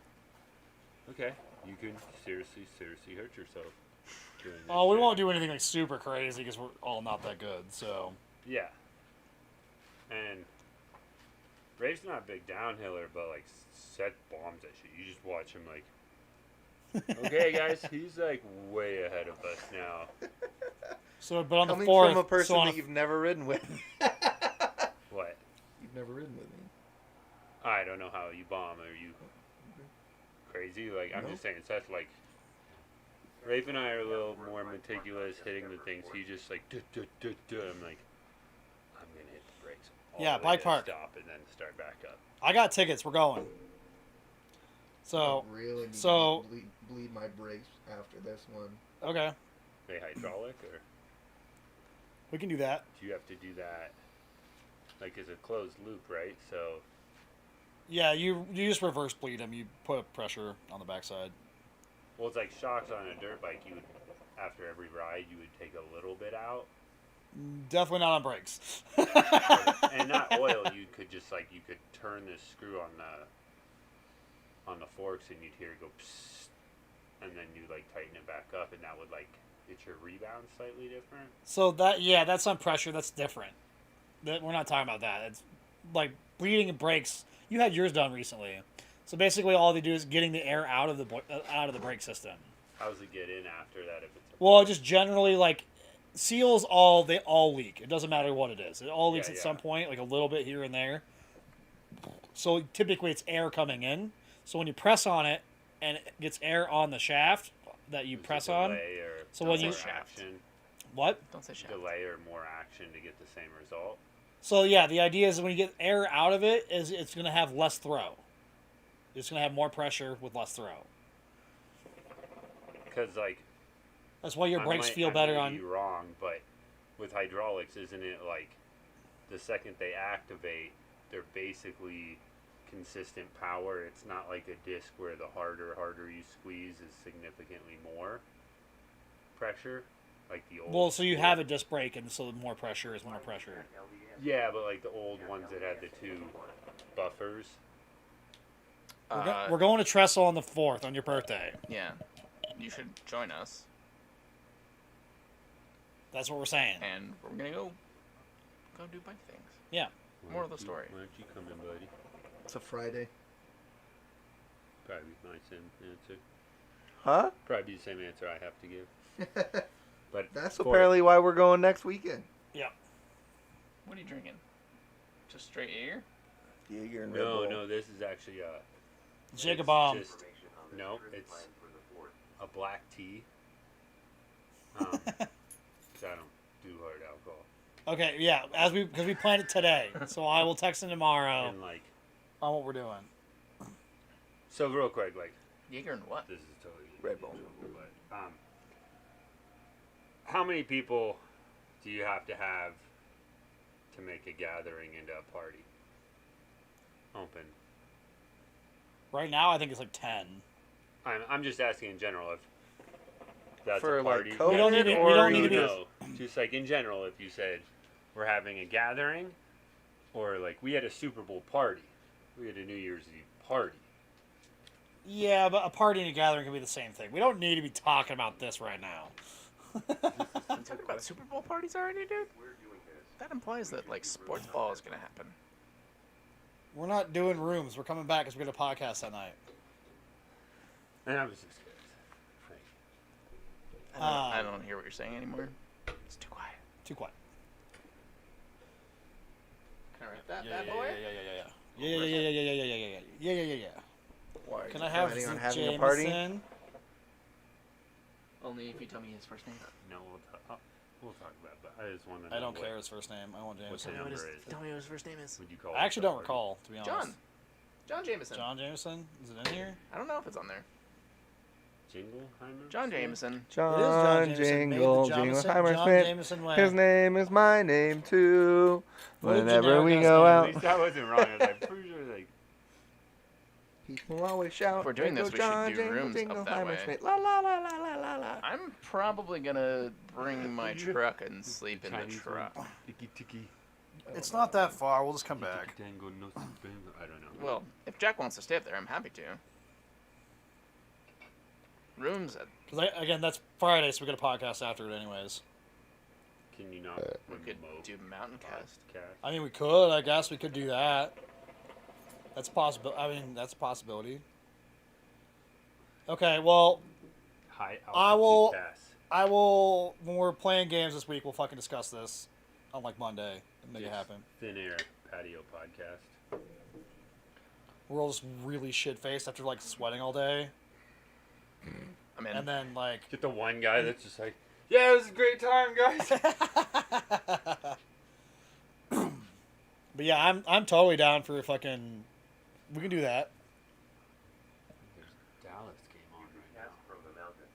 you can seriously hurt yourself doing this Oh, we shit. won't do anything like super crazy because we're all not that good. So Yeah. And Ray's not a big downhiller, but like Seth bombs that shit. You just watch him like, okay, guys, he's like way ahead of us now. but on Coming the 4th, from a person so on that you've never ridden with. What? You've never ridden with me. I don't know how you bomb. Are you crazy? Like, I'm No. just saying, Seth, like, Rafe and I are a little more meticulous hitting the things. He just like, duh, duh, duh, duh. I'm like, I'm gonna hit the brakes. All Yeah, the way bike to park. Stop and then start back up. I got tickets. We're going. So I really need so- to bleed my brakes after this one. okay, They hydraulic, or we can do that. do you have to do that? Like, it's a closed loop, right? So, Yeah, you just reverse bleed them. You put pressure on the backside. well, it's like shocks on a dirt bike. You would, after every ride, you would take a little bit out, Definitely not on brakes. and not oil. You could just like you could turn this screw on the forks, and you'd hear it go, psst, and then you like tighten it back up, and that would like get your rebound slightly different. So that's on pressure. That's different. We're not talking about that. It's like bleeding and brakes. You had yours done recently. So basically, all they do is getting the air out of the brake system. How does it get in after that if it's a Well, just generally like seals they all leak. It doesn't matter what it is. It all leaks Yeah, at yeah. some point, like a little bit here and there. So typically it's air coming in. So when you press on it and it gets air on the shaft that you there's a press on, delay or So when more you- Shaft. action, what? Don't say shaft. delay or more action to get the same result. So yeah, the idea is when you get air out of it, is it's going to have less throw. It's going to have more pressure with less throw. Because like That's why your brakes feel I better may on. be wrong, but with hydraulics, isn't it like the second they activate, they're basically consistent power? It's not like a disc where the harder you squeeze is significantly more pressure, like the old. Well, so you school. have a disc brake, and so more pressure is more pressure. Yeah, but like the old ones that had the two buffers. We're going to Trestle on the 4th on your birthday. Yeah. You should join us, That's what we're saying. and we're gonna go do bike things. Yeah. Why Moral of don't the you- story. Why don't you come in, buddy? It's a Friday. Probably my same answer. Huh? Probably the same answer I have to give. But That's for- apparently why we're going next weekend. What are you drinking? Just straight Jaeger? Jaeger and Red No, Bull. no, this is actually Jacob it's Bomb. just- no, it's a black tea. 'Cause I don't do hard alcohol. Okay, yeah, because we planned it today, so I will text him tomorrow And like, on what we're doing. so real quick, like, Jaeger and what? this is totally Red Bull. But how many people do you have to make a gathering into a party? Open. Right now, I think it's like 10. I'm just asking in general if that's For, a like, party. COVID We don't need to- we or don't need to you be- just- No, just like in general, if you said we're having a gathering, or like we had a Super Bowl party, we had a New Year's Eve party. Yeah, but a party and a gathering can be the same thing. We don't need to be talking about this right now. You talking about Super Bowl parties already, dude? That implies that like sports ball is gonna happen. We're not doing rooms. We're coming back because we're going to podcast that night. And I was just like, I don't hear what you're saying anymore. It's too quiet. Too quiet. Can I write that Yeah, bad yeah, boy? yeah. Why? Can I have planning on the having a party? Jameson? Only if you tell me his first name. no, we'll talk about it, but I just want to know I don't what, care his first name. I want what Jameson. the number is. Tell me what his first name is. Would you call I actually it a don't party? recall, to be honest. John Jameson. John Jameson? Is it in here? I don't know if it's on there. Jingleheimer? John Jameson. John Jameson, made the Jingle, Jameson- Jingleheimer John Smith. Jameson way. His name is my name too. What did Whenever we Generica's go name? At out, least I wasn't wrong. I was like, pretty sure like people always shout. If we're doing "There this, goes we should John do Jingle, rooms up that Jingleheimer way. Smith." La la la la la la la. I'm probably gonna bring my truck and sleep in the Chinese truck. one. Tiki tiki. It's not that far. We'll just come back. Tango no suspendo. I don't know. Well, if Jack wants to stay up there, I'm happy to. Rooms at Because again, that's Friday, so we got a podcast after it, anyways. Can you not? we could do Mountain Cast. I mean, we could. I guess we could do that. That's possible. I mean, that's a possibility. Okay, well, High altitude I will- pass. when we're playing games this week, we'll fucking discuss this on like Monday and make it Yes. happen. Thin Air Patio podcast. We're all just really shit faced after like sweating all day, I'm in. and then like. Get the one guy that's just like, yeah, it was a great time, guys. But yeah, I'm totally down for fucking. We can do that. There's Dallas game on right Cast now. from the mountain.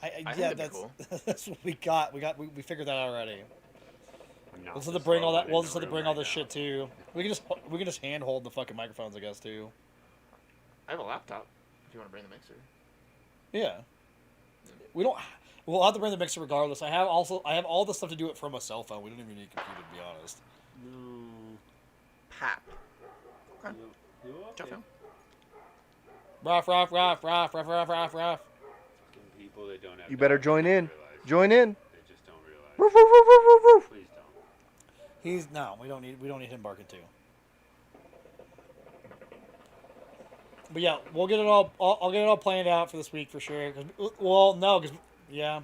I think Yeah, that'd be that's cool. that's what we got. We figured that out already. I'm not We'll just have the to bring slow all that. one We'll in just the have to room bring all right this now. shit too. We can just handhold the fucking microphones, I guess too. I have a laptop. If you want to bring the mixer. Yeah. We don't. We'll have to bring the mixer regardless. I have all the stuff to do it from a cell phone. We don't even need a computer, to be honest. No. Pap. You Chuck okay? him. Ruff. Fucking people that don't have You better dogs join don't in. realize. Join in. They just don't realize. Woof, woof, woof, woof, woof, woof. Please don't. We don't need him barking too. But yeah, we'll get it all. I'll get it all planned out for this week for sure. Yeah, No, because yeah.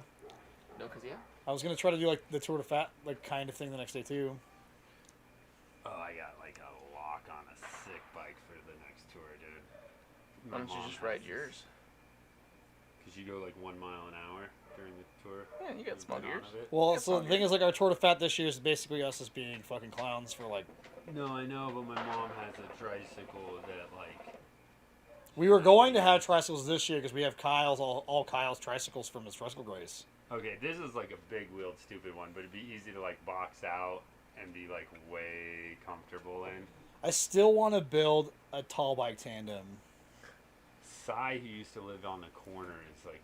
I was gonna try to do like the Tour de Fat like kind of thing the next day too. Oh, I got like a lock on a sick bike for the next tour, dude. Why don't you just ride yours? Because you go like 1 mile an hour during the tour. Yeah, you got small Been on gears. of it. Well, That's so all the thing good. is, like, our Tour de Fat this year is basically us as being fucking clowns for like. No, I know, but my mom has a tricycle that like. We were going to have tricycles this year because we have all Kyle's tricycles from his tricycle race. Okay, this is like a big wheeled stupid one, but it'd be easy to like box out and be like way comfortable in. I still want to build a tall bike tandem. Cy, who used to live on the corner, is like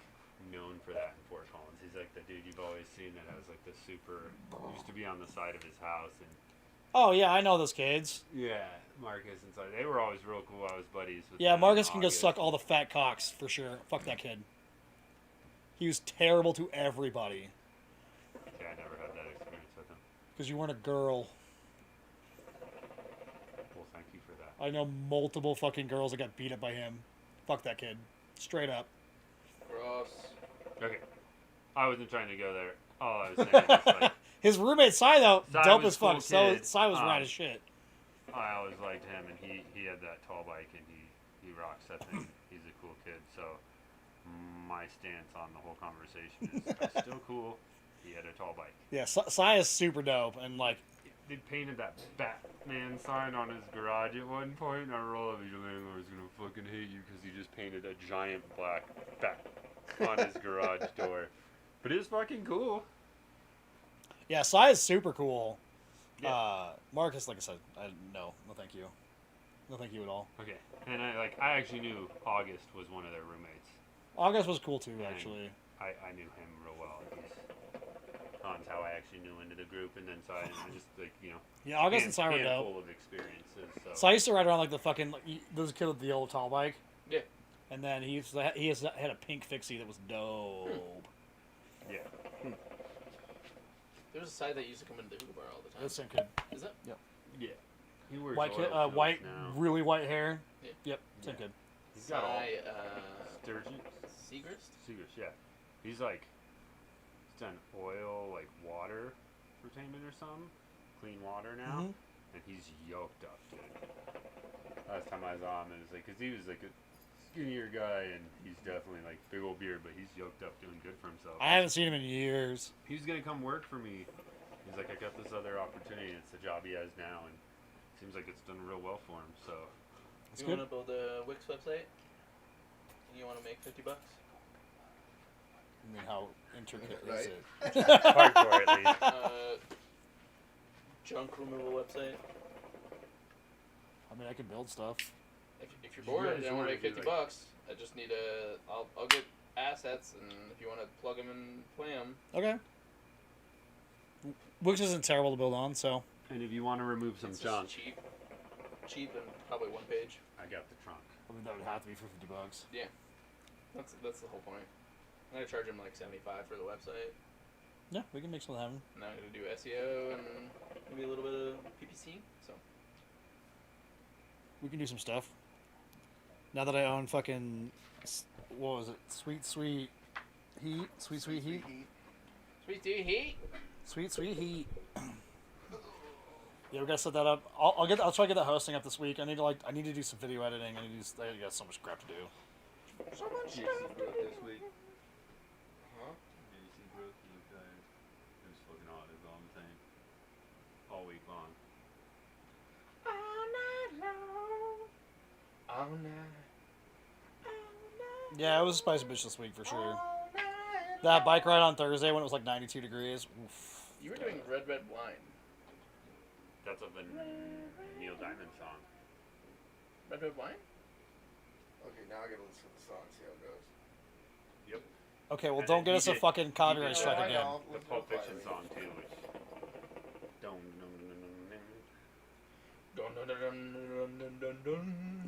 known for that in Fort Collins. He's like the dude you've always seen that has like the super. Used to be on the side of his house and. Oh yeah, I know those kids. Yeah, Marcus and Cy. They were always real cool. I was buddies with Yeah, them Marcus in can go August. suck all the fat cocks for sure. Fuck that kid. He was terrible to everybody Yeah, I never had that experience with him. because you weren't a girl. Well, thank you for that. I know multiple fucking girls that got beat up by him. Fuck that kid. Straight up. Gross. Okay, I wasn't trying to go there. All I was saying is like. His roommate Cy though, Cy dope was as fuck. cool So kid. Cy was rad as shit. I always liked him, and he had that tall bike, and he rocks that thing. He's a cool kid. So my stance on the whole conversation is that's still cool. He had a tall bike. Yeah, Cy is super dope and like. They painted that Batman sign on his garage at one point, and I roll up, your landlord's gonna fucking hate you because he just painted a giant black bat on his garage door. But it's fucking cool. Yeah, Cy is super cool. Yeah. Marcus, like I said, no thank you. No thank you at all. Okay, and I actually knew August was one of their roommates. August was cool too, And actually. I knew him real well. That's how I actually knew into the group, and then so I just like Yeah, August and Cy were dope. full of experiences. So. So I used to ride around like the fucking there was a kid with the old tall bike. Yeah. And then he had a pink fixie that was dope. Yeah. There was a side that used to come into the hookah bar all the time. That's the same kid. Is that? Yeah. He wears White kid, oil white, films now. really white hair. Yeah. Yep, same Yeah. kid. He's got all Sturgeon. Seagrist? Seagrist, yeah. He's like he's done oil like water retainment or something. Clean water now. Mhm. And he's yoked up, dude. Last time I saw him, it was like, because he was like a skinnier guy, and he's definitely like big old beard, but he's yoked up, doing good for himself. I haven't seen him in years. He's gonna come work for me. He's like, I got this other opportunity. It's the job he has now, and it seems like it's done real well for him. So That's You good. want to build a Wix website? And you want to make $50? I mean, how intricate is Right. it? Hardcore, at least. Junk removal website. I mean, I could build stuff. If you're You bored guys and I want wanna to make do, 50 like- bucks, I just need a. I'll get assets, and if you want to plug them and play them, Okay. Wix isn't terrible to build on, so. And if you want to remove some it's junk, just cheap and probably one page. I got the trunk. I mean, that would have to be for $50. That's the whole point. I'm gonna charge them like $75 for the website. Yeah, we can make something happen. And I'm gonna do SEO and maybe a little bit of PPC. So We can do some stuff. Now that I own fucking, what was it? Sweet Heat. Sweet Heat. sweet dude heat. Sweet Heat. Yeah, we gotta set that up. I'll try to get that hosting up this week. I need to do some video editing. I got so much crap to do. So much Did you stuff. see growth this week? Huh? Did you see growth? You look tired. It was fucking hot, is all I'm saying. All week long. All night long. All night. Yeah, it was a spicy bitch this week for sure. That bike ride on Thursday when it was like 92 degrees. Oof. You were doing red wine. That's a Neil Diamond song. Red wine. Okay, now I gotta listen to the song, see how it goes. Yep. Okay, well, And don't then get he us a did- fucking he copyright did, strike I again. know. The Let's Pulp go Fiction quietly. song too, which don't.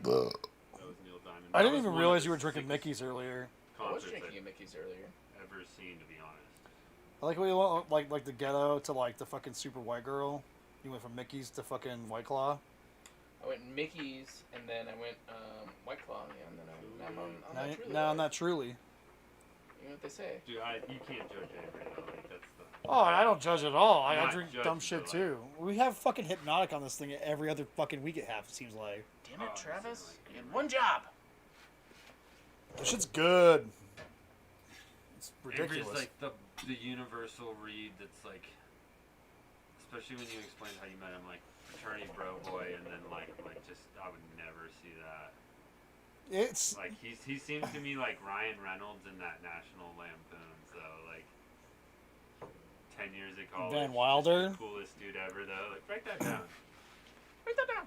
That was Neil Diamond. I That didn't was even one of realize the you were drinking sickest Mickey's earlier. I was concerts drinking I've Mickey's earlier. ever seen, to be honest. I like when you went like the ghetto to like the fucking super white girl. You went from Mickey's to fucking White Claw. I went Mickey's and then I went White Claw, yeah, and then I'm on that Truly. Now I'm not truly. You know what they say? Dude, you can't judge Avery though. Like that's the. Oh, I don't judge at all. I Not drink judge, dumb but, shit like- too. We have fucking Hypnotic on this thing every other fucking week. It seems like. Damn it, Oh, Travis! like- You had one job. This shit's good. It's Avery's ridiculous. like the universal read that's like, especially when you explain how you met him, like fraternity bro boy, and then like just I would never see that. It's Like he seems to me like Ryan Reynolds in that National Lampoon. So like 10 years at college. Van just Wilder. the coolest dude ever though. Like write that down. Write that down.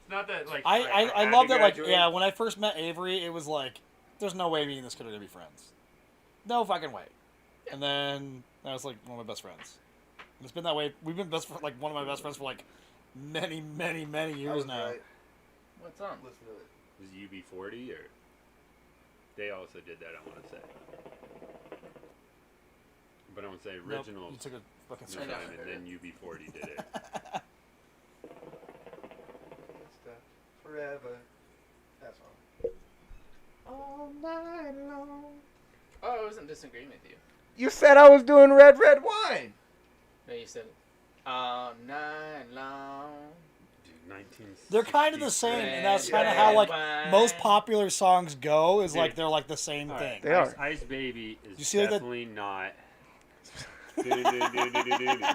It's not that like I had love to that. Like, graduate. yeah, when I first met Avery, it was like, there's no way me and this kid are gonna be friends. No fucking way. And then I was like one of my best friends. And it's been that way. We've been like one of my best friends for like many I years was now. right. What's on? Listen to it. Was UB40 or they also did that? I want to say, but I want to say Nope, originals. you took a fucking Neil I know. Diamond, then UB40 did it. Stuff forever. That song. All night long. Oh, I wasn't disagreeing with you. You said I was doing red wine. No, you said all night long. Dude, 1960s. They're kind of the same, and that's Red kind of how like wine. most popular songs go. Is like Dude. they're like the same All thing. right, They Ice, are. Ice Baby is You see, like, that- definitely not.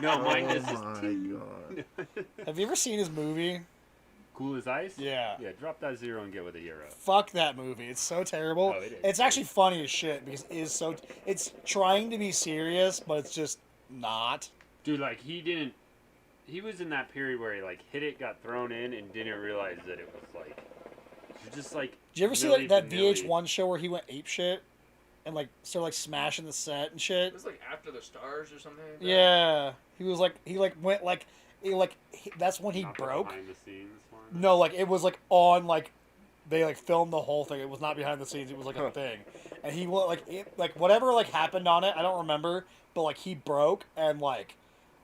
No, mine is just God. Have you ever seen his movie? Cool as Ice. Yeah. Yeah, drop that zero and get with a hero. Fuck that movie. It's so terrible. Oh, it is. It's actually funny as shit because it is so. It's trying to be serious, but it's just not. Dude, like he was in that period where he like hit it, got thrown in, and didn't realize that it was like, you're just like. Did you ever see Milli that Vanilli. VH1 show where he went ape shit and like started like smashing the set and shit? It was like After the Stars or something. Like that. Yeah, he was like went like that's when he Not the broke. behind the scenes one. No, like it was like on like they like filmed the whole thing. It was not behind the scenes. It was like a thing, and he went like whatever like happened on it. I don't remember, but like he broke and like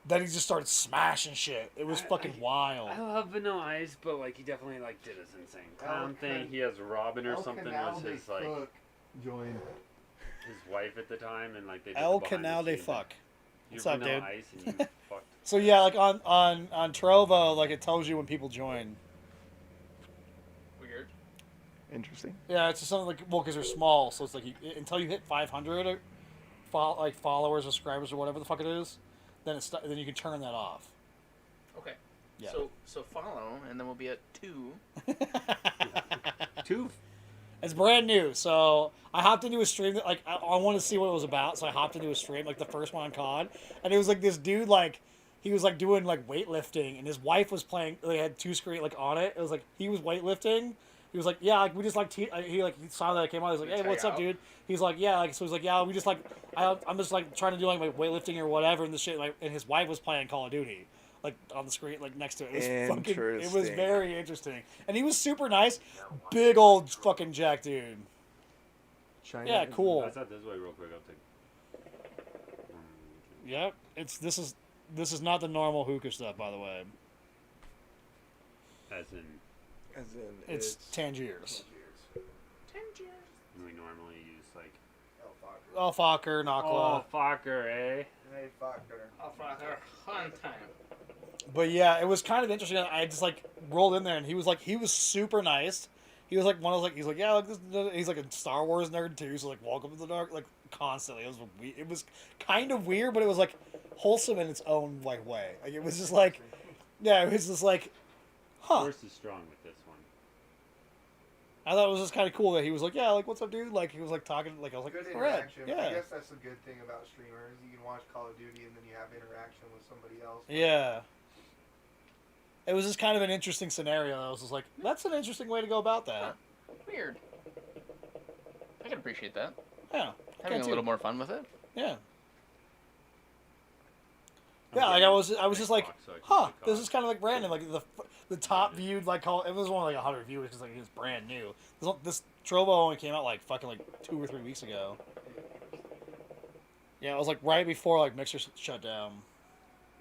then he just started smashing shit. It was fucking wild. I love Vanilla Ice, but like he definitely like did his insane clown thing. He has Robin or something was his like join. his wife at the time, and like they. Did El the behind Canal the de scenes. fuck. You're What's up, Vanilla dude? Ice and you fucked. So yeah, like on Trovo, like it tells you when people join. Weird. Interesting. Yeah, it's just something like because they're small, so it's like until you hit 500 like followers, subscribers, or whatever the fuck it is, then then you can turn that off. Okay. Yeah. So follow, and then we'll be at 2. 2. It's brand new, so I hopped into a stream that like I wanted to see what it was about, so I hopped into a stream like the first one on COD, and it was like this dude like he was like doing like weightlifting, and his wife was playing. They had two screen like on it. It was like he was weightlifting. He was like, yeah, like we just like he like he saw that I came on. He was like, Did hey, he what's try up, you out? dude? He's like, yeah, like so he's like, yeah, we just like I'm just like trying to do like my weightlifting or whatever and this shit. Like, and his wife was playing Call of Duty. Like on the screen, like next to it. It was fucking. It was Interesting. very interesting, and he was super nice. Big old fucking jack dude. China Yeah, is- cool. Pass that this way real quick. I'll take. Yep. This is not the normal hookah stuff, by the way. As in, As in, It's Tangiers. we normally use like. Oh, fucker, Nakla. fucker, eh? Hey, fucker. Off rocker, fun time. But yeah, it was kind of interesting. I just like rolled in there, and he was super nice. He was like one of those, like he's like, yeah, like he's like a Star Wars nerd too. So like, welcome to the dark, like constantly. It was kind of weird, but it was like wholesome in its own like way. Like it was just like, yeah, it was just like, huh. Force is strong with this one. I thought it was just kind of cool that he was like, yeah, like what's up, dude? Like he was like talking, like I was like, Good Red, interaction. I yeah, guess that's the good thing about streamers. You can watch Call of Duty and then you have interaction with somebody else. yeah. It was just kind of an interesting scenario. I was just like, that's an interesting way to go about that. Weird. I can appreciate that. Yeah, I Having can a too. little more fun with it. Yeah. I'm Yeah, like getting I was an just like, Xbox so I can huh, play this COD. is kind of like random. Like the top viewed like call. It was only like 100 viewers because like it was brand new. This Trovo only came out like fucking like 2 or 3 weeks ago. Yeah, it was like right before like Mixer shut down.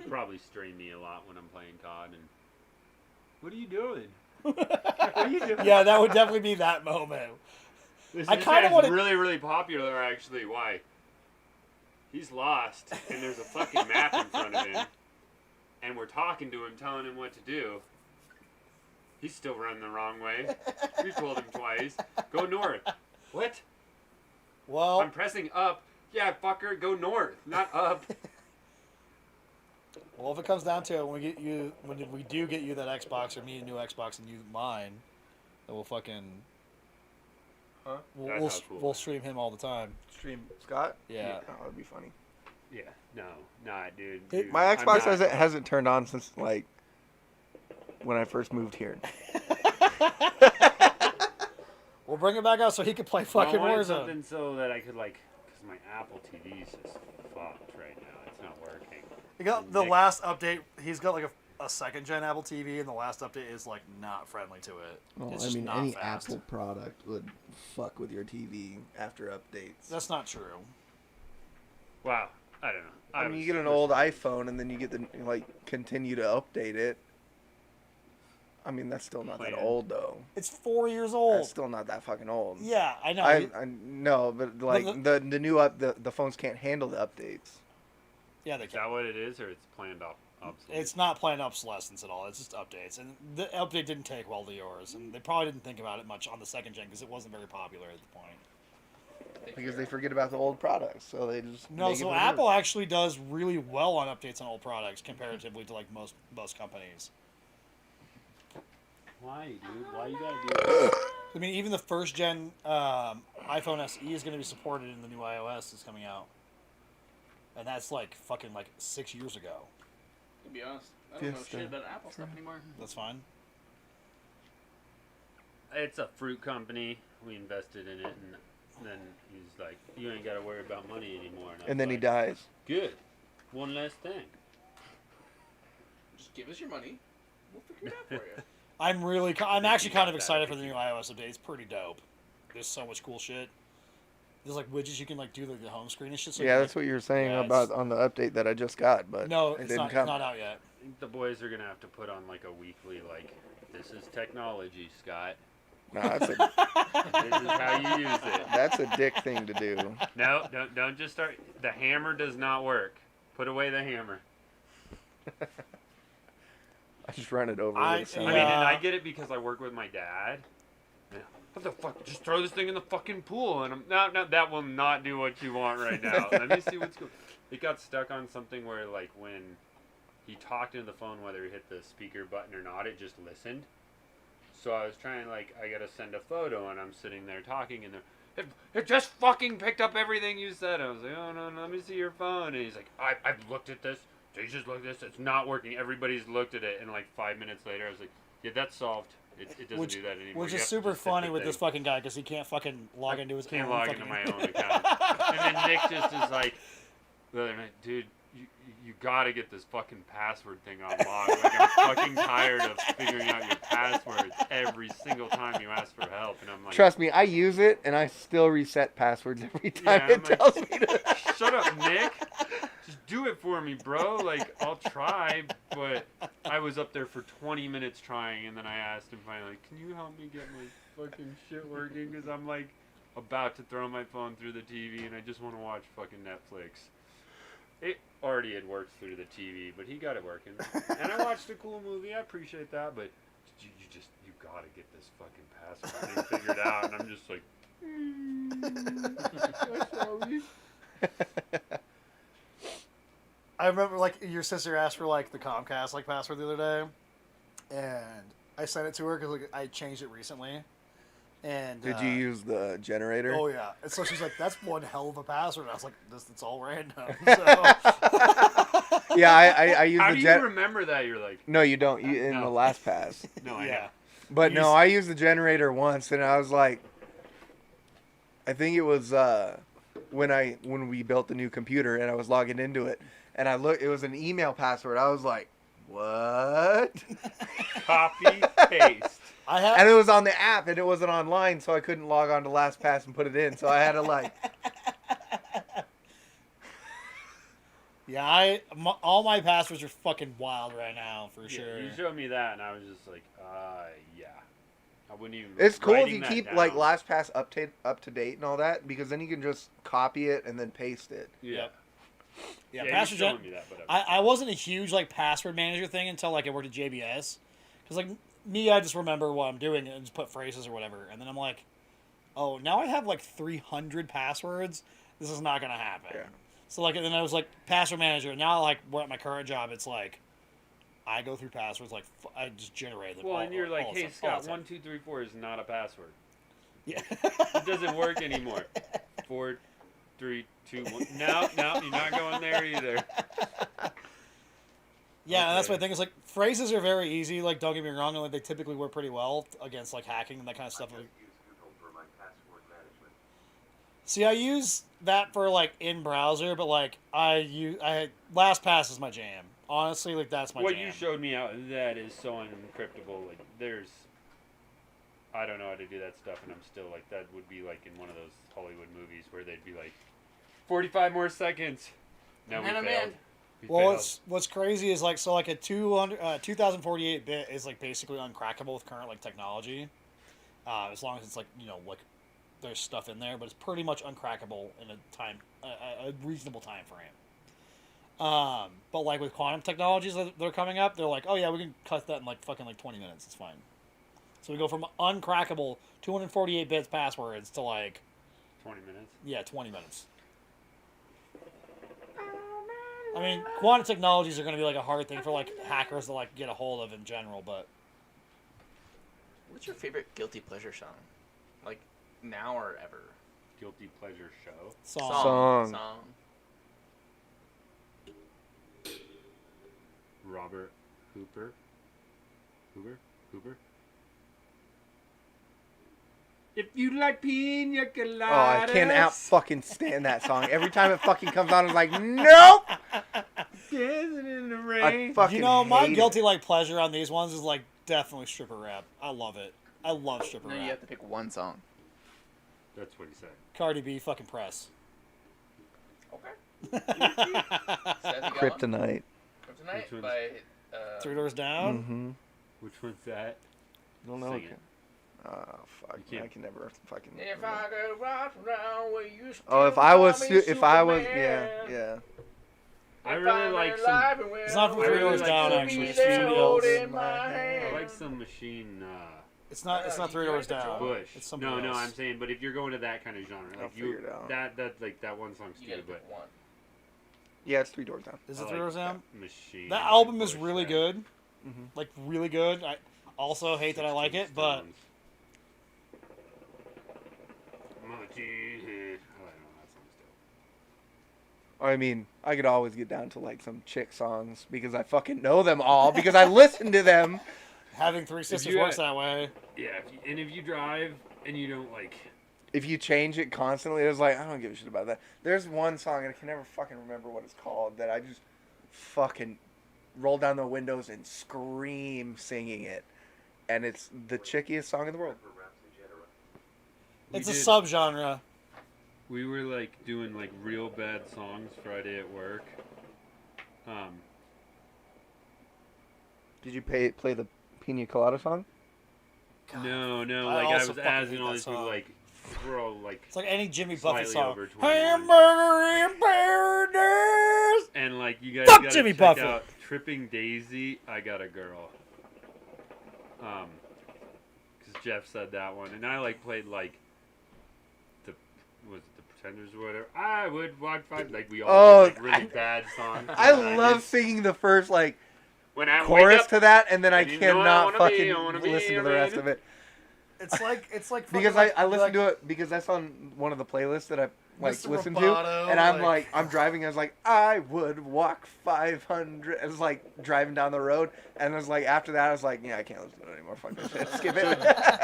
Probably stream me a lot when I'm playing COD. And what are you doing? What are you doing? Yeah, that would definitely be that moment. This I kinda guy's wanna- really, really popular, actually. Why? He's lost, and there's a fucking map in front of him, and we're talking to him, telling him what to do. He's still running the wrong way. We told him twice. Go north. What? Well, I'm pressing up. Yeah, fucker, go north, not up. if it comes down to it, when we do get you that Xbox or me a new Xbox and you mine, then we'll fucking. Huh? We'll That's how cool. we'll stream him all the time. Stream Scott? Yeah. Oh, that'd be funny. Yeah, no, nah, dude. Hey, dude, My I'm Xbox not- hasn't turned on since like when I first moved here. We'll bring it back out so he can play I fucking wanted Warzone. something so that I could like, because my Apple TV's just fucked right now. It's not working. He got the Nick- last update. He's got like a second gen Apple TV, and the last update is like not friendly to it. Well, It's I just mean, not any fast. Apple product would fuck with your TV after updates. That's not true. Wow, I don't know. I mean, was you get an old iPhone and then you get the like continue to update it. I mean, that's still not that Plan. old though. It's 4 years old. That's still not that fucking old. Yeah, I know. I no, but like the- the new the phones can't handle the updates. yeah, they Is can. that what it is, or it's planned obsolete? It's not planned obsolescence at all. It's just updates, and the update didn't take well to yours, and they probably didn't think about it much on the second gen because it wasn't very popular at the point. Because they forget about the old products, so they just No, make it so what it Apple is. actually does really well on updates on old products comparatively to like most companies. Why, dude? Why you gotta do that? I mean, even the first gen iPhone SE is going to be supported in the new iOS that's coming out, and that's like fucking like 6 years ago. To be honest, I don't know Just, shit about Apple stuff anymore. That's fine. It's a fruit company. We invested in it, and then he's like, "You ain't gotta worry about money anymore." I And then was he like, dies. Good. One less thing. Just give us your money. We'll figure it out for you. I'm actually kind of that, excited I for the think new iOS update. It's pretty dope. There's so much cool shit. There's like widgets you can like do like the home screen and shit. So Yeah, you that's what you were saying Yeah, about it's- on the update that I just got, but No, it it's didn't not. come. It's not out yet. I think the boys are gonna have to put on like a weekly, like, this is technology, Scott. No, that's a This is how you use it. that's a dick thing to do. No, don't just start. The hammer does not work. Put away the hammer. I just run it over. I- with a I sound. mean, and Yeah. I get it because I work with my dad. Yeah. What the fuck? Just throw this thing in the fucking pool, and I'm no, that will not do what you want right now. Let me see what's going. It got stuck on something where, like, when he talked into the phone, whether he hit the speaker button or not, it just listened. So I was trying, like, I gotta send a photo, and I'm sitting there talking, and it just fucking picked up everything you said. I was like, oh, no, let me see your phone. And he's like, I've looked at this. So you just looked at this. It's not working. Everybody's looked at it. And, like, 5 minutes later, I was like, yeah, that's solved. It doesn't do that anymore. Which You is have to super just hit funny the with thing. this fucking guy because he can't fucking log into his Can't own log fucking into my own account. And then Nick just is like, the other night, dude, you gotta get this fucking password thing unlocked. Like, I'm fucking tired of figuring out your passwords every single time you ask for help. And I'm like, Trust me, I use it and I still reset passwords every time Yeah, it I'm like, tells me to. shut up, Nick. Just do it for me, bro. Like, I'll try, but I was up there for 20 minutes trying, and then I asked him finally, can you help me get my fucking shit working? Because I'm, like, about to throw my phone through the TV, and I just want to watch fucking Netflix. It already had worked through the TV, but he got it working. And I watched a cool movie. I appreciate that, but you gotta get this fucking password thing figured out. And I'm just like, sorry. I remember, like, your sister asked for, like, the Comcast, like, password the other day, and I sent it to her because, like, I changed it recently. And Did you use the generator? Oh yeah, and so she's like, "That's one hell of a password." And I was like, "It's all random." So. Yeah, I use How the do you remember that? You're like, No, you don't. In No. the last pass. no, I Yeah. know. But You no, use- I used the generator once, and I was like, I think it was when we built the new computer, and I was logging into it, and I looked. It was an email password. I was like, what? Copy, paste. And it was on the app, and it wasn't online, so I couldn't log on to LastPass and put it in. So I had to like. Yeah, all my passwords are fucking wild right now, for Yeah, sure. you showed me that, and I was just like, yeah. I wouldn't even. It's cool if writing you that keep down. like LastPass up to date and all that, because then you can just copy it and then paste it. Yeah. Yep. Yeah, Yeah, password you gen- showed me that, but I wasn't a huge like password manager thing until like I worked at JBS, because like me, I just remember what I'm doing and just put phrases or whatever, and then I'm like, oh, now I have like 300 passwords. This is not gonna happen. Yeah. So like, and then I was like password manager. Now like we're at my current job, it's like I go through passwords like I just generate them. well, all- and you're like, all the hey time, all Scott, the time. 1, 2, 3, 4 is not a password. Yeah. It doesn't work anymore. 4, 3, 2, 1. No, you're not going there either. Yeah, and that's my Okay. thing. Is like phrases are very easy. Like, don't get me wrong, and like they typically work pretty well against like hacking and that kind of stuff. I just use Google for my password management. See, I use that for like in browser, but like LastPass is my jam. Honestly, like that's my What jam. you showed me out, that is so unencryptable. Like, I don't know how to do that stuff, and I'm still like, that would be like in one of those Hollywood movies where they'd be like, 45 more seconds. No, we And I'm failed. in. We Well, failed. what's crazy is like so like a 2048 bit is like basically uncrackable with current like technology, as long as it's like like there's stuff in there, but it's pretty much uncrackable in a reasonable time frame. But like with quantum technologies that are coming up, they're like, oh yeah, we can cut that in like fucking like 20 minutes. It's fine. So we go from uncrackable 248 bits passwords to like 20 minutes. 20 minutes. I mean, quantum technologies are going to be like a hard thing for like hackers to like get a hold of in general, but What's your favorite guilty pleasure song? Like now or ever? Guilty pleasure show. Song. Robert Hooper. Hooper. If you like pina coladas. Oh, I can't out fucking stand that song. Every time it fucking comes on, I'm like, nope. Dancing in the I rain. fucking my hate guilty it. like pleasure on these ones is like definitely stripper rap. I love it. I love stripper No, rap. you have to pick one song. That's what he said. Cardi B, fucking press. Okay. Seth, you got one? Kryptonite. Kryptonite Which one's- by 3 Doors Down. Mm-hmm. Which one's that? Don't know. Sing it. Oh fuck! You can't- I can never fucking. If I could walk around where you Oh, if still I was, call me if I was, Superman. yeah. I If really I'm like alive some. and well, It's not from I 3 really Doors like Down, some actually. It's machine somebody else. else. in my hand. I like some machine. It's not. It's not 3 Doors Down. Bush. It's somebody No, else. I'm saying, but if you're going to that kind of genre, I'll like figure it out. that one song's You gotta stupid, but pick one. Yeah, it's 3 Doors Down. Is I it like 3 Doors Down? that machine. That album is Bush really thing. good. Mhm. Like really good. also hate that I like it, but Stones. Mochi. I like that song still. I mean, I could always get down to like some chick songs because I fucking know them all because I listen to them. having three sisters you works had- that way. Yeah, if you drive and you don't like, If you change it constantly, it's like I don't give a shit about that. There's one song and I can never fucking remember what it's called that I just fucking roll down the windows and scream singing it, and it's the chickiest song in the world. For raps in general. It's a did- subgenre. We were like doing like real bad songs Friday at work. Did you play the Pina Colada song? No, I like I also was fucking asking hate all that these people song. like we're all like It's like any Jimmy Buffett slightly song. over 21. Hamburger in paradise. And like you guys Fuck gotta Jimmy check Buffett. out Tripping Daisy, I Got a Girl. Because Jeff said that one, and I like played like the Pretenders or whatever. I would walk five like we all did, like really bad songs. I And love just- singing the first like when I wake chorus up, to that, and then I and you know I cannot wanna fucking be, I wanna be listen to a the rest man. of it It's like because I listen to it because that's on one of the playlists that I like Mr. listen Roboto, to, and I'm like- I'm driving. I was like, I would walk 500. I was like driving down the road, and I was like after that, I was like, yeah, I can't listen to it anymore. Fuck this shit. Skip it.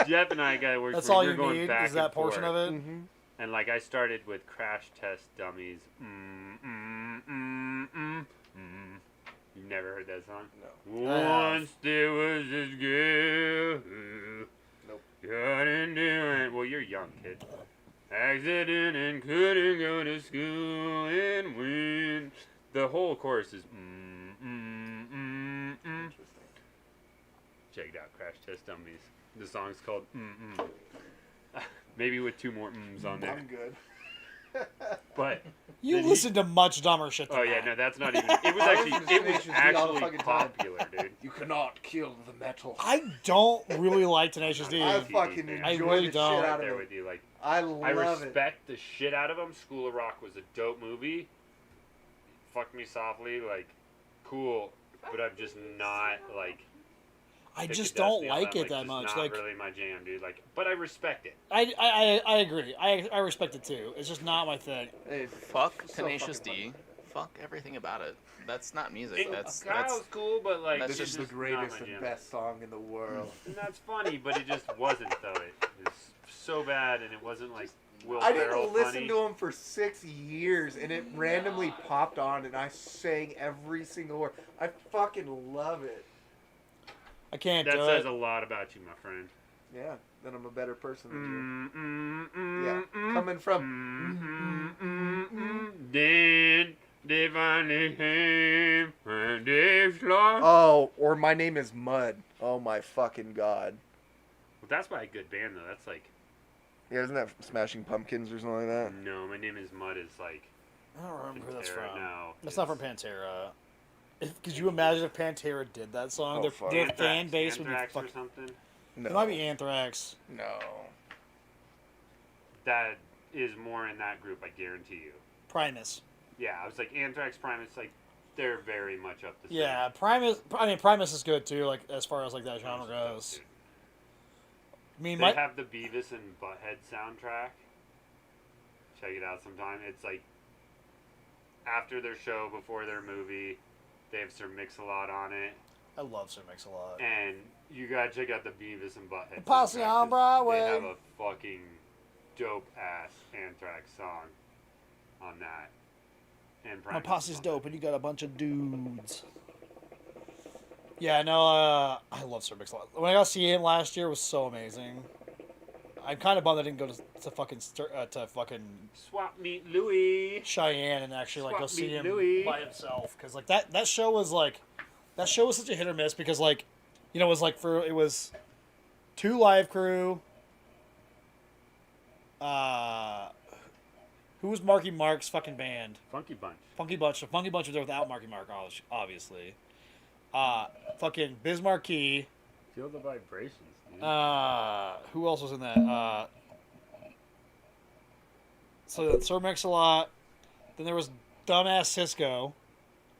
Jeff and I got work. That's we all were you going need back is that and portion forth. of it. Mhm. And like I started with Crash Test Dummies. You've never heard that song? No. I have. Once there was this girl. Nope. Couldn't do it. Well, you're young, kid. Accident and couldn't go to school and when the whole chorus is Check it out, Crash Test Dummies. The song's called Maybe with two more on there. I'm good. But You Did he- listen to much dumber shit than oh yeah, that. no, that's not even. It was I actually listen to it was Tenacious D all the actually fucking time. popular, dude. You cannot kill the metal. I don't really like Tenacious D. I TV fucking fan. I enjoy really the don't. shit Right out there of with it. you, like I I love it. respect the shit out of them. School of Rock was a dope movie. Fuck Me Softly, like cool, but I'm just not like. I Pick just a don't Destiny on like it like, that just much. Not Like really my jam, dude. Like, but I respect it. I agree. I respect it too. It's just not my thing. It's Fuck so Tenacious fucking D. Fuck everything about it. That's not music. It, That's Kyle's cool, but like that's This it's is the just greatest not my and jam. best song in the world. And that's funny, but it just wasn't though. It was so bad, and it wasn't like Will I Ferrell didn't listen funny. to him for 6 years, and it randomly popped on, and I sang every single word. I fucking love it. I can't That do says it. a lot about you, my friend. Yeah, then I'm a better person than Mm, you. Yeah, coming from. Then they finally came and they lost. Oh, or My Name is Mud. Oh my fucking god. Well, that's by a good band though. That's like Yeah, isn't that Smashing Pumpkins or something like that? no. My Name is Mud is like I don't remember who that's Pantera from. now. That's not from Pantera. Could you imagine if Pantera did that song? Oh, their fuck. their Anthrax, fan base would be Anthrax or fucking. something. No. It might be Anthrax. No. That is more in that group. I guarantee you. Primus. Yeah, I was like Anthrax, Primus. Like they're very much up the same. Yeah, Primus. I mean, Primus is good too. Like as far as like that genre Primus is dope, goes. dude. I mean, They my have the Beavis and Butthead soundtrack. Check it out sometime. It's like after their show, before their movie. They have Sir Mix-a-Lot on it, I love Sir Mix-a-Lot. and you gotta check out the Beavis and Butthead. Posse soundtrack, on 'cause Broadway. They have a fucking dope ass Anthrax song on that. And My Primus posse's is on dope, and you got a bunch of dudes. Yeah, no, I love Sir Mix-a-Lot. When I got to see him last year, it was so amazing. I'm kind of bummed I didn't go to fucking that. Swap Meet Louie. Cheyenne and actually like go Swap see Meet him Louie. by himself because like that show was such a hit or miss because like it was 2 live crew. Who was Marky Mark's fucking band? Funky Bunch. Funky Bunch. The Funky Bunch was there without Marky Mark, obviously. Fucking Biz Markie. Feel the vibrations, dude. Who else was in that? So Sir Mix-a-Lot. Then there was Dumbass Cisco.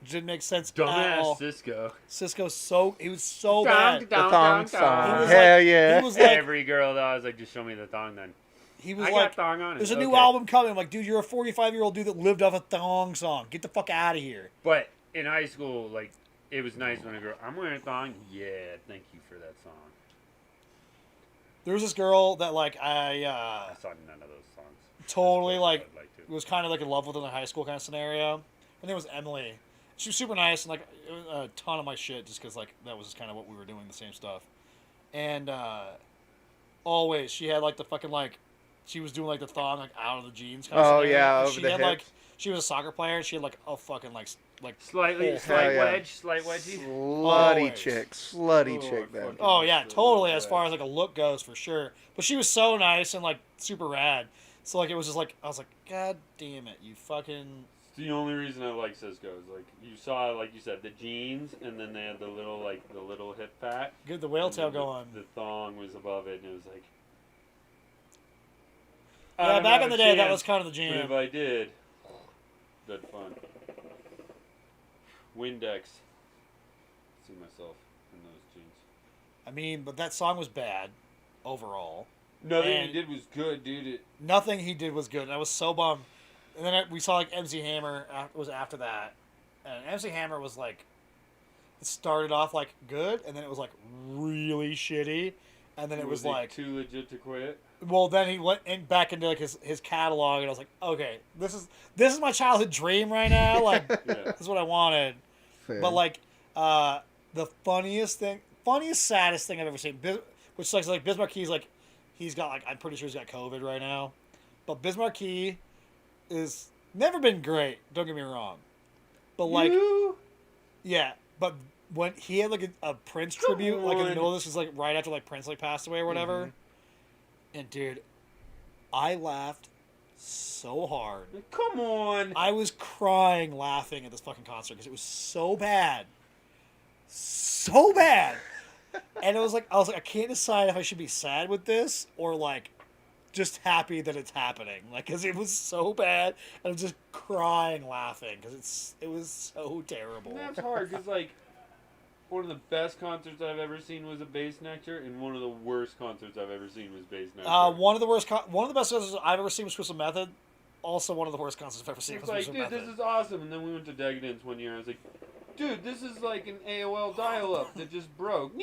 Didn't make sense at all. Dumbass Cisco. Cisco, he was so bad. The thong song. He was Hell like- yeah. he was like- Every girl that I was like, just show me the thong then. He was I like, got thong on it. there's a new Okay. album coming. I'm like, dude, you're a 45-year-old dude that lived off a thong song. Get the fuck out of here. But in high school, like, it was nice when a girl, I'm wearing a thong. Yeah, thank you for that song. There was this girl that like I I saw none of those songs. totally That's like what I'd like to. was kind of like in love with in the high school kind of scenario. Her name was Emily. She was super nice and like it was a ton of my shit just because like that was just kind of what we were doing, the same stuff. And always she had like the fucking like she was doing like the thong like out of the jeans kind of Oh, scenario. yeah, And over she the had like hips. she was a soccer player and she had like a fucking like Slightly, Oh, slight hell yeah. wedge, slight wedgie. Slutty Always. chick. Slutty Oh, chick, then. fucking- oh yeah, totally as Right. far as like a look goes for sure. But she was so nice and like super rad. So like it was just like I was like, God damn it, you fucking. It's the only reason I like Cisco is like you saw, like you said, the jeans, and then they had the little hip fat. Get the whale and tail then going. The thong was above it, and it was like. Yeah, I don't back have in the a day, that chance, was kind of the But if jam. I did, that'd be fun. Windex. See myself in those jeans. I mean, but that song was bad overall. Nothing And- he did was good, dude. Nothing he did was good. And I was so bummed. And then we saw like MC Hammer was after that, and MC Hammer was like, it started off like good, and then it was like really shitty, and then it was he like, too legit to quit. well, then he went back into like his catalog, and I was like, okay, this is my childhood dream right now. Like, Yeah. this is what I wanted. Fair. But like, the funniest, saddest thing I've ever seen, which sucks. Like Biz Marquis, like he's got like I'm pretty sure he's got COVID right now, but Biz Marquis is never been great. Don't get me wrong, but like yeah, but when he had like a Prince tribute, like in the on. middle of this was like right after like Prince like passed away or whatever, and dude, I laughed so hard. Come on. I was crying laughing at this fucking concert because it was so bad. So bad. And I was like, I can't decide if I should be sad with this or like just happy that it's happening. Like, because it was so bad. And I was just crying laughing because it was so terrible. And that's hard because like one of the best concerts I've ever seen was a Bass Nectar, and one of the worst concerts I've ever seen was Bass Nectar. One of the best concerts I've ever seen was Crystal Method. Also, one of the worst concerts I've ever seen It's was like, Crystal dude, Method. this is awesome. And then we went to Decadence one year, and I was like, dude, this is like an AOL dial-up that just broke. I'm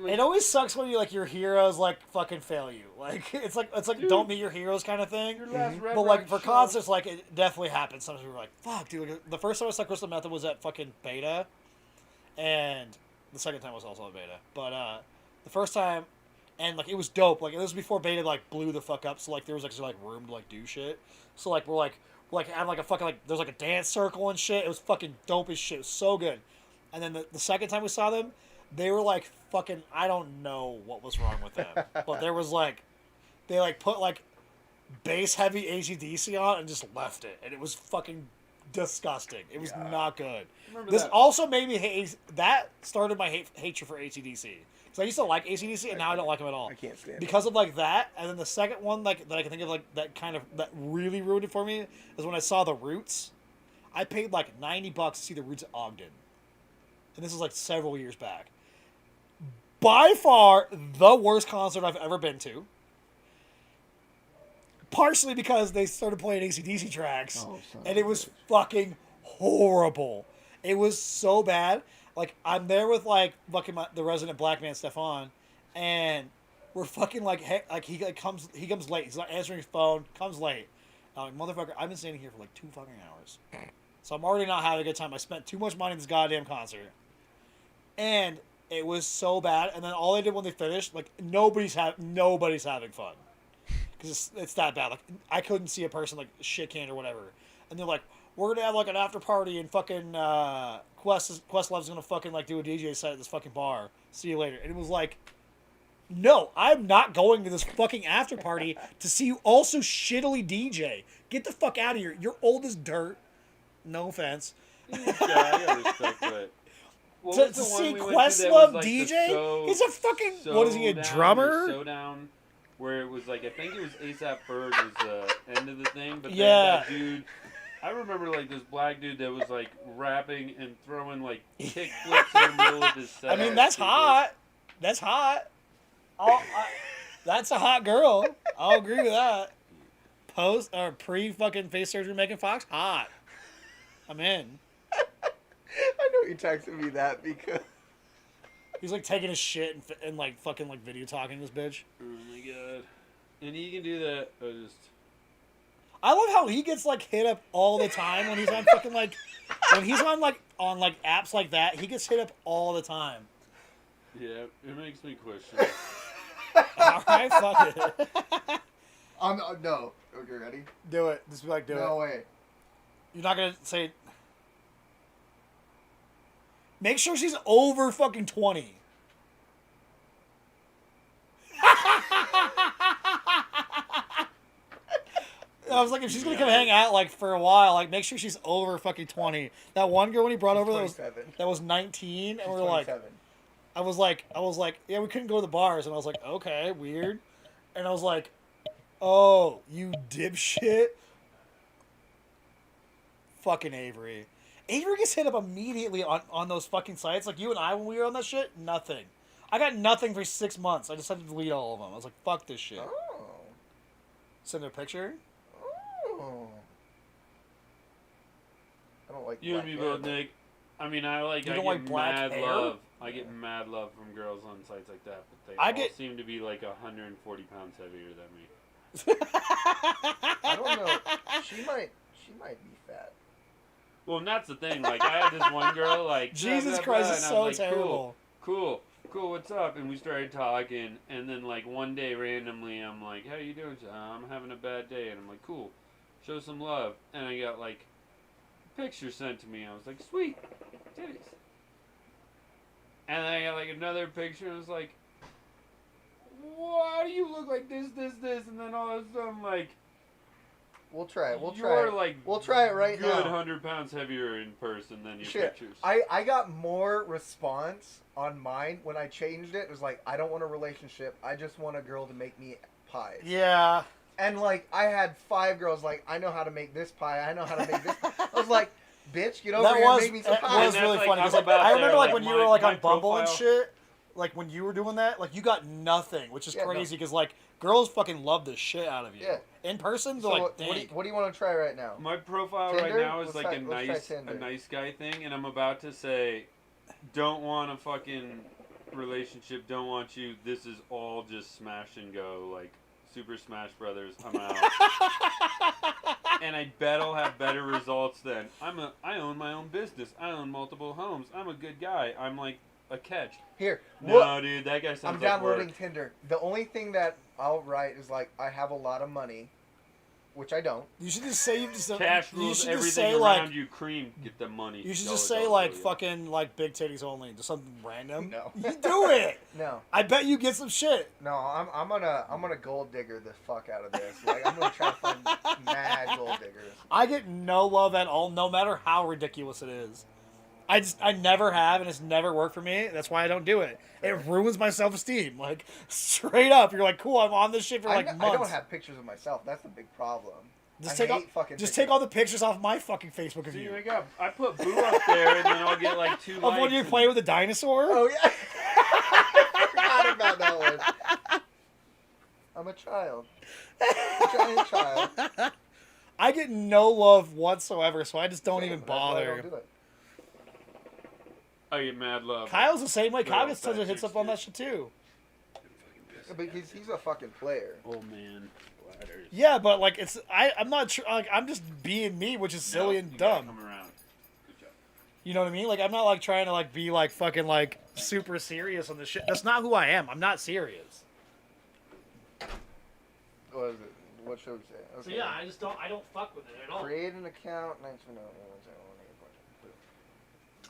like, It always sucks when you like your heroes like fucking fail you. Like it's like Dude. don't meet your heroes kind of thing. your last Red But like Rock for show. concerts, like it definitely happens. Sometimes we were like, "Fuck, dude!" Like, the first time I saw Crystal Method was at fucking Beta, and the second time was also at Beta. But the first time, and like it was dope. Like it was before Beta like blew the fuck up. So like there was like room to like do shit. So like we're having like a fucking like there's like a dance circle and shit. It was fucking dope as shit. It was so good. And then the second time we saw them, they were like fucking I don't know what was wrong with them, but there was like they like put like bass heavy AC/DC on and just left it, and it was fucking disgusting. It was not good. Remember This that? also made me hate. That started my hatred for AC/DC because I used to like AC/DC and now I don't like them at all I can't stand it. because of like that. And then the second one like that I can think of like that really ruined it for me is when I saw the Roots. I paid like $90 to see the Roots at Ogden, and this was like several years back. By far the worst concert I've ever been to. Partially because they started playing AC/DC tracks, Oh, son and of it a was bitch. fucking horrible. It was so bad. Like I'm there with like fucking the resident black man Stefan, and we're fucking like he comes late. He's not answering his phone. Comes late. I'm like, motherfucker, I've been standing here for like 2 fucking hours, so I'm already not having a good time. I spent too much money in this goddamn concert, and it was so bad. And then all they did when they finished, like nobody's having fun. Because it's that bad. Like I couldn't see a person like shit canned or whatever. And they're like, we're gonna have like an after party and fucking Questlove's gonna fucking like do a DJ set at this fucking bar. See you later. And it was like, no, I'm not going to this fucking after party to see you also shittily DJ. Get the fuck out of here. You're old as dirt. No offense. Yeah, I got respect for it. What To was the one see we went to that was, Questlove like, the DJ? So- He's a fucking So what is he, a Down or drummer? So Down, where it was like, I think it was A$AP Ferg was the end of the thing, but Yeah. then that dude, I remember like this black dude that was like rapping and throwing like kick flips in the middle of his set. I mean, that's hot. That's hot. That's a hot girl. I'll agree with that. Post or pre fucking face surgery Megan Fox, hot. I'm in. I know you texted me that because He's like taking his shit and like fucking like video talking to this bitch. Oh my god. And he can do that. I love how he gets like hit up all the time when he's on fucking like when he's on like apps like that. He gets hit up all the time. Yeah, it makes me question. All right, fuck it. no. Okay, ready? Do it. Just be like, do it. No way. You're not gonna say. Make sure she's over fucking 20. I was like, if she's gonna come hang out like for a while, like make sure she's over fucking 20. That one girl when he brought over that was 19, and She's we were like, 27. I was like, yeah, we couldn't go to the bars, and I was like, okay, weird, and I was like, oh, you dipshit, fucking Avery. Avery gets hit up immediately on those fucking sites. Like you and I when we were on that shit, nothing. I got nothing for 6 months. I just had to delete all of them. I was like, fuck this shit. Oh. Send her a picture. Oh. I don't like You and me black hair, both, Nick. I mean, I You get don't like black mad hair? love. I get mad love from girls on sites like that, but they I all get- seem to be like 140 pounds heavier than me. I don't know. She might be fat. Well, and that's the thing. Like, I had this one girl, like, Jesus blah, blah, Christ, blah, it's and I so was like, terrible. Cool, what's up? And we started talking, and then, like, one day, randomly, I'm like, how you doing? She's like, I'm having a bad day. And I'm like, cool, show some love. And I got, like, pictures sent to me. I was like, sweet, titties. And then I got, like, another picture, and I was like, why do you look like this? And then all of a sudden, like, We'll try it. We'll try you're, it. like, We'll try it right good now. 100 pounds heavier in person than your Shit. pictures. I got more response on mine when I changed it. It was like, I don't want a relationship. I just want a girl to make me pies. Yeah. And like, I had 5 girls like, I know how to make this pie. I know how to make this pie. I was like, bitch, get over That here was, and make me some that pies. was And really that's, funny. like, 'Cause, I'm like, about I remember there, like like, when you my- were like my on Bumble and profile- shit, like when you were doing that, like you got nothing, which is Yeah, no. crazy because like girls fucking love the shit out of you. Yeah. In person, So they're like, what do dang. you want to try right now? My profile Tinder? right now is Let's like try- a let's try Tinder. nice guy thing, and I'm about to say, don't want a fucking relationship, don't want you. This is all just smash and go, like Super Smash Brothers. I'm out. And I bet I'll have better results than I own my own business. I own multiple homes. I'm a good guy. I'm like a catch. Here. No, what- dude, that guy sounds I'm like downloading work. Tinder. The only thing that I'll write is like, I have a lot of money, which I don't. You should just say you just. Cash you rules should just everything say around like. you. Cream, get the money. You should Dollar, just say dollar, like dollar. fucking like big titties only, just something random. No. You do it. No. I bet you get some shit. No, I'm gonna gold digger the fuck out of this. Like, I'm gonna try to find mad gold diggers. I get no love at all, no matter how ridiculous it is. I never have, and it's never worked for me. That's why I don't do it. It ruins my self esteem. Like straight up, you're like, cool, I'm on this shit for like months. I don't have pictures of myself. That's the big problem. Just I take all, hate fucking just pictures. take all the pictures off my fucking Facebook of See, you. I put Boo up there, and then I'll get like 2 Of likes. when you're playing with a dinosaur. Oh yeah. I forgot about that one. I'm a child. A giant child. I get no love whatsoever, so I just don't even That's why I bother. don't do it. I get mad love. Kyle's the same way. Good Kyle old gets tons of fat hits up on that chicks, shit too. Yeah, but he's a fucking player. Oh man, ladders. Yeah, but like it's I'm not like I'm just being me, which is silly No, and you gotta dumb. Come around. Good job. You know what I mean? Like I'm not like trying to like be like fucking like super serious on this shit. That's not who I am. I'm not serious. What is it? What should we say? So Okay. yeah, I don't fuck with it at all. Create an account. Next minute.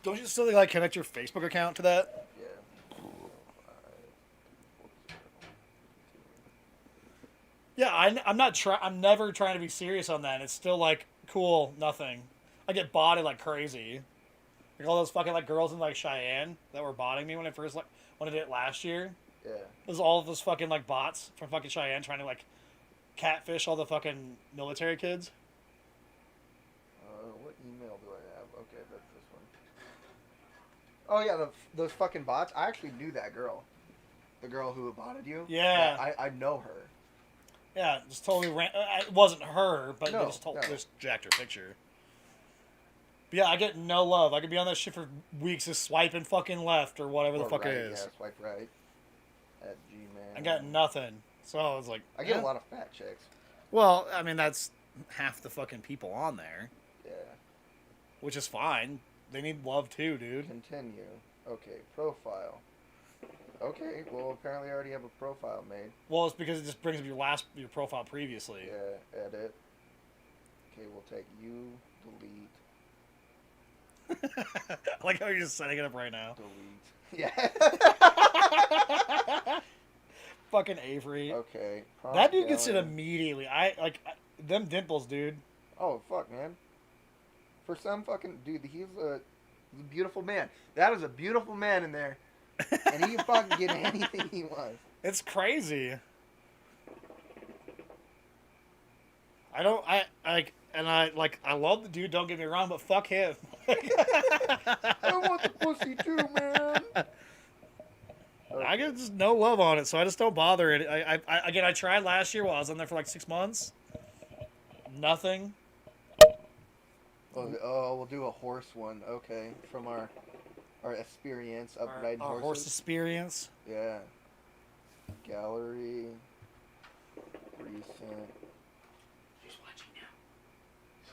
Don't you still like connect your Facebook account to that? Yeah. Yeah, I'm not I'm never trying to be serious on that. It's still like cool, nothing. I get botted like crazy. Like all those fucking like girls in like Cheyenne that were botting me when I did it last year. Yeah. There's all of those fucking like bots from fucking Cheyenne trying to like catfish all the fucking military kids. What email do I have? Okay, that's this one. Oh yeah, those fucking bots. I actually knew that girl. The girl who botted you. Yeah. I know her. Yeah, just totally it wasn't her, but they No, just no. just jacked her picture. But yeah, I get no love. I could be on that shit for weeks just swiping fucking left or whatever the Or fuck right, it is. Yeah, swipe right. At Gmail. I got nothing. So I was like, I get eh. a lot of fat chicks. Well, I mean, that's half the fucking people on there, Yeah. which is fine. They need love too, dude. Continue. Okay, profile. Okay, well apparently I already have a profile made. Well, it's because it just brings up your profile previously. Yeah, edit. Okay, we'll take you, delete, I like how you're just setting it up right now. delete. Yeah. Fucking Avery. Okay. That prompt dude gets it gallery. immediately. Them dimples, dude. Oh fuck, man. For some fucking dude, he's a beautiful man. That is a beautiful man in there, and he can fucking get anything he wants. It's crazy. I love the dude, don't get me wrong, but fuck him. I want the pussy too, man. I get just no love on it, so I just don't bother it. I tried last year while I was on there for like 6 months. Nothing. Oh, we'll do a horse one. Okay, from our experience up riding Our horses. horse experience. Yeah. Gallery. Recent. Who's watching now?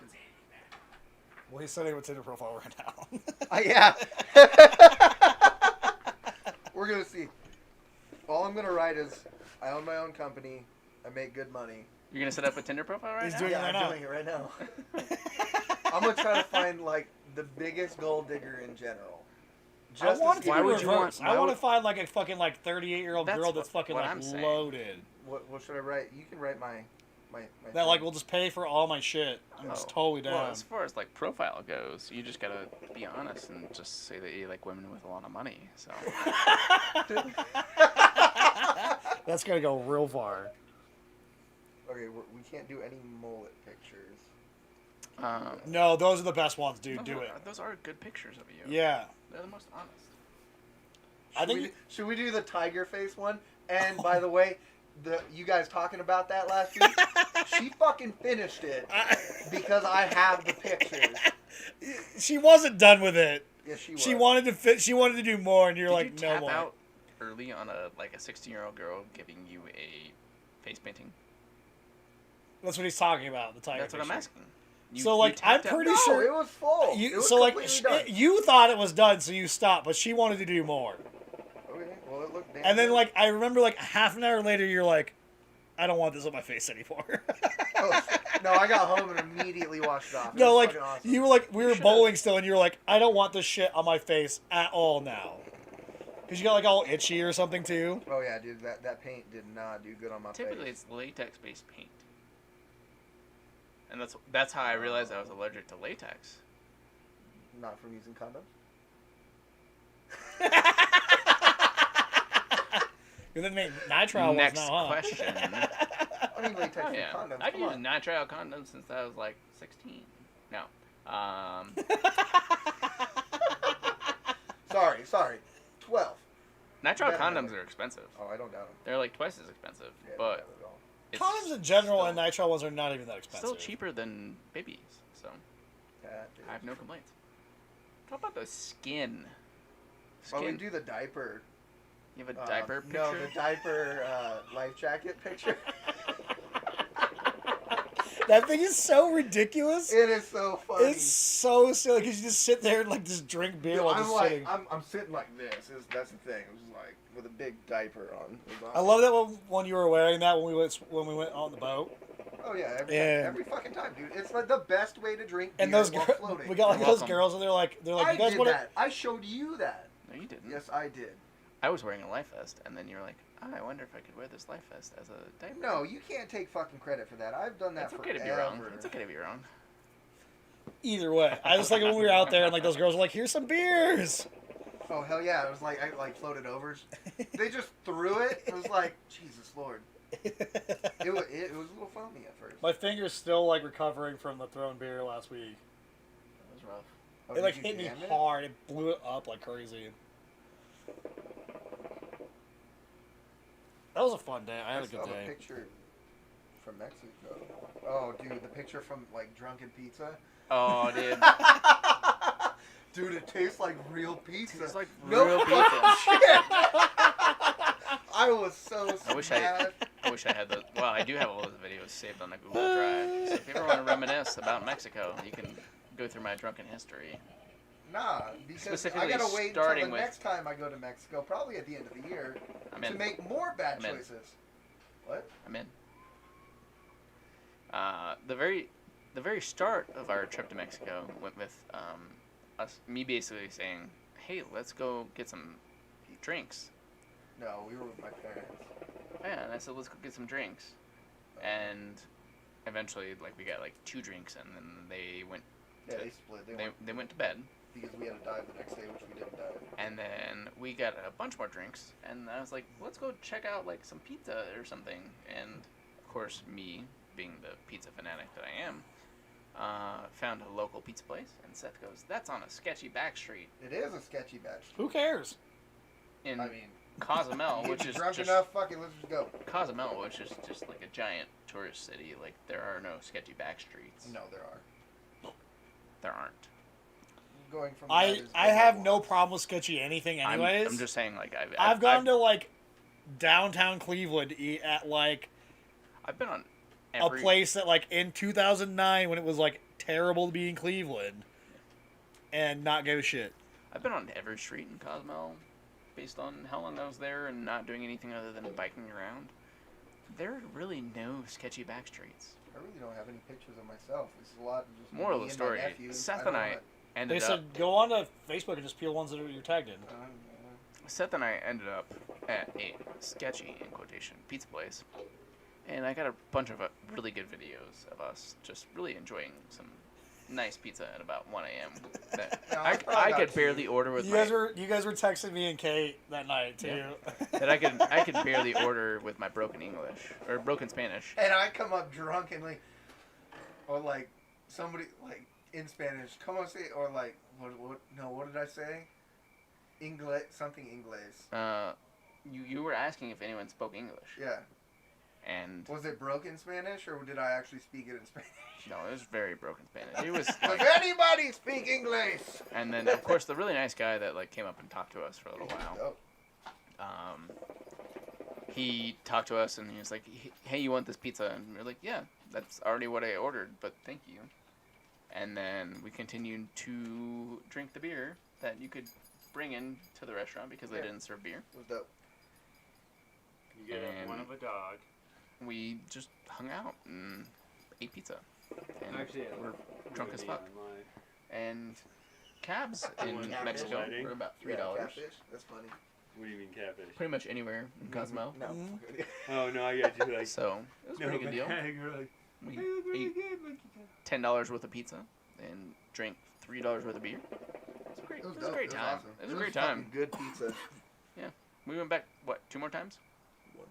Don't say anything bad. Well, he's setting up a Tinder profile right now. Yeah. We're gonna see. All I'm gonna write is, I own my own company. I make good money. You're gonna set up a Tinder profile right He's now? doing it Yeah, right I'm now. doing it right now. I'm gonna try to find like the biggest gold digger in general. I want it to Why be would you reversed. want- I why want to would- find like a fucking like 38-year-old That's girl that's what- fucking what like I'm saying. loaded. What should I write? You can write my That like will just pay for all my shit. I'm just totally down. Well, as far as like profile goes, you just gotta be honest and just say that you like women with a lot of money. So That's gonna go real far. Okay, we can't do any mullet pictures. No, those are the best ones, dude. Do it. Those are good pictures of you. Yeah. They're the most honest. I think Should we do the tiger face one? And by the way, you guys talking about that last week? She fucking finished it because I have the pictures. she wasn't done with it. Yes, she was. She wanted to fit. She wanted to do more, and you're Did like, you no tap more. out early on a 16-year-old girl giving you a face painting? That's what he's talking about. The tiger. That's what I'm picture. asking. So, like, I'm tapped out- pretty No, sure- it was full. It was So like, completely done. you thought it was done, so you stopped, but she wanted to do more. Okay, well it looked damn And then good. like, I remember like half an hour later, you're like, I don't want this on my face anymore. Oh, no, I got home and immediately washed it off. It No, was like fucking awesome. you were like we were should've. bowling still, and you're like, I don't want this shit on my face at all now, because you got like all itchy or something too. Oh yeah, dude, that paint did not do good on my Typically, face. it's latex-based paint, and that's how I realized I was allergic to latex. Not from using condoms. And then nitrile was Next now, huh? question. I mean latex Oh, from yeah. condoms. I've Come used on. nitrile condoms since I was like 16. No. Sorry. 12. Nitrile Better condoms than- are expensive. Oh, I don't doubt them. They're like twice as expensive, Yeah, but not at all. it's Condoms in general still, and nitrile ones are not even that expensive. still cheaper than babies. So That is I have no true. complaints. Talk about the skin. Oh, we Skin. do the diaper. You have a diaper picture? No, the diaper life jacket picture. That thing is so ridiculous. It is so funny. It's so silly because you just sit there and like just drink beer Yo, while I'm just like, sitting. I'm sitting like this. That's the thing. I'm just like with a big diaper on. It was I awesome. love that when you were wearing that when we went on the boat. Oh yeah, Yeah. every fucking time, dude. It's like the best way to drink beer And those while girls, floating. we got like You're those welcome. girls, and they're like, I you guys did want that. I showed you that. No, you didn't. Yes, I did. I was wearing a life vest, and then you're like, oh, I wonder if I could wear this life vest as a diaper. No, you can't take fucking credit for that. I've done that It's forever. okay to be wrong. It's okay to be wrong. Either way, I just like it when we were out there and like those girls were like, "Here's some beers." Oh hell yeah! It was like I like floated over. They just threw it. It was like Jesus Lord. It was a little foamy at first. My finger's still like recovering from the thrown beer last week. That was rough. Oh, It did like you hit me jam it? hard. It blew it up like crazy. That was a fun day. I had a good saw the day. picture from Mexico. Oh, dude, the picture from like Drunken Pizza. Oh, dude. Dude, it tastes like real pizza. It's like No real fucking pizza. shit. I was so I wish mad. I had the. Well, I do have all those videos saved on a Google Drive. So if you ever want to reminisce about Mexico, you can go through my drunken history. Nah, because I Specifically gotta wait until starting the with- next time I go to Mexico, probably at the end of the year, I'm to in. make more bad I'm in. choices. What? I'm in. The very start of our trip to Mexico went with me basically saying, "Hey, let's go get some drinks." No, we were with my parents. Yeah, and I said, "Let's go get some drinks," and eventually, like, we got like 2 drinks, and then they went. Yeah, they split. They went to bed, because we had to dive the next day, which we didn't dive. and then we got a bunch more drinks, and I was like, "Let's go check out like some pizza or something," and of course, me being the pizza fanatic that I am. Found a local pizza place, and Seth goes, "That's on a sketchy back street It is a sketchy batch. Who cares? in I mean, Cozumel, you which get is drunk just enough. Fuck it, let's just go. Cozumel, which is just like a giant tourist city. Like there are no sketchy back streets. No, there are. There aren't. Going from I that is have good no ones. problem with sketchy anything. Anyways, I'm just saying, like I've gone to like downtown Cleveland to eat at like I've been on a every place that like in 2009 when it was like terrible to be in Cleveland and not give a shit. I've been on every street in Cozumel, based on how long I was there and not doing anything other than biking around. There are really no sketchy back streets. I really don't have any pictures of myself. It's a lot of just Moral me of the and my story: nephews. Seth don't and I know ended They up. said go on to Facebook and just peel ones that you're tagged in. Seth and I ended up at a sketchy, in quotation, pizza place. And I got a bunch of really good videos of us just really enjoying some nice pizza at about 1 a.m. That No, I probably could not barely you. order with You my guys were texting me and Kate that night too. Yeah. that I could barely order with my broken English or broken Spanish. And I come up drunkenly, or like somebody like in Spanish, come on say, or like what did I say? English, something English. You were asking if anyone spoke English, Yeah. and Was it broken Spanish, or did I actually speak it in Spanish? no, it was very broken Spanish. It was Does like, anybody speak English? and then of course the really nice guy that like came up and talked to us for a little while. Oh. He talked to us and he was like, "Hey, you want this pizza?" And we are like, "Yeah, that's already what I ordered, but thank you." And then we continued to drink the beer that you could bring in to the restaurant because they Yeah. didn't serve beer. It was dope. You get And- one of a dog. We just hung out and ate pizza. And Actually, we're drunk as fuck. Online. And cabs in Catfish Mexico lighting? were about $3. Yeah, catfish. That's funny. What do you mean catfish? Pretty much anywhere in Cozumel. No. Oh no, I got you like. So it was a pretty good deal. You're like, We ate $10 worth of pizza and drank $3 worth of beer. It was great. It was a dope. great It was time. awesome. It was a great time. fucking Good pizza. We went back, what, 2 more times? Once.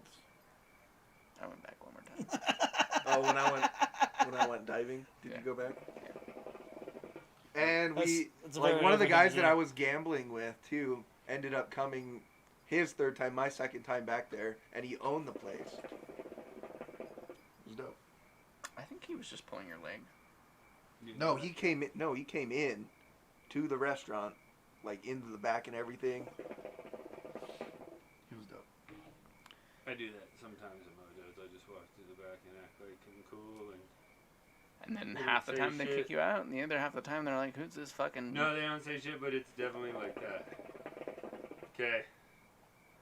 I went back 1 more time. Oh, when I went diving, did Yeah. you go back? And we That's a like very one of the good thing guys to that do. I was gambling with too ended up coming his third time, my second time back there, and he owned the place. It was dope. I think he was just pulling your leg. No, he came in. No, he came in to the restaurant, like into the back and everything. He was dope. I do that sometimes in mojos. I just walk through the back and act like I'm cool and. And then They half the say time they shit. kick you out, and the other half the time they're like, "Who's this fucking?" No, they don't say shit, but it's definitely like that. Okay.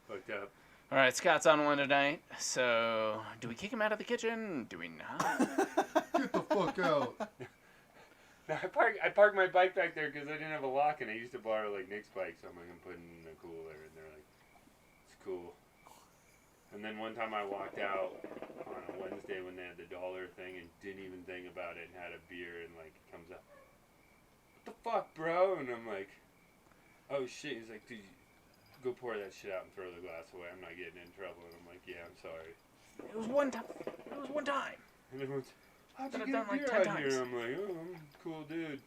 Fucked up. All right, Scott's on one tonight. So, do we kick him out of the kitchen? Do we not? Get the fuck out. No, I parked my bike back there because I didn't have a lock, and I used to borrow like Nick's bike, so I'm like, I'm putting it in the cooler, and they're like, it's cool. And then one time I walked out on a Wednesday when they had the dollar thing and didn't even think about it and had a beer and like it comes up, what the fuck, bro? And I'm like, oh shit. He's like, dude, go pour that shit out and throw the glass away. I'm not getting in trouble. And I'm like, yeah, I'm sorry. It was one time. It was one time. And everyone's, how'd That you I've get done, a like, 10 beer out here? times. And I'm like, oh, I'm a cool dude.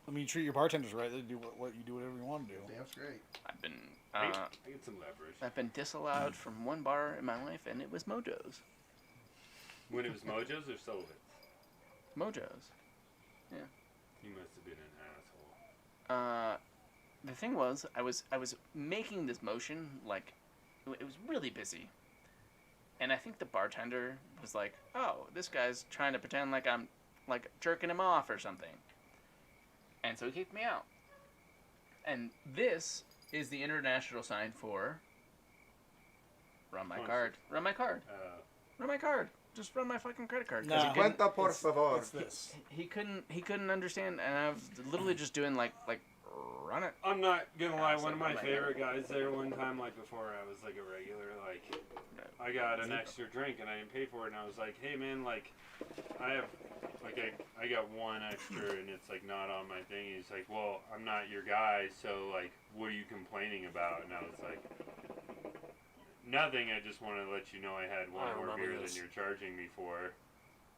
I mean, you treat your bartenders right. They do what you do whatever you want to do. Damn straight. I've been I get some leverage. I've been disallowed from one bar in my life, and it was Mojo's. When it was Mojo's or Sullivan's? Mojo's. You must have been an asshole. The thing was, I was making this motion like it was really busy, and I think the bartender was like, "Oh, this guy's trying to pretend like I'm like jerking him off or something," and so he kicked me out. And this is the international sign for run my card, run my card, run my card. Just run my fucking credit card. 'Cause Nah. he couldn't- Cuenta por favor. It's this. he couldn't understand, and I was literally just doing like run it. I'm not gonna lie, one of my Like- favorite guys there one time, like before I was like a regular, like I got an extra drink and I didn't pay for it, and I was like, hey man, like I have, like I got one extra and it's like not on my thing. He's like, well, I'm not your guy, so like, what are you complaining about? And I was like, nothing. I just wanted to let you know I had one I more remember beer this. than you're charging me for.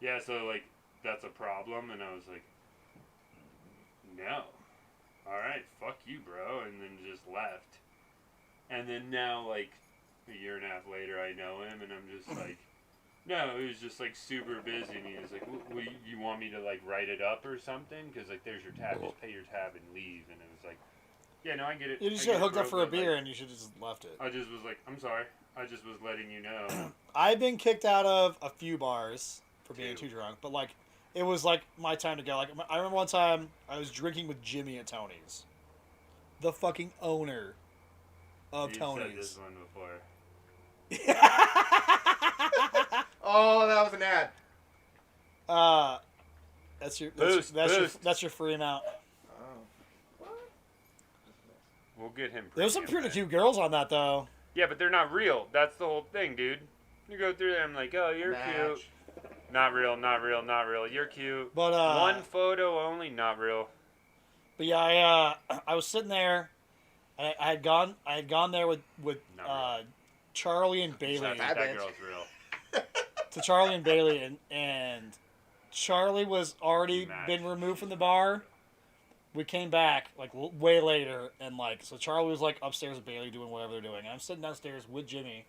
Yeah, so like that's a problem, and I was like, no. All right, fuck you, bro, and then just left. And then now, like, a year and a half later, I know him, and I'm just like, no, he was just, like, super busy, and he was like, you want me to, like, write it up or something? Because, like, there's your tab, just pay your tab and leave. And it was like, yeah, no, I get it. You just I got get it, hooked up bro, for a but, beer like, and you should have just left it. I just was like, I'm sorry. I just was letting you know. I've been kicked out of a few bars for being Two. too drunk, but like it was like my time to go. Like I remember one time I was drinking with Jimmy at Tony's, the fucking owner of You said Tony's. this one before. Oh, that was an ad. That's your Boost, boost. That's your free amount. Oh. We'll get him. There was some premium pretty then. cute girls on that though. Yeah, but they're not real. That's the whole thing, dude. You go through there, I'm like, oh, you're cute. Match. Not real, not real, not real. You're cute. But One photo only, not real. But yeah, I was sitting there, and I had gone there with Not Charlie and Bailey. That, Bad that bitch. girl's real. To Charlie and Bailey, and Charlie was already Match. been removed from the bar. We came back like way later, and like so Charlie was like upstairs with Bailey doing whatever they're doing, and I'm sitting downstairs with Jimmy,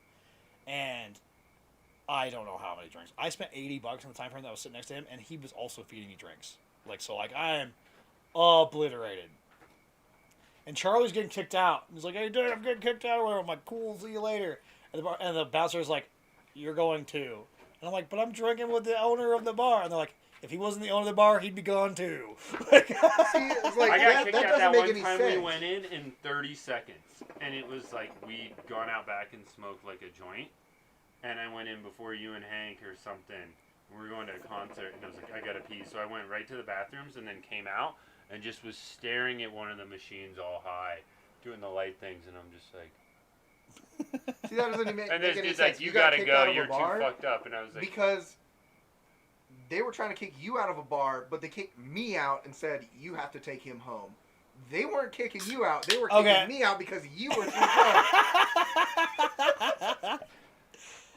and I don't know how many drinks. I spent $80 on the time frame that I was sitting next to him, and he was also feeding me drinks. Like so, like I am obliterated. And Charlie's getting kicked out. He's like, "Hey, dude, I'm getting kicked out." Or whatever. I'm like, "Cool, see you later." And the bouncer's like, "You're going too." And I'm like, "But I'm drinking with the owner of the bar." And they're like, "If he wasn't the owner of the bar, he'd be gone too." Like, See, it's like I got that kicked out doesn't that make one any time sense. we went in 30 seconds. And it was like we'd gone out back and smoked like a joint. And I went in before you and Hank or something. We were going to a concert, and I was like, I gotta pee. So I went right to the bathrooms and then came out and just was staring at one of the machines all high, doing the light things, and I'm just like... See, that doesn't even make And this any dude's sense. like, you got gotta kicked go, out of a you're too bar fucked up. And I was like... because they were trying to kick you out of a bar, but they kicked me out and said you have to take him home. They weren't kicking you out. They were kicking Okay. me out because you were too drunk.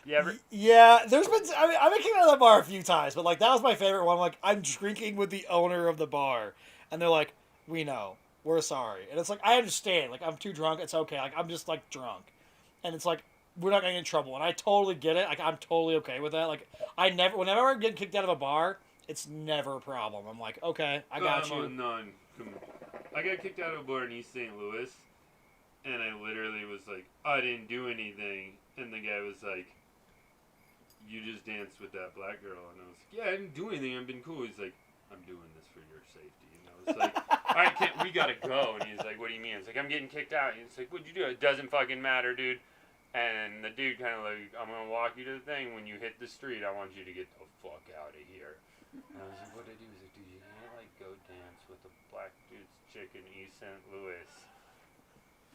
Yeah, yeah, there's been. I mean, I've been kicked out of the bar a few times, but like that was my favorite one. Like I'm drinking with the owner of the bar, and they're like, "We know, we're sorry," and it's like I understand. Like I'm too drunk. It's okay. Like I'm just like drunk, and it's like we're not gonna get in trouble, and I totally get it. Like I'm totally okay with that. Like whenever I get kicked out of a bar, it's never a problem. I'm like, okay, I got Come you. on, none. Come on. I got kicked out of a bar in East St. Louis, and I literally was like, I didn't do anything, and the guy was like, you just danced with that black girl, and I was like, yeah, I didn't do anything, I've been cool. He's like, I'm doing this for your safety, and I was like, all right, we gotta go, and he's like, what do you mean? It's like, I'm getting kicked out, and he's like, what'd you do? It doesn't fucking matter, dude. And the dude kind of like, I'm gonna walk you to the thing. When you hit the street, I want you to get the fuck out of here. And I was like, what did I do? He's like, dude, you can't like go dance with a black dude's chick in East St. Louis.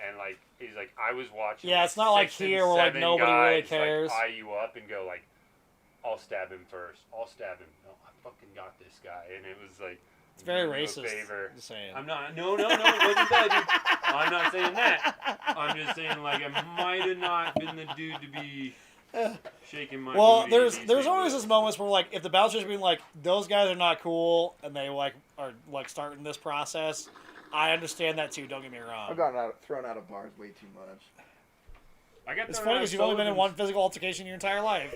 And like, he's like, I was watching. Yeah, it's not like 6 and here where like 7 nobody really guys, cares. Like, eye you up and go like, I'll stab him first. I'll stab him. No, I fucking got this guy. And it was like, It's very doing you a racist. favor. Just saying. I'm not. No, it wasn't that, dude. I'm not saying that. I'm just saying, like, I might have not been the dude to be shaking my Well, booty. and there's saying, always "Look." this moments where like if the bouncer's being like those guys are not cool and they like are like starting this process, I understand that too. Don't get me wrong. I've gotten thrown out of bars way too much. I got It's thrown funny out because of you've only been in one Sullivan's- physical altercation your entire life.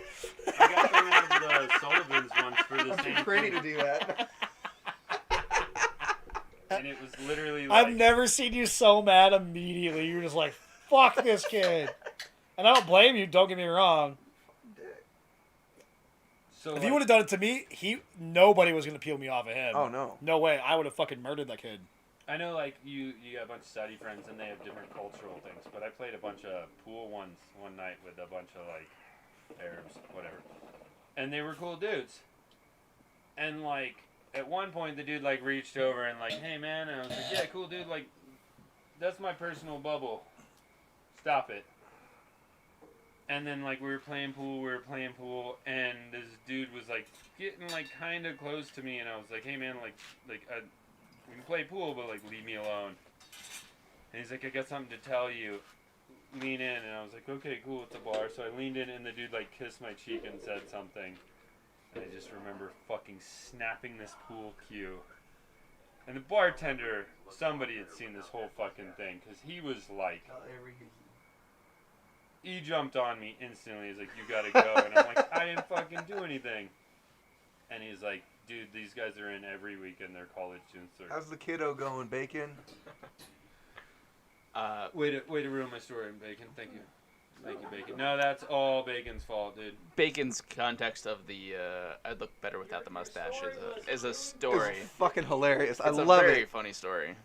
I got thrown out of the Sullivan's once for the I'm same too pretty thing. to do that. And it was literally like... I've never seen you so mad immediately. You're just like, fuck this kid. And I don't blame you. Don't get me wrong. So If he would have done it to me, nobody was gonna peel me off of him. Oh no. No way. I would have fucking murdered that kid. I know, like, you got a bunch of Saudi friends and they have different cultural things, but I played a bunch of pool one night with a bunch of, like, Arabs, whatever. And they were cool dudes. And, like, at one point the dude, like, reached over and, like, hey, man, and I was like, yeah, cool, dude, like, that's my personal bubble. Stop it. And then, like, we were playing pool, and this dude was, like, getting, like, kind of close to me, and I was like, hey, man, we can play pool, but, like, leave me alone. And he's like, I got something to tell you. Lean in, and I was like, okay, cool, it's a bar. So I leaned in, and the dude, like, kissed my cheek and said something. And I just remember fucking snapping this pool cue. And the bartender, somebody had seen this whole fucking thing, because he was like... He jumped on me instantly. He's like, you gotta go. And I'm like, I didn't fucking do anything. And he's like, dude, these guys are in every weekend. They're college students. How's the kiddo going, Bacon? Way to ruin my story, Bacon. Thank you. Thank you, Bacon. No, that's all Bacon's fault, dude. Bacon's context of the I'd look better without the mustache is a story. It's fucking hilarious. I It's a love very it. funny story.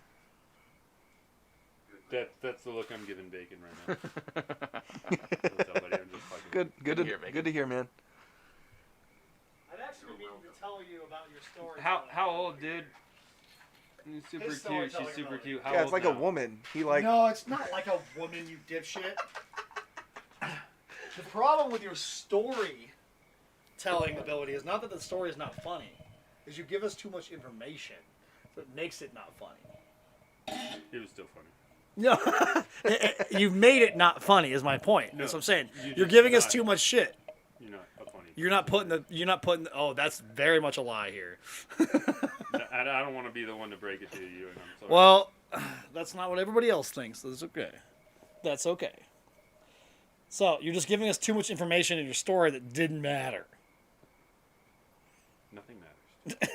That's the look I'm giving Bacon right now. What's up, buddy? I'm just fucking... Good to hear, Bacon. good to hear, man. I'd actually mean to tell you about your story. How old, dude? He's super His cute. storytelling She's super ability. cute. How Yeah, old it's like now? a woman. He like No, it's not like a woman, you dipshit. The problem with your story telling ability is not that the story is not funny, is you give us too much information, so it makes it not funny. It was still funny. No, you've made it not funny. Is my point. That's No, what I'm saying. you You're just giving us not. too much shit. You're not a funny. You're not putting. Oh, that's very much a lie here. I don't want to be the one to break it to you, and I'm sorry. Well, that's not what everybody else thinks. That's okay. That's okay. So you're just giving us too much information in your story that didn't matter. Nothing matters.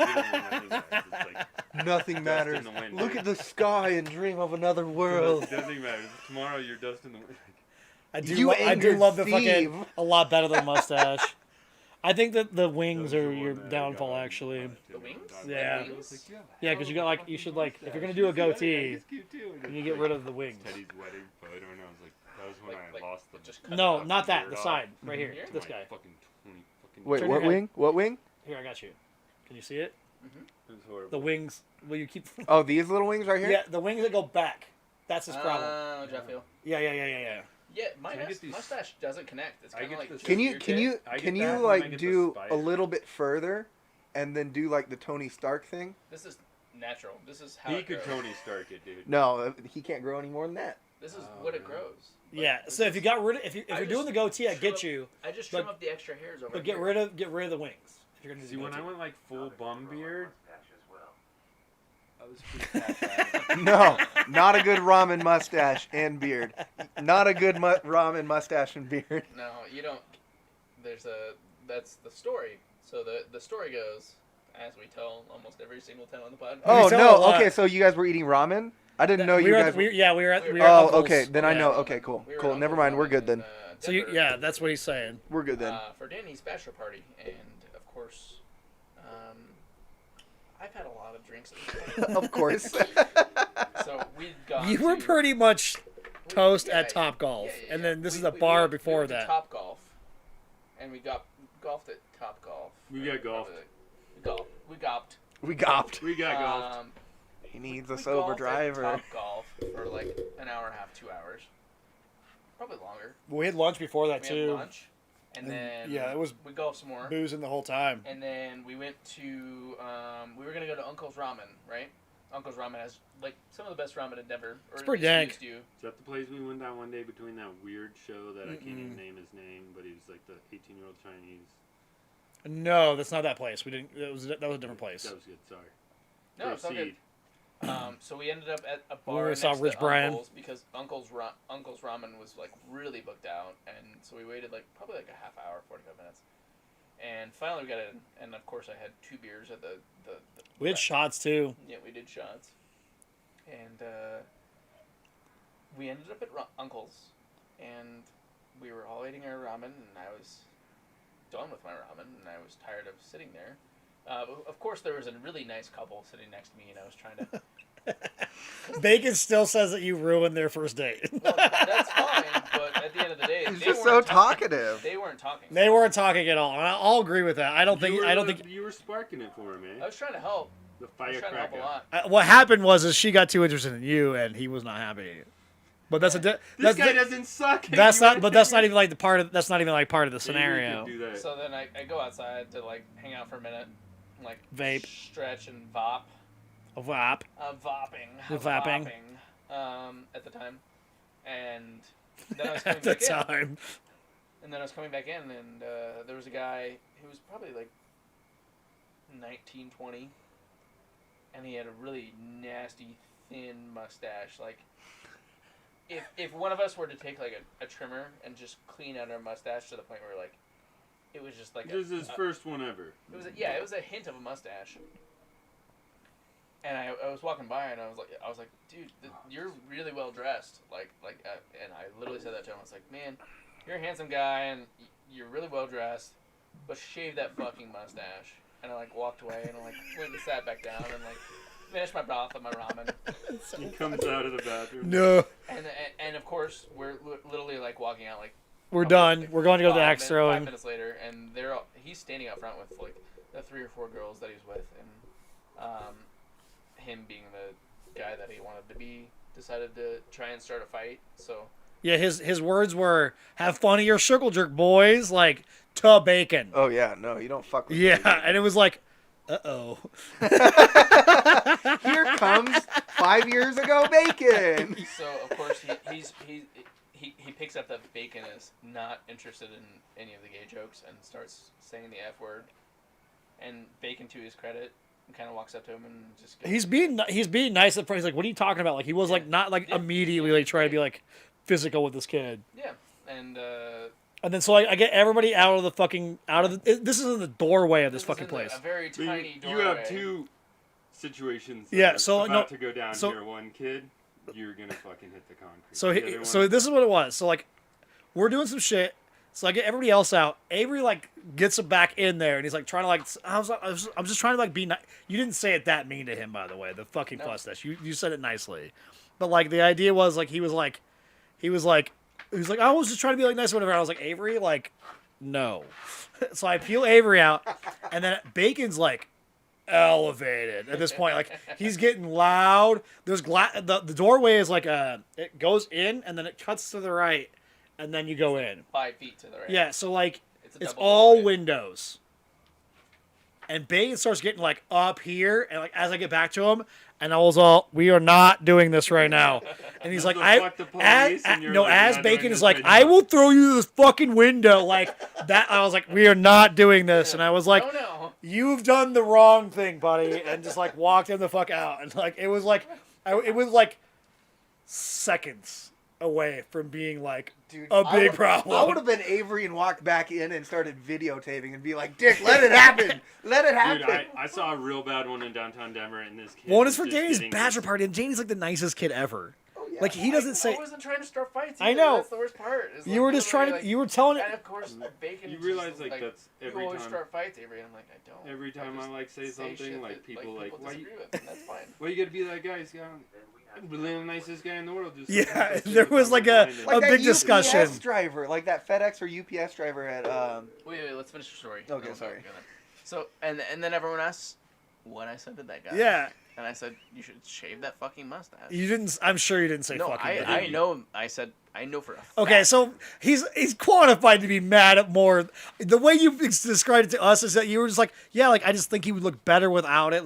Literally nothing matters. It's like nothing dust matters. in the wind, Look dude. at the sky and dream of another world. Nothing matters. Tomorrow you're dust in the wind. I do. You I do angered love the Steve. fucking a lot better than mustache. I think that the wings That was are the your one that I downfall, got on actually. The wings? Yeah. The I was like, Yeah, because you got like you should like if you're gonna do a goatee, He's cute too. And you it's get like rid of the wings. Teddy's wedding photo, and I was like, that was when Like- I lost the. just cut No, it off. not that. Beard The off. side, right here. Here? This My guy. Fucking 20 fucking. Wait, Turn what your head. wing? What wing? Here, I got you. Can you see it? It was horrible. The wings. Will you keep? Oh, these little wings right here? Yeah, the wings that go back. That's his problem. Oh, Jeff Hill. Yeah. Yeah, my Can I get these- mustache doesn't connect. It's I kind get of like this- Can you your can kid. you I get can that you when I like get the do a spider. little bit further, and then do like the Tony Stark thing? This is natural. This is how He it could grows. Tony Stark it, dude. No, he can't grow any more than that. This is Oh, what it no. grows. Yeah. Like, So this if you is- got rid of if you're I doing just the goatee, I trim get up- you. I just but- trim up the extra hairs over But get here. rid of the wings. If you're gonna do See, the when I goatee. went like full bum beard, Mustache as well. I was pretty fat. No, not a good ramen mustache and beard. Not a good ramen mustache and beard. No, you don't. That's the story. So the story goes, as we tell almost every single time on the podcast. Oh tell a no! lot. Okay, so you guys were eating ramen? I didn't know we you were guys. at, we were at. We were at Oh, Uncle's. okay. Then I Yeah. know. Okay, cool, We were cool. at Never Uncle's mind. We're in, good then. So you, Denver, yeah, that's what he's saying. We're good then. for Danny's bachelor party, and of course, I've had a lot of drinks. At this point. Of course. So we'd gone. You were to- pretty much toast Yeah, at Top Golf, yeah, and yeah. then this We- is a we bar went- before we went to that. Top Golf, and we golfed at Top Golf. We got golfed. We golfed. We gopped. We got golf. He needs a we sober golfed driver. At Top Golf for like an hour and a half, 2 hours, probably longer. We had lunch before that We too. had lunch. And then yeah, it was we golfed some more. boozing the whole time. And then we went to we were gonna go to Uncle's Ramen, right? Uncle's Ramen has like some of the best ramen in Denver. Or It's pretty at least dank. used to. Is that the place we went down one day between that weird show that I can't even name his name, but he was like the 18-year-old Chinese? No, that's not that place. We didn't. That was a different place. That was good. Sorry. No, it's all good. Proceed. So we ended up at a We bar next saw to Rich Brian. Uncle's because Uncle's Ramen was like really booked out, and so we waited like probably like a half hour, 45 minutes, and finally we got in. And of course, I had 2 beers at the We had shots too. Yeah, we did shots, and we ended up at Uncle's, and we were all eating our ramen, and I was done with my ramen, and I was tired of sitting there. Of course, there was a really nice couple sitting next to me, and I was trying to. Bacon still says that you ruined their first date. Well, that's fine, but at the end of the day, He's they just weren't so talkative. They weren't talking. They weren't talking at all. And I'll agree with that. I don't think. You were sparking it for him, I eh? was trying to help. The I was trying to help a firecracker. lot. What happened was she got too interested in you, and he was not happy. But that's a. This That's guy doesn't suck. That's You not. went But that's there. not even like the part of. That's not even like part of the Maybe we could scenario. do that. So then I go outside to like hang out for a minute, and, like Vape. stretch and vop. A whop. Vopping. Vapping. At the time, and then I was coming At the back in. time. And then I was coming back in, and there was a guy who was probably like 19, 20, and he had a really nasty, thin mustache. Like, if one of us were to take like a trimmer and just clean out our mustache to the point where like it was just like This is his first one ever. it was a hint of a mustache. And I was walking by and I was like, dude, you're really well dressed. And I literally said that to him. I was like, man, you're a handsome guy and you're really well dressed, but shave that fucking mustache. And I like walked away and I like went and sat back down and like finished my broth and my ramen. He comes out of the bathroom. No. And of course we're literally like walking out like We're probably, done. We're going to go to the 5 axe throwing. 5 minutes later, and he's standing out front with like the 3 or 4 girls that he's with, and him being the guy that he wanted to be decided to try and start a fight. So Yeah, his words were, "Have fun of your circle jerk, boys." Like, to Bacon. Oh yeah, no, you don't fuck with Yeah, Bacon. and it was like, uh-oh. Here comes 5 years ago Bacon. so of course he picks up that Bacon is not interested in any of the gay jokes and starts saying the F word. And Bacon, to his credit, kind of walks up to him and just goes, He's being nice at first. He's like, "What are you talking about?" Like, he was like not like Yeah. immediately like trying to be like physical with this kid. yeah, and And then so I get everybody out of the this is in the doorway of this fucking is in place. a very So tiny you doorway. have 2 situations. that Yeah, are so, about no- to go down so- here. One kid, you're gonna fucking hit the concrete. So The other so one- this is what it was. So like, we're doing some shit. So I get everybody else out. Avery like gets him back in there, and he's like trying to like. I'm just trying to like be nice. You didn't say it that mean to him, by the way. The fucking No. mustache. You said it nicely, but like the idea was like he was like, I was just trying to be like nice or whatever. I was like, Avery, like, no. So I peel Avery out, and then Bacon's like elevated at this point. Like, he's getting loud. There's the doorway is like it goes in and then it cuts to the right, and then you go in. 5 feet to the right. Yeah, so like It's a it's double all doorway. windows. And Bacon starts getting like up here, and like as I get back to him, and I was all, "We are not doing this right now." And he's like, So "I," fuck the police, and you're like, as "Not Bacon doing is this like, right "I now." will throw you this fucking window," like that. I was like, "We are not doing this," and I was like, Oh no. "You've done the wrong thing, buddy," and just like walked him the fuck out, and like it was like seconds away from being like Dude, a big I problem. would have been Avery and walked back in and started videotaping and be like, "Dick, let it happen. Let it happen." Dude, I saw a real bad one in downtown Denver, and this kid. One was is for just Danny's getting bachelor this- party, and Danny's like the nicest kid ever. Oh, yeah. Like he doesn't say. I wasn't trying to start fights. I either. know. That's the worst part. is, You like, were just trying literally, to. You were telling And it. of course, Bacon. You just, realize like that's you every always time. start fights, Avery. And I'm like, I don't. Every time I just like say something, shit like that, people like, why you, disagree with, and that's fine. why you gotta be that guy? He's got really the nicest guy in the world. Just Yeah, just there was on like my a- mind and- like a that big UPS discussion. driver, like that FedEx or UPS driver at Wait, let's finish the story. Okay, Then sorry. go then. So, and then everyone asks what I said to that guy. Yeah, And I said, you should shave that fucking mustache. you didn't. I'm sure you didn't say no, fucking. I know. I said I know for a fact. Okay, so he's qualified to be mad at more. The way you described it to us is that you were just like, yeah, like I just think he would look better without it.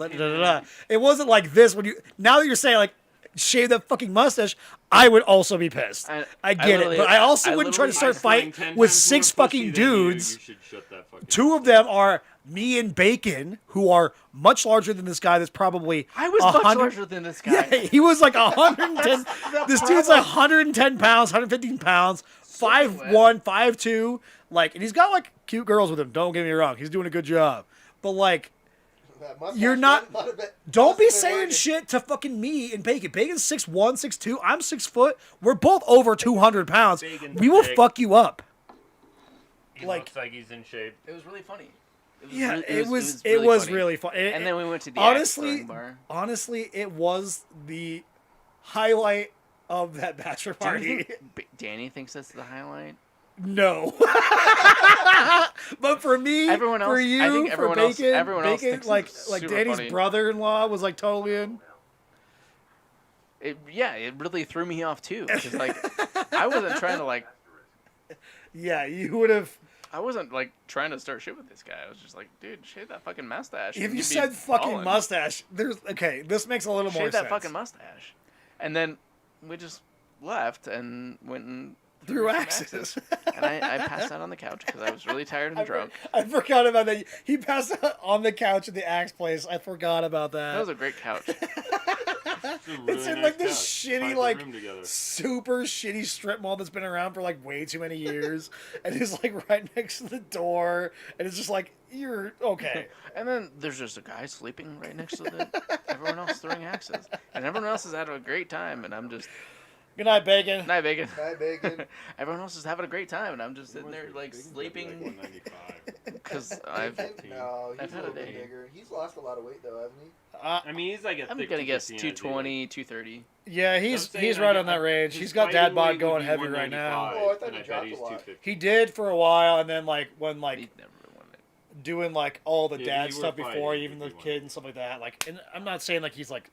It wasn't like this when you. Now that you're saying like, shave that fucking mustache, I would also be pissed. I get it, but I also wouldn't try to start a fight with 6 fucking dudes. You should shut that fucking 2 of them are me and Bacon, who are much larger than this guy. That's probably I was much larger than this guy. Yeah, he was like 110. This dude's like 110 pounds, 115 pounds, 5'1", 5'2", like, and he's got like cute girls with him. Don't get me wrong, he's doing a good job, but like, you're not. Don't be saying shit to fucking me and Bacon. Bacon's 6'1", 6'2". I'm 6 foot. We're both over 200 pounds. Bacon's We will big. fuck you up. He like- looks like he's in shape. It was really funny. Yeah, it was funny. really fun. And then we went to the honestly, axe throwing bar. honestly, it was the highlight of that bachelor Do you party. think Danny thinks that's the highlight? No, but for me, Everyone else- for I you, think for everyone else- Bacon, everyone else Bacon, thinks like it's super Danny's funny. brother-in-law was like totally in. It really threw me off too. 'Cause, like, I wasn't trying to like. Yeah, you would have. I wasn't like trying to start shit with this guy. I was just like, dude, shave that fucking mustache. If and you you'd be said fucking ballin'. mustache, there's okay. This makes a little more Shave that sense. fucking mustache. And then we just left and went and Threw some axes. And I passed out on the couch because I was really tired and drunk. I forgot about that. He passed out on the couch at the axe place. I forgot about that. That was a great couch. It's in like this shitty, like together. super shitty strip mall that's been around for like way too many years, and it's like right next to the door, and it's just like you're okay. And then there's just a guy sleeping right next to everyone else throwing axes, and everyone else is having a great time, and I'm just Good night, Bacon. night bacon. Hi, Bacon. Everyone else is having a great time, and I'm just sitting there like sleeping because I've No, I've he's a had a little bit day. bigger. He's lost a lot of weight though, hasn't he? I mean, he's like a I'm thick gonna guess 250 220, 230. Yeah, I'm he's saying right I on that get- range. his He's got dad fighting bod weight would going be heavy right now. 195, Oh, I thought and he bet dropped he's a lot. 250. He did for a while, and then like when like He never won it. doing like all the Yeah, dad you were stuff before, fighting even if the you kid and stuff like that. Like, and I'm not saying like he's like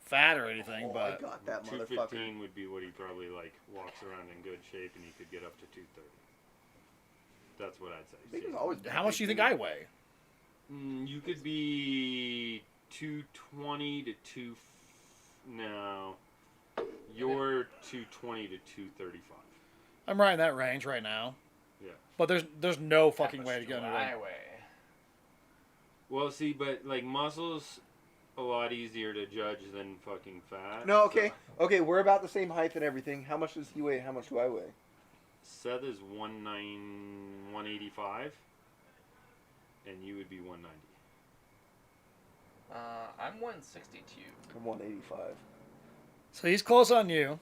fat or anything, Oh, I but got that motherfucker. 215 would be what he probably like walks around in good shape, and he could get up to 230. That's what I'd say. Bacon's See? always how much do you think I weigh? You could be 220 to 2. No, you're 220 to 235. I'm right in that range right now. Yeah. But there's no fucking How way much to get do under I that. weigh? Well, see, but like muscles, a lot easier to judge than fucking fat. No, okay. So Okay, we're about the same height and everything. How much does he weigh? How much do I weigh? Seth is 185, and you would be 190. I'm 162. I'm 185. So he's close on you.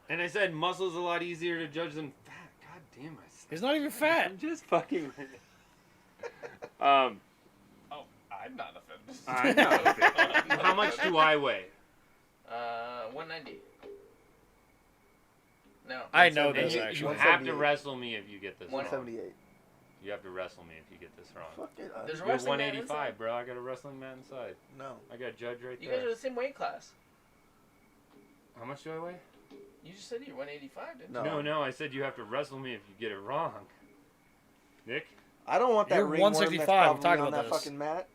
And I said muscles a lot easier to judge than fat. God damn, I said. He's not even fat. I'm just fucking. Oh, I'm not offended. I'm not offended. How much do I weigh? 190. No. I know 170. this, You actually. have to wrestle me if you get this wrong. 178. You have to wrestle me if you get this wrong. Fuck it. There's a You're wrestling mat 185, inside. bro. I got a wrestling mat inside. No. I got Judge right You guys there. are the same weight class. How much do I weigh? You just said you're 185, didn't No. No, I said you have to wrestle me if you get it wrong. Nick? I don't want that You're ringworm 165, that's we're probably talking on about that this. fucking mat.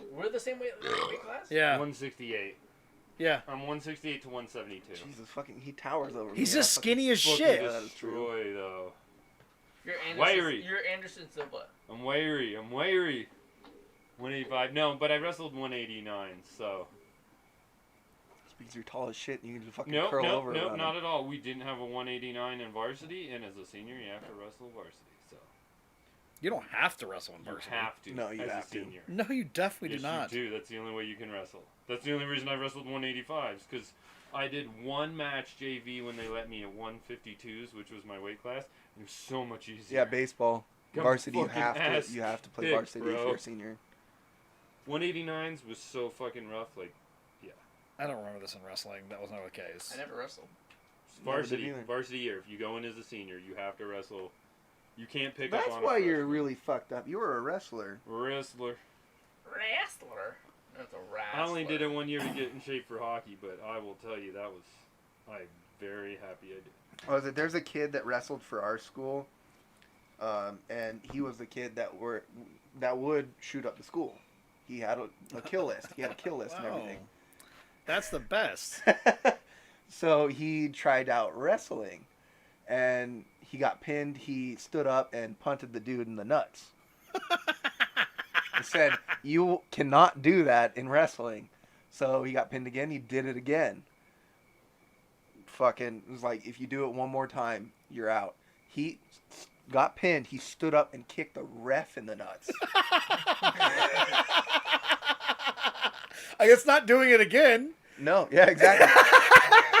you? We're the same weight class? Yeah. 168. Yeah. I'm 168 to 172. Jesus fucking, he towers over me. He's I just fucking- skinny as Fucking shit. Yeah, that is true. destroy, though. You're Wiry. Anderson, you're Anderson Silva. I'm wiry. 185. No, but I wrestled 189, so. It's because you're tall as shit and you can just fucking Nope, curl over nope, around not him. at all. We didn't have a 189 in varsity, and as a senior, you have to wrestle varsity, so. You don't have to wrestle in You person. have to. No, you as have a to. senior. No, you definitely Yes, do not. you do. That's the only way you can wrestle. That's the only reason I wrestled 185s, because I did one match JV when they let me at 152s, which was my weight class. It was so much easier. Yeah, baseball. Got Varsity, you fucking have ass to. You have to play kicked, varsity if bro. you're a senior. 189s was so fucking rough. Like, I don't remember this in wrestling. That was not the case. I never wrestled. Never did varsity, either. varsity year. If you go in as a senior, you have to wrestle. You can't pick That's up on why a you're freshman. really fucked up. You were a wrestler. Wrestler. Wrestler. That's a wrestler. I only did it 1 year to get in shape for hockey, but I will tell you that was I very happy I did. Was it? There's a kid that wrestled for our school, and he was the kid that would shoot up the school. He had a kill list. He had a kill list and everything. That's the best. So he tried out wrestling, and he got pinned. He stood up and punted the dude in the nuts. He said, "You cannot do that in wrestling." So he got pinned again. He did it again. Fucking, it was like, if you do it one more time, you're out. He got pinned. He stood up and kicked the ref in the nuts. I guess not doing it again. No, yeah, exactly.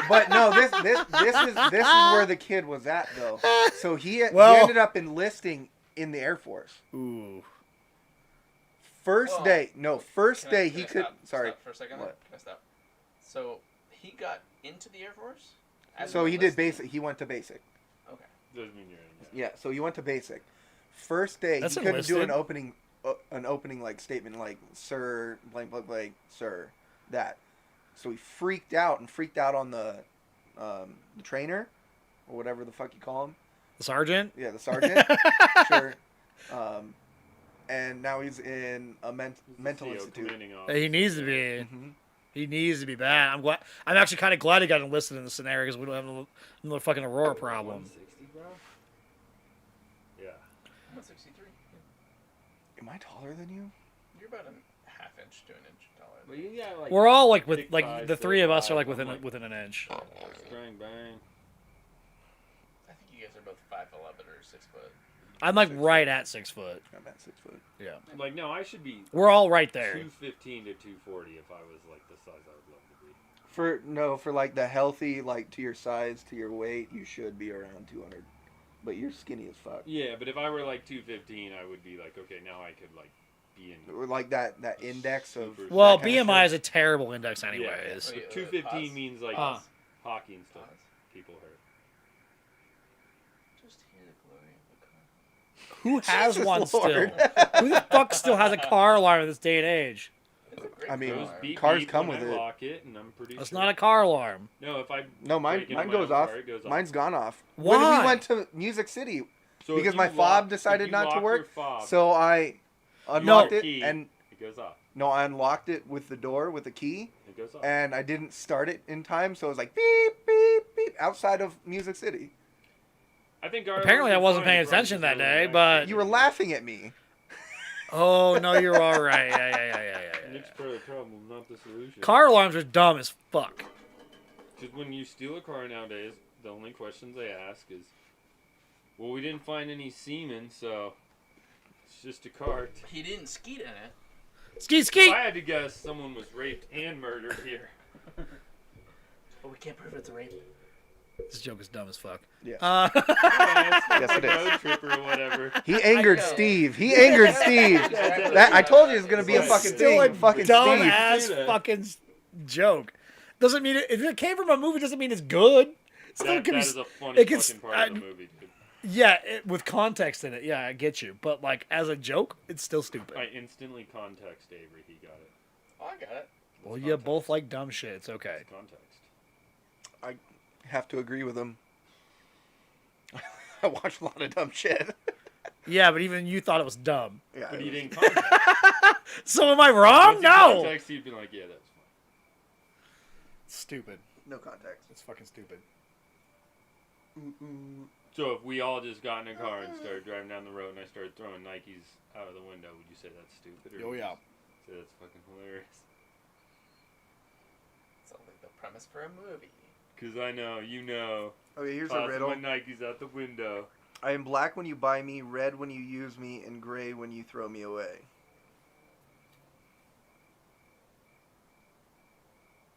But no, this is where the kid was at though. So he ended up enlisting in the Air Force. Ooh. First day he could. Sorry. Stop for a second. What? Can I stop? So he got into the Air Force. So he did basic. He went to basic. Okay. Doesn't mean you're in. Yeah. So he went to basic. First day That's he couldn't do enlisted. an opening like statement like "Sir, blank, blank, blank, sir," that. So he freaked out on the trainer or whatever the fuck you call him. The sergeant? Yeah, the sergeant. Sure. And now he's in a mental institute. He needs to be. Mm-hmm. He needs to be bad. I'm actually kind of glad he got enlisted in this scenario because we don't have another fucking Aurora problem. 160, bro? Yeah. 163. Am I taller than you? You're about a half inch to an inch taller. Well, you got, like, We're all like with thick like thighs, the three of us are like I'm within an inch. Strang bang. I think you guys are both 5'11" or 6 foot. I'm like right at 6 foot. I'm at 6 foot. Yeah. Like, no, I should be We're all right there. 215 to 240 if I was like the size I would love to be. For like the healthy, like to your size, to your weight, you should be around 200. But you're skinny as fuck. Yeah, but if I were like 215, I would be like, okay, now I could like be in. Or like that index of. Super- Well, that kind of BMI shit. is a terrible index anyways. Yeah. So Wait, 215 pause? means like Pause. hockey and stuff. Pause. People hurt. Just hear the glory of the car. Who has Jesus one Lord. still? Who the fuck still has a car alarm in this day and age? It's a great I mean, car. Those beep cars beep come when with I it. lock it, and I'm pretty That's sure. not a car alarm. No, if I No, mine break into mine my goes own off. car, it goes off. Mine's gone off. Why? When we went to Music City, So because if my you fob lock- decided if you not to lock work, your fob, so I unlocked it key, and it goes off. no, I unlocked it with the door with the key, It goes off. and I didn't start it in time, so it was like beep beep beep outside of Music City. I think our Apparently I alarms are wasn't fine, paying the problems attention are that really day, nice. but- You were laughing at me. Oh no, you're all right. Yeah. Nick's part of the problem, not the solution. Car alarms are dumb as fuck. Because when you steal a car nowadays, the only questions they ask is, well, we didn't find any semen, so it's just a cart. He didn't skeet in it. Ski If ski. I had to guess, someone was raped and murdered here. But we can't prove it's a rape. This joke is dumb as fuck. Yes. Yes, it is. Road trip or whatever. He angered know. Steve. He angered Steve. That, I told you it was gonna be a It's fucking Still a thing. Fucking dumb Steve. ass Steve. fucking joke. Doesn't mean it. If it came from a movie, doesn't mean it's good. Still That could be- is a funny it can fucking s- part of the movie, dude. Yeah, with context in it. Yeah, I get you. But like as a joke, it's still stupid. I instantly context Avery. He got it. Oh, I got it. Well, you both like dumb shit. It's okay. It's context. Have to agree with him. I watch a lot of dumb shit. Yeah, but even you thought it was dumb. Yeah, But it he was- didn't context. So am I wrong? Once he No. context, he'd be like, yeah, that's fine. Stupid. no context. It's fucking stupid. So if we all just got in a car and started driving down the road and I started throwing Nikes out of the window, would you say that's stupid? Or Oh would you yeah. say that's fucking hilarious? Sounds like the premise for a movie. Because I know, you know, Okay, here's a tossing riddle. my Nikes out the window. I am black when you buy me, red when you use me, and gray when you throw me away.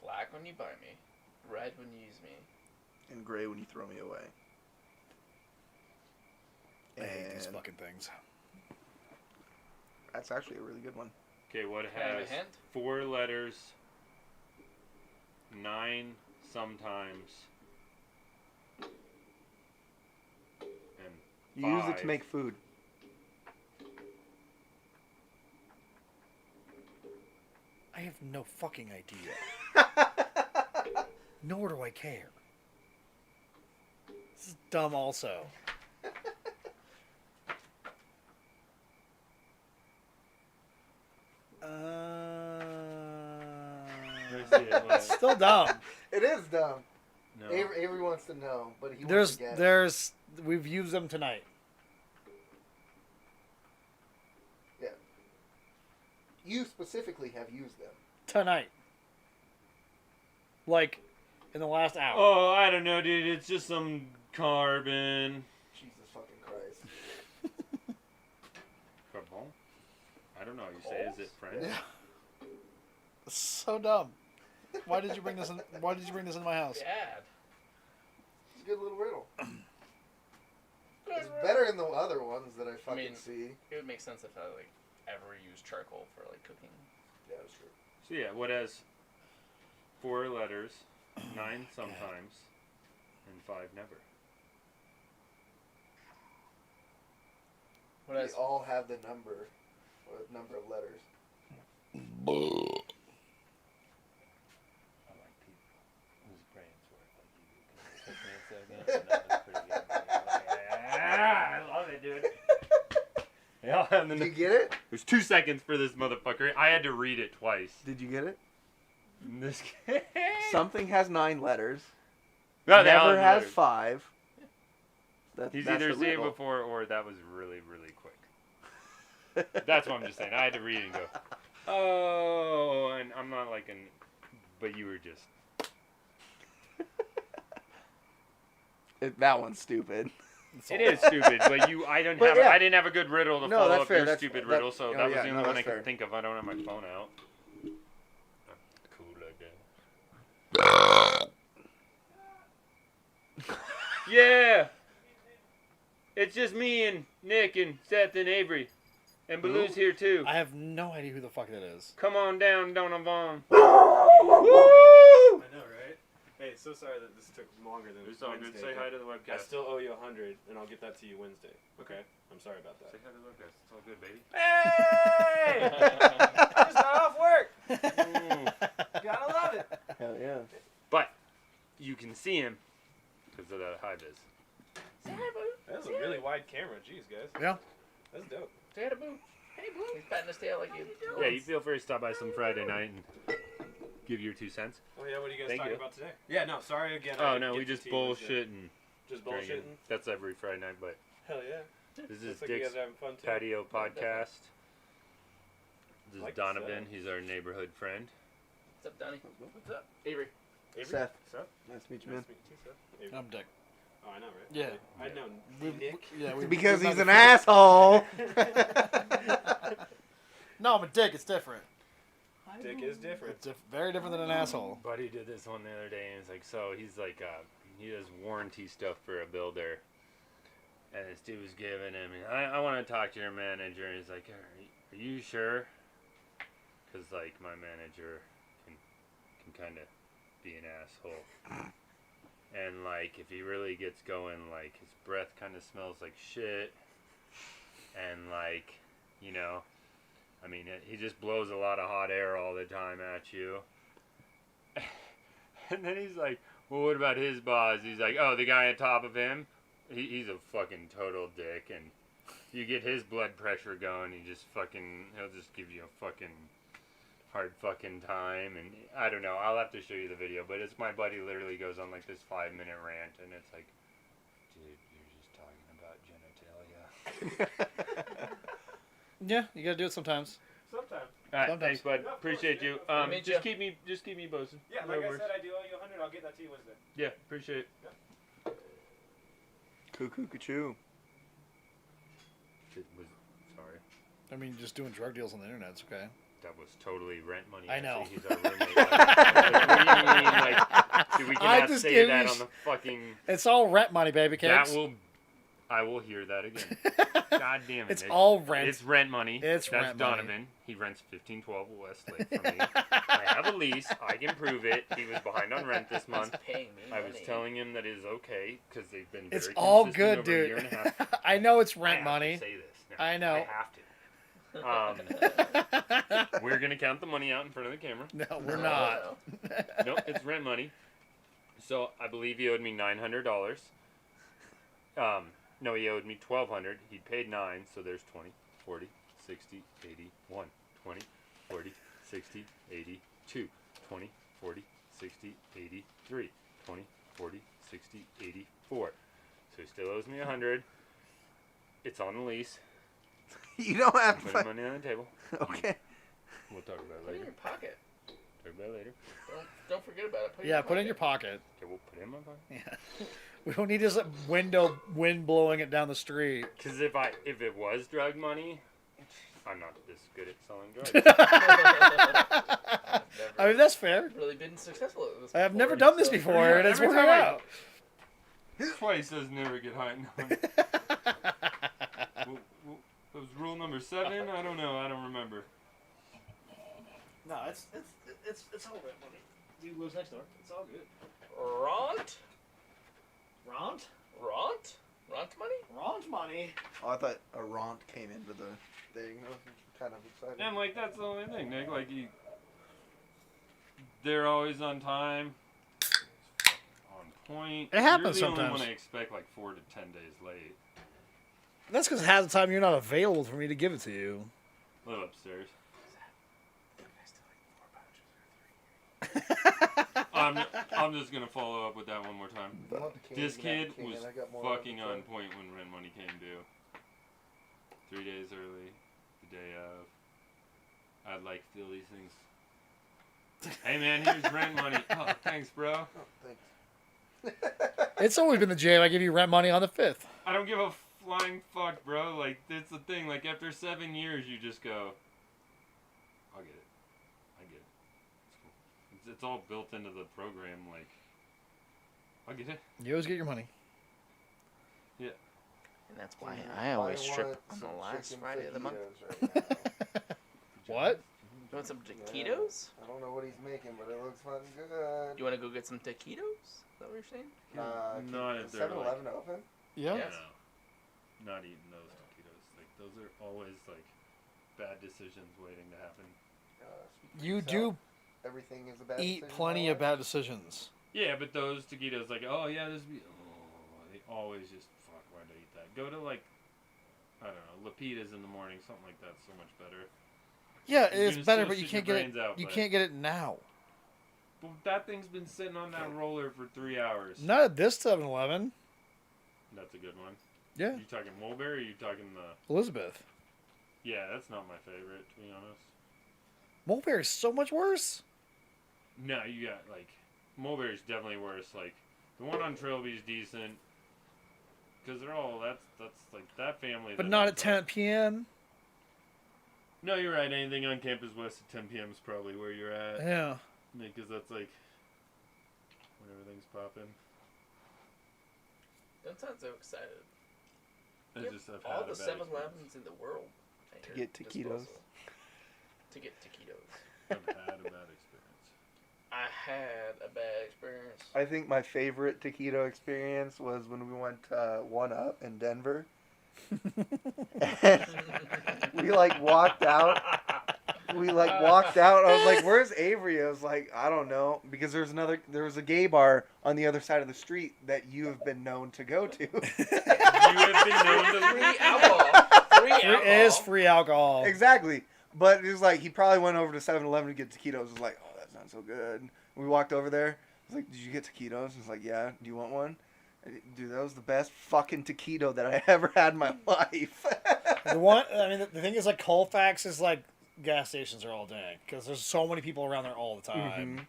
Black when you buy me, red when you use me. And gray when you throw me away. I hate these And fucking things. that's actually a really good one. Okay, what Can I have a has hint? 4 letters, 9 sometimes, and You use it 5. to make food. I have no fucking idea. Nor do I care. This is dumb also. Still dumb. It is dumb. No. Avery wants to know, but he wants to guess. We've used them tonight. Yeah. You specifically have used them. Tonight. Like, in the last hour. Oh, I don't know, dude. It's just some carbon. Jesus fucking Christ. Carbon? I don't know how you say it. Is it French? Yeah. So dumb. Why did you bring this in? Why did you bring this in my house? Dad. It's a good little riddle. It's better than the other ones that I fucking mean- see. It would make sense if I like ever used charcoal for like cooking. Yeah, that's true. So yeah, what has 4 letters, 9 sometimes, and 5 never? What They has all have the number of letters. I like people whose brains work like you. I love it, dude. Yeah, and Did then you get it? there's 2 seconds for this motherfucker. I had to read it twice. Did you get it? This Something has 9 letters. No, they all Never have has letters. 5. He's That's either the seen it riddle. before or that was really, really quick. That's what I'm just saying. I had to read it and go, oh, and I'm not like an, but you were just. That one's stupid. It is stupid, but I But yeah. I didn't have a good riddle to No, follow that's up fair. your That's- stupid that- riddle, so oh, that was yeah, the no, only one I that's fair. could think of. I don't have my phone out. Cool like that. Yeah! It's just me and Nick and Seth and Avery. And Baloo's here too. I have no idea who the fuck that is. Come on down, Donovan. I know, right? Hey, so sorry that this took longer than It's all good. Wednesday. Say hi to the I webcast. still owe you 100, and I'll get that to you Wednesday. Okay? I'm sorry about that. Say hi to the webcast. It's all good, baby. Hey! I just got off work. Ooh. Gotta love it. Hell yeah. But you can see him because of the high vis. That was a really wide camera. Jeez, guys. Yeah. That's dope. Say hi to Boo. Hey Boo. He's patting his tail like you. Yeah, you feel free to stop by some Friday night and give your 2 cents. Oh, yeah, what are you guys Thank talking you. about today? Yeah, no, sorry again. I Oh didn't no, get we to just see you Wednesday. bullshit and Just drinking. bullshitting? That's every Friday night, but Hell yeah. this is Looks like you Dick's guys are having fun too. Patio podcast. This is Like Donovan. Seth. He's our neighborhood friend. What's up, Donnie? What's up? Avery. Avery? Seth. Seth? Nice to meet you, Nice man. to meet you, Seth. Avery. I'm Dick. Oh, I know, right? Yeah. I know. We- yeah, we- Because we've he's had an a- asshole. No, I'm a dick. It's different. Dick is different. It's very different than an asshole. Buddy did this one the other day, and it's like, so he's like, he does warranty stuff for a builder, and this dude was giving him, I want to talk to your manager, and he's like, are you sure? Because like my manager can kind of be an asshole, and like if he really gets going, like his breath kind of smells like shit, and like, you know. I mean, he just blows a lot of hot air all the time at you. And then he's like, well, what about his boss? He's like, oh, the guy on top of him? He's a fucking total dick. And you get his blood pressure going, he'll just give you a fucking hard fucking time. And I don't know, I'll have to show you the video. But it's my buddy literally goes on like this 5-minute rant. And it's like, dude, you're just talking about genitalia. Yeah, you gotta do it sometimes. Sometimes. All right, Sometimes. thanks, bud. Yeah, of course, Appreciate yeah. you. meet Just ya. keep me posted. Yeah, No like I worries. said, I do owe you 100. I'll get that to you Wednesday. Yeah, appreciate it. Cuckoo-ca-choo. Sorry, I mean, just doing drug deals on the internet's okay. that was totally rent money. I know. Actually. He's our roommate. Like, what do you mean? Like, dude, we I cannot just say gave that you on the fucking. It's all rent money, baby cakes. I will hear that again. God damn it. It's all rent. It's rent money. It's That's rent money. Donovan. He rents 1512 Westlake from me. I have a lease. I can prove it. He was behind on rent this month. He's paying me I was money. telling him that it is okay because they've been very It's all consistent good, over a year dude. and a half. I know it's I rent have money. To say this now. I know. I have to. We're gonna count the money out in front of the camera. No, we're not. Nope, it's rent money. So I believe he owed me $900, No, he owed me $1,200. He paid $9, so there's 20, 40, 60, 80, 1, 20, 40, 60, 80, 2, 20, 40, 60, 80, 3, 20, 40, 60, 80, 4. So he still owes me 100. It's on the lease. You don't have Put to. money on the table. Okay. We'll talk about it Put it in later. your pocket. Talk about it later. Don't forget about it. Yeah, put it in your pocket. Okay, we'll put it in my pocket. Yeah. We don't need this wind blowing it down the street. Because if it was drug money, I'm not this good at selling drugs. I mean, that's fair. Really been successful at this. I have never before, done this so- before, and it's Every working time out. His place does never get high. No. That was rule number 7. I don't know. I don't remember. No, it's all right, buddy. Dude lives next door. It's all good. Ront? Ront? Ront? Ront money? Ront money. Oh, I thought a raunt came into the thing. I was kind of excited. And like that's the only thing, Nick. Like they're always on time, on point. It happens You're the sometimes. only one I expect like 4 to 10 days late. That's because half the time you're not available for me to give it to you. Live upstairs. I'm just gonna follow up with that one more time. You want the can, This you can have kid the can, was I got more fucking of on it. point when rent money came due. 3 days early, the day of. I'd like feel these things. Hey man, here's rent money. Oh, thanks, bro. Oh, thanks. It's always been the jam. I give you rent money on the 5th. I don't give a flying fuck, bro. Like, that's the thing. Like, after 7 years, you just go, I'll get it. I get it. It's cool. It's all built into the program. Like, I'll get it. You always get your money. And that's why I always strip on the some last chicken Friday of the month. fajitas right now. What? You want some taquitos? I don't know what he's making, but it looks fucking good. You want to go get some taquitos? Is that what you're saying? Not if is they're 7-Eleven open? Yeah. Yes. No, not eating those taquitos. Like, those are always, like, bad decisions waiting to happen. Speak for You yourself. do Everything is a bad eat decision plenty in of life. bad decisions. Yeah, but those taquitos, like, oh, yeah, this be... Oh, they always just, fuck, why'd I eat that? Go to, like, I don't know, Lapitas in the morning, something like that's so much better. Yeah, You're it's gonna better, still but you shit can't your get it. brains out, You but- can't get it now. But that thing's been sitting on that roller for 3 hours. Not at this 7-Eleven. That's a good one. Yeah, You talking Mulberry or you talking the... Elizabeth. Yeah, that's not my favorite, to be honest. Mulberry's so much worse. No, you got, like... Mulberry's definitely worse. Like, the one on Trailby's decent. Because they're all... That's like, that family... But that not owns at 10 p.m. No, you're right. Anything on campus west at 10 p.m. is probably where you're at. Yeah. Because that's, like... when everything's popping. Don't sound so excited. I Yep, just... I've all had a the bad 7-Elevens in the world. at To your get taquitos. disposal. To get taquitos. I've had a bad experience. I had a bad experience. I think my favorite taquito experience was when we went to One Up in Denver. And we like walked out. We like walked out. I was like, "Where's Avery?" I was like, "I don't know," because there was a gay bar on the other side of the street that you have been known to go to. You have been known to... Free alcohol. Free alcohol. It is free alcohol. Exactly. But it was like he probably went over to 7-Eleven to get taquitos. I was like, "Oh, that sounds so good." We walked over there. I was like, "Did you get taquitos?" He's like, "Yeah." "Do you want one?" Dude, that was the best fucking taquito that I ever had in my life. The thing is, like, Colfax is like gas stations are all dang because there's so many people around there all the time. Mhm.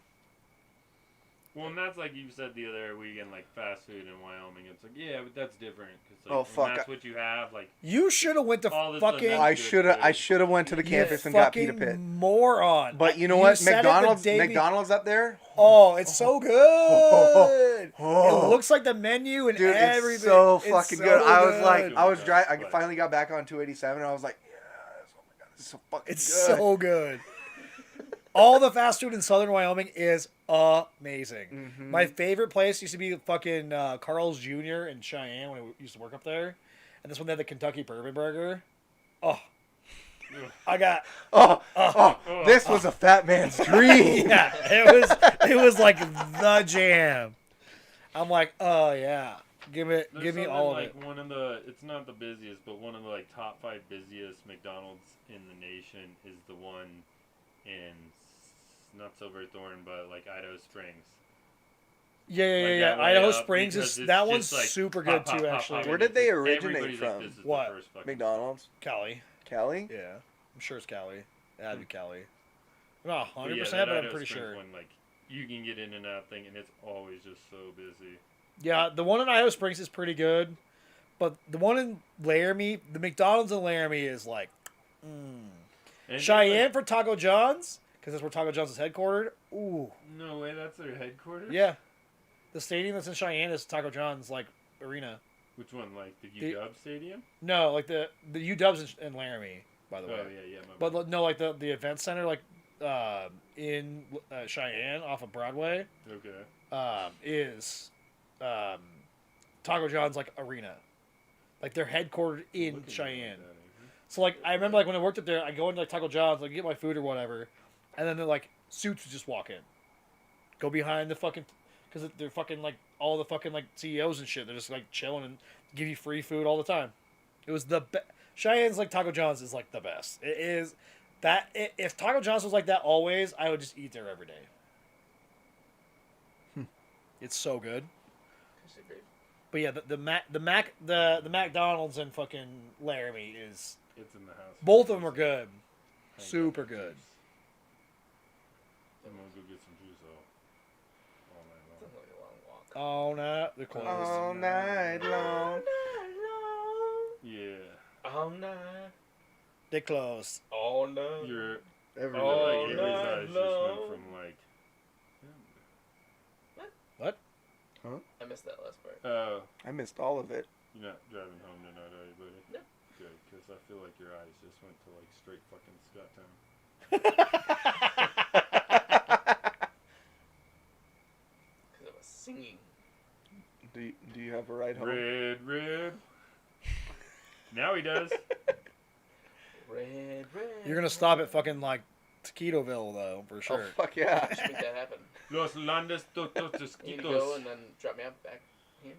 Well, and that's like you said the other weekend, like fast food in Wyoming. It's like, yeah, but that's different. 'Cause, like, Oh, when fuck. that's what you have. Like, You should have went to All this fucking. stuff I That's should have went to the you campus and got pita fucking pit. moron. But you know what? said it the day McDonald's up there. Oh, it's so good. Oh. It looks like the menu and Dude, everything. it's so It's fucking so good. I was good. like, I was driving. I But- finally got back on 287, and I was like, yes, oh my god, this is so fucking It's good. so good. All the fast food in southern Wyoming is amazing. Mhm. My favorite place used to be fucking Carl's Jr. in Cheyenne when I used to work up there. And this one they had the Kentucky Bourbon Burger. Oh. I got This was a fat man's dream. yeah, it was like the jam. I'm like, oh yeah. Give There's me something all of like it. one of the. It's not the busiest, but one of the like top 5 busiest McDonald's in the nation is the one in not Silverthorne, but like Idaho Springs. Yeah. Like that way Idaho up, Springs because is it's that just one's like super pop, good pop, too. pop, Actually, pop, Where and did it's they just- originate everybody's from? Like, this is What? the first fucking McDonald's, Cali. Cali. Yeah, I'm sure it's Cali. It had to be Cali. I'm not But 100%, yeah, but that I'm Idaho pretty Springs sure. One, like, you can get in and out thing, and it's always just so busy. Yeah, the one in Idaho Springs is pretty good, but the one in Laramie, the McDonald's in Laramie is like, And it's Cheyenne like, for Taco John's, because that's where Taco John's is headquartered. Ooh, no way, that's their headquarters. yeah. The stadium that's in Cheyenne is Taco John's like arena. Which one, like the The- UW Stadium? No, like the UW's in Laramie, by the Oh way. yeah, my But bad. no, like the event center, like in Cheyenne off of Broadway, Okay. is Taco John's like arena. Like they're headquartered in Looking Cheyenne. like that, ain't So like I remember like when I worked up there, I go into like Taco John's, like get my food or whatever, and then they're like suits would just walk in, go behind the fucking, because they're fucking like all the fucking like CEOs and shit. They're just like chilling and give you free food all the time. It was the best. Cheyenne's like Taco John's is like the best. It is that if Taco John's was like that always, I would just eat there every day. It's so good. But yeah, the McDonald's in fucking Laramie is It's in the house. both of them are good. Hang Super out with good. juice. I'm gonna go get some juice all night long. Oh no, they're closed. All night long. Yeah. All night. They closed. All night. You're. I Everywhere. feel All like Avery's night eyes just went long. from like. I missed that last part. Oh, I missed all of it. you're not driving home tonight, are you, buddy? No. Good, because I feel like your eyes just went to like straight fucking Scott Town. Because I was singing. Do you have a ride home? Red. Now he does. Red. You're gonna stop at fucking like Taquitoville though, for sure. Oh fuck yeah! Just make that happen. Los Landes Totos You can go and then drop me off back here.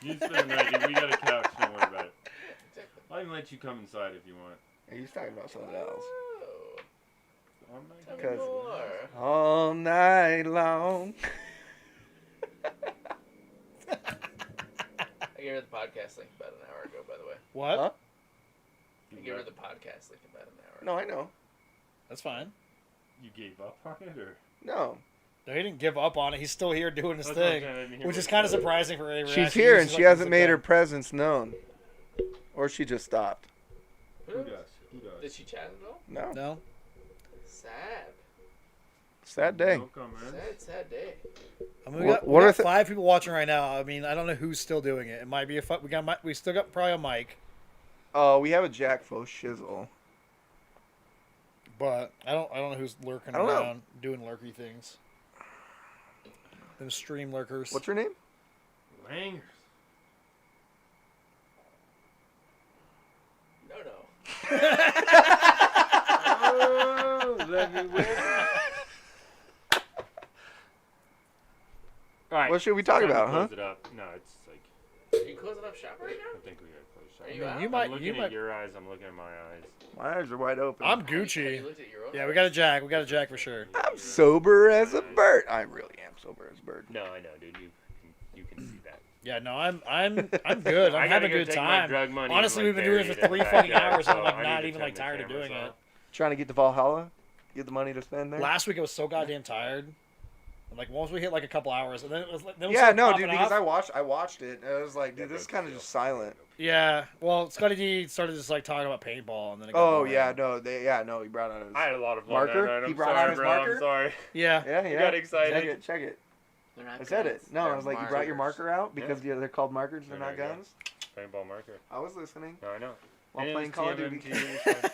You spend the night, dude. We got a couch. Don't worry about it. Yeah, exactly. I'll even let you come inside if you want. He's talking about something else. Oh, All night. tell me Because- more. All night long. I gave her the podcast link about an hour ago, by the way. What? Huh? I gave her the podcast link about an hour No, I know. That's fine. You gave up on it, or? No, No, he didn't give up on it. He's still here doing his That's what I'm thing, saying, I didn't hear which what is you kind of said. surprising for Avery. she's Actually, here he's and just she like, hasn't "Sit made her down." presence known, or she just stopped. Who Who knows? does? Who does? Did she chat at all? No, No. Sad. sad day. No comments. Sad day. I mean, we What- got, what we are got 5 people watching right now. I mean, I don't know who's still doing it. It might be we still got probably a mic, Oh, we have a Jack Fo shizzle. but I don't know who's lurking I don't know. around doing lurky things. Them stream lurkers. What's her name? Langers. No. Oh, let me win. All right. What should we talk time to about, huh? close it up. No, it's like Are you closing up shop right now? I think we gotta close shop. Are you out? You I'm might. looking You at might. your eyes. I'm looking at my eyes. My eyes are wide open. I'm Have you Gucci. looked at your own Yeah, we eyes? got a Jack. We got a Jack for sure. I'm sober as a bird. I really am sober as a bird. No, I know, dude. You can see that. Yeah, no, I'm good. I I'm gotta having a go good take my time. drug money Honestly, and, we've like, been doing bury this it for in 3 the fucking backyard, hours, and I'm so like I not need to even turn like the tired of cameras doing it. off. Trying to get to Valhalla. Get the money to spend there. Last week I was so goddamn tired. And, like once we hit like a couple hours, and then it was like then we Yeah, started no, popping dude. Because off. I watched it. And I was like, dude, this is kind of just silent. Yeah, well, Scotty D started just like talking about paintball, and then it got Oh boring. yeah, no, he brought out his. I had a lot of fun Marker? that night. He I'm brought out sorry, his bro. marker? I'm sorry. Yeah. Yeah, yeah. got excited. Check it, check it. They're not I said guns, it. No, I they're was like, you brought your markers. marker out because they're called markers. They're They're not not guns. Paintball marker. I was listening No, I know. while And it playing was Call of Duty. TMNT, it was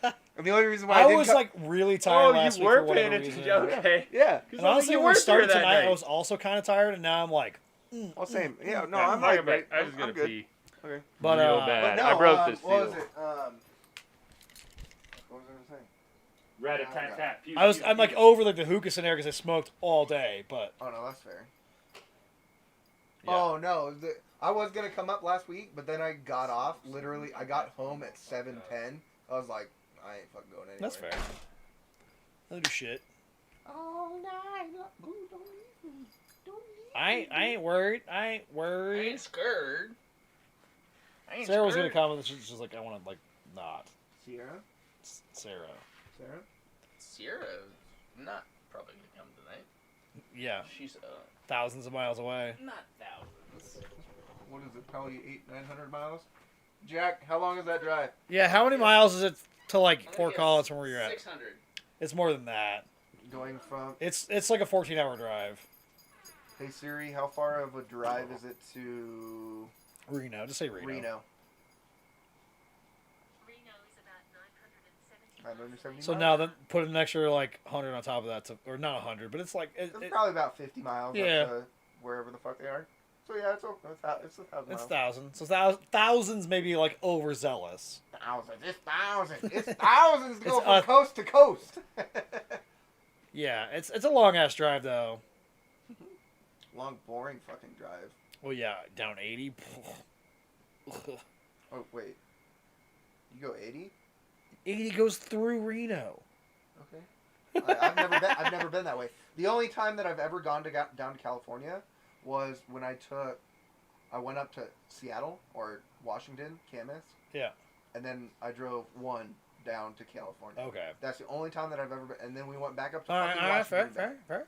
fun. And the only reason why I didn't was co- like really tired last week for whatever reason. Okay. yeah. And honestly, when we started tonight, I was also kind of tired, and now I'm like, Well, same. Yeah, no, Yeah, I'm like, back. I I'm, just I'm gotta good. pee. Okay. but Real But bad. no, I broke this what was seal. it? What was I saying? Rat-a-tat-tat. Pew, I'm pew, like pew. over like the hookah scenario because I smoked all day, but Oh no, that's fair. Yeah. Oh no, I was gonna come up last week, but then I got off. Literally, I got home at 7:10. I was like, I ain't fucking going anywhere. That's fair. I'll do shit. All night long. Ooh, don't leave me. Don't leave I ain't worried. I ain't I worried. ain't scared. I ain't Sarah was gonna scared. come, and she's just like, I want to like not. Sierra? Sarah. Sarah? Sierra's not probably gonna come tonight. Yeah, She's thousands of miles away. not thousands. What is it? Probably 900 miles. Jack, how long is that drive? Yeah, how many miles is it to I like think Fort it's Collins from where you're at? 600. It's more than that. Going from. It's like a 14-hour drive. Hey Siri, how far of a drive is it to Reno, just say Reno. Reno? Reno is about 970 So miles? now then put an extra like 100 on top of that, or not 100, but it's like It's probably about 50 miles Yeah. up to wherever the fuck they are. So yeah, it's 1,000 it's miles. thousands. So thousands maybe like overzealous. Thousands. It's thousands. It's thousands to go It's from coast to coast. Yeah, it's a long ass drive though. Long, boring fucking drive. Well, yeah, down 80. Oh wait, you go 80? 80 goes through Reno. Okay. I've never been that way. The only time that I've ever gone down to California was when I went up to Seattle or Washington, Camas. Yeah. And then I drove one down to California. Okay. That's the only time that I've ever been. And then we went back up to All fucking right, Washington. fair.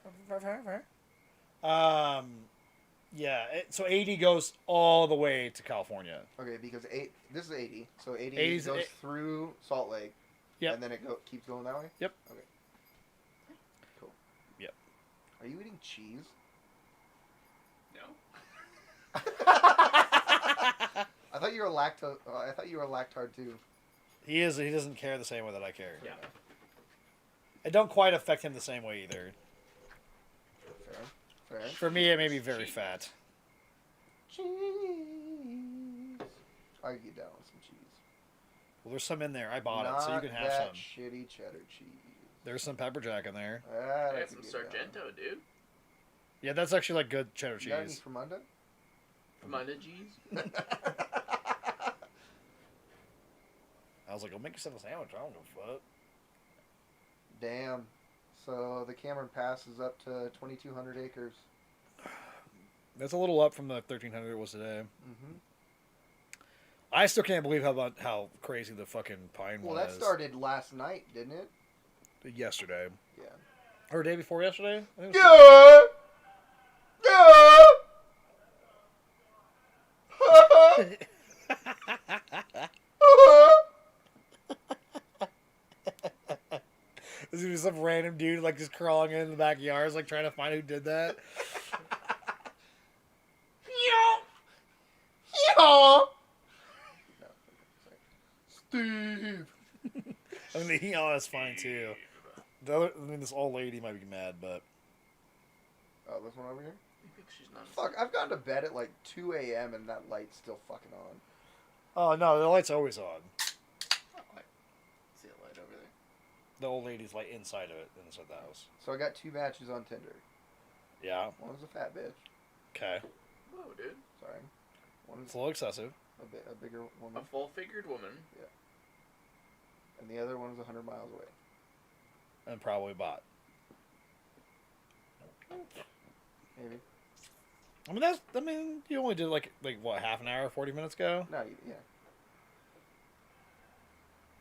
Yeah. So 80 goes all the way to California. Okay, because this is 80. So 80 80's goes through Salt Lake. Yep. And then it keeps going that way? Yep. Okay. Cool. Yep. Are you eating cheese? No. I thought you were lactard too. He is. He doesn't care the same way that I care. Yeah. It don't quite affect him the same way either. Fair. For me, it may be very fat. Cheese. I can get down with some cheese. Well, there's some in there. I bought it, so you can have that some. shitty cheddar cheese. There's some pepper jack in there. That I I got can some get down. Sargento, dude. Yeah, that's actually like good cheddar You got any cheese. Fremunda? Commander cheese. I was like, "Go make yourself a sandwich." I don't give a fuck. Damn. So the Cameron Pass is up to 2,200 acres. That's a little up from the 1,300 it was today. Mm-hmm. I still can't believe how crazy the fucking pine Well, one that is. started last night, didn't it? Yesterday. Yeah. Or day before yesterday? I think it was There's gonna be some random dude like just crawling in the backyards, like trying to find who did that. Steve. I mean, the that's fine too. This old lady might be mad, but Oh, this one over here? I think she's not. Fuck, I've gone to bed at like 2 a.m. and that light's still fucking on. oh no, the light's always on. Oh, I see a light over there. The old lady's like inside of it, inside the house. So I got 2 matches on Tinder. Yeah. One was a fat bitch. Okay. Whoa, dude. Sorry. One It's is a little excessive. a bigger A woman. full-figured woman. And the other one was 100 miles away. And probably bought. Maybe. I mean, you only did like what, half an hour, 40 minutes ago? No, yeah.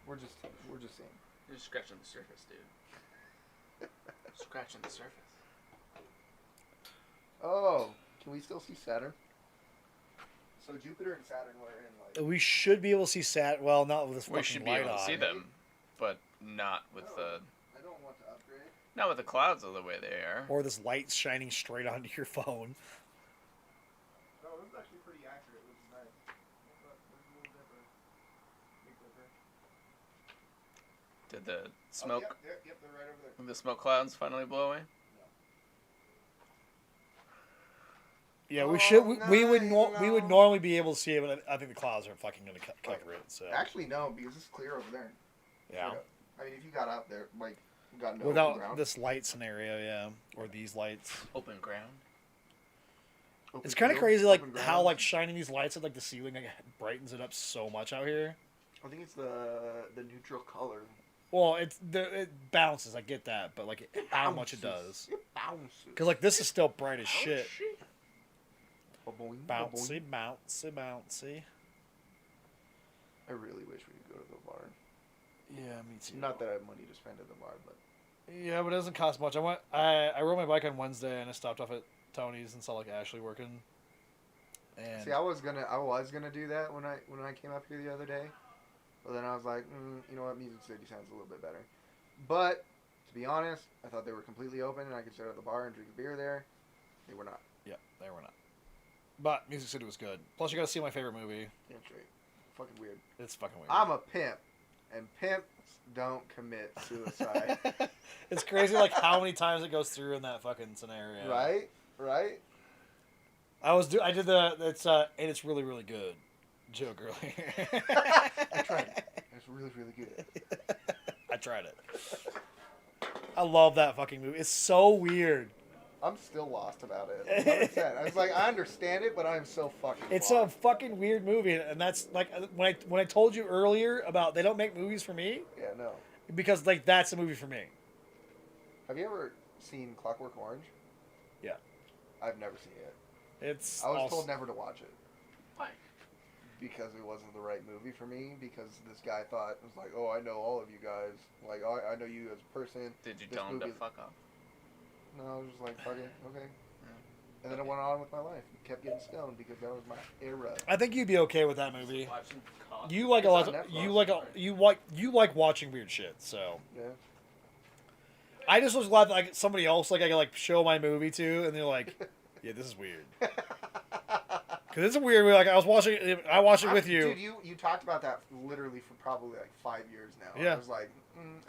We're just seeing. You're just scratching the surface, dude. Scratching the surface. Oh, can we still see Saturn? So Jupiter and Saturn were in like. We should be able to see well, not with this We fucking should be light able to on. see them, but not with the I don't want to upgrade. not with the clouds of the way they are. Or this light shining straight onto your phone. No, this is actually pretty accurate, which is nice. But there's a little different. Did the smoke Yep, they're right over there. the smoke clouds finally blow away? Yeah, Oh, we would no. normally be able to see it, but I think the clouds are fucking going to cover it. So Actually, no, because it's clear over there. yeah, I mean, if you got out there, like, got into open without ground. this light scenario, yeah, or these lights. Open ground. Open It's kind of field, crazy, like open how ground. like shining these lights at like the ceiling like brightens it up so much out here. I think it's the neutral color. Well, it bounces. I get that, but like how much it Bounces. does. It bounces. Because like this is still bright as shit. Ba-boing, Bouncy, ba-boing. bouncy, bouncy. I really wish we could go to the bar. Yeah, me too. Not that I have money to spend at the bar, but Yeah, but it doesn't cost much. I rode my bike on Wednesday and I stopped off at Tony's and saw like Ashley working. And see, I was gonna do that when I came up here the other day, but then I was like, you know what, Music City sounds a little bit better. But to be honest, I thought they were completely open and I could sit at the bar and drink a beer there. They were not. yeah, they were not. But Music City was good. Plus, you got to see my favorite movie. Damn straight. Fucking weird. It's fucking weird. I'm a pimp, and pimps don't commit suicide. It's crazy, like how many times it goes through in that fucking scenario. Right? Right? I did and it's really really good joke earlier. I tried it. It's really, really good. I tried it. I love that fucking movie. It's so weird. I'm still lost about it. 100%. I was like, I understand it, but I'm so fucking It's lost. a fucking weird movie, and that's like when I told you earlier about they don't make movies for me Yeah, no. because like that's a movie for me. Have you ever seen Clockwork Orange? Yeah. I've never seen it. It's I was also- told never to watch it. Why? Because it wasn't the right movie for me. Because this guy thought, it was like, oh, I know all of you guys. Like, oh, I know you as a person. Did you This tell him to movie- fuck off? No, I was just like, fuck it, okay. And then I went on with my life. Kept getting stoned because that was my era. I think you'd be okay with that movie. Watch some cock. You like a It's lot. on Netflix. You like watching weird shit. So Yeah. I just was glad that like somebody else like I could like show my movie to, and they're like, yeah, this is weird. Because it's a weird movie. Like I watched it with you. Dude, you talked about that literally for probably like 5 years now. Yeah. I was like,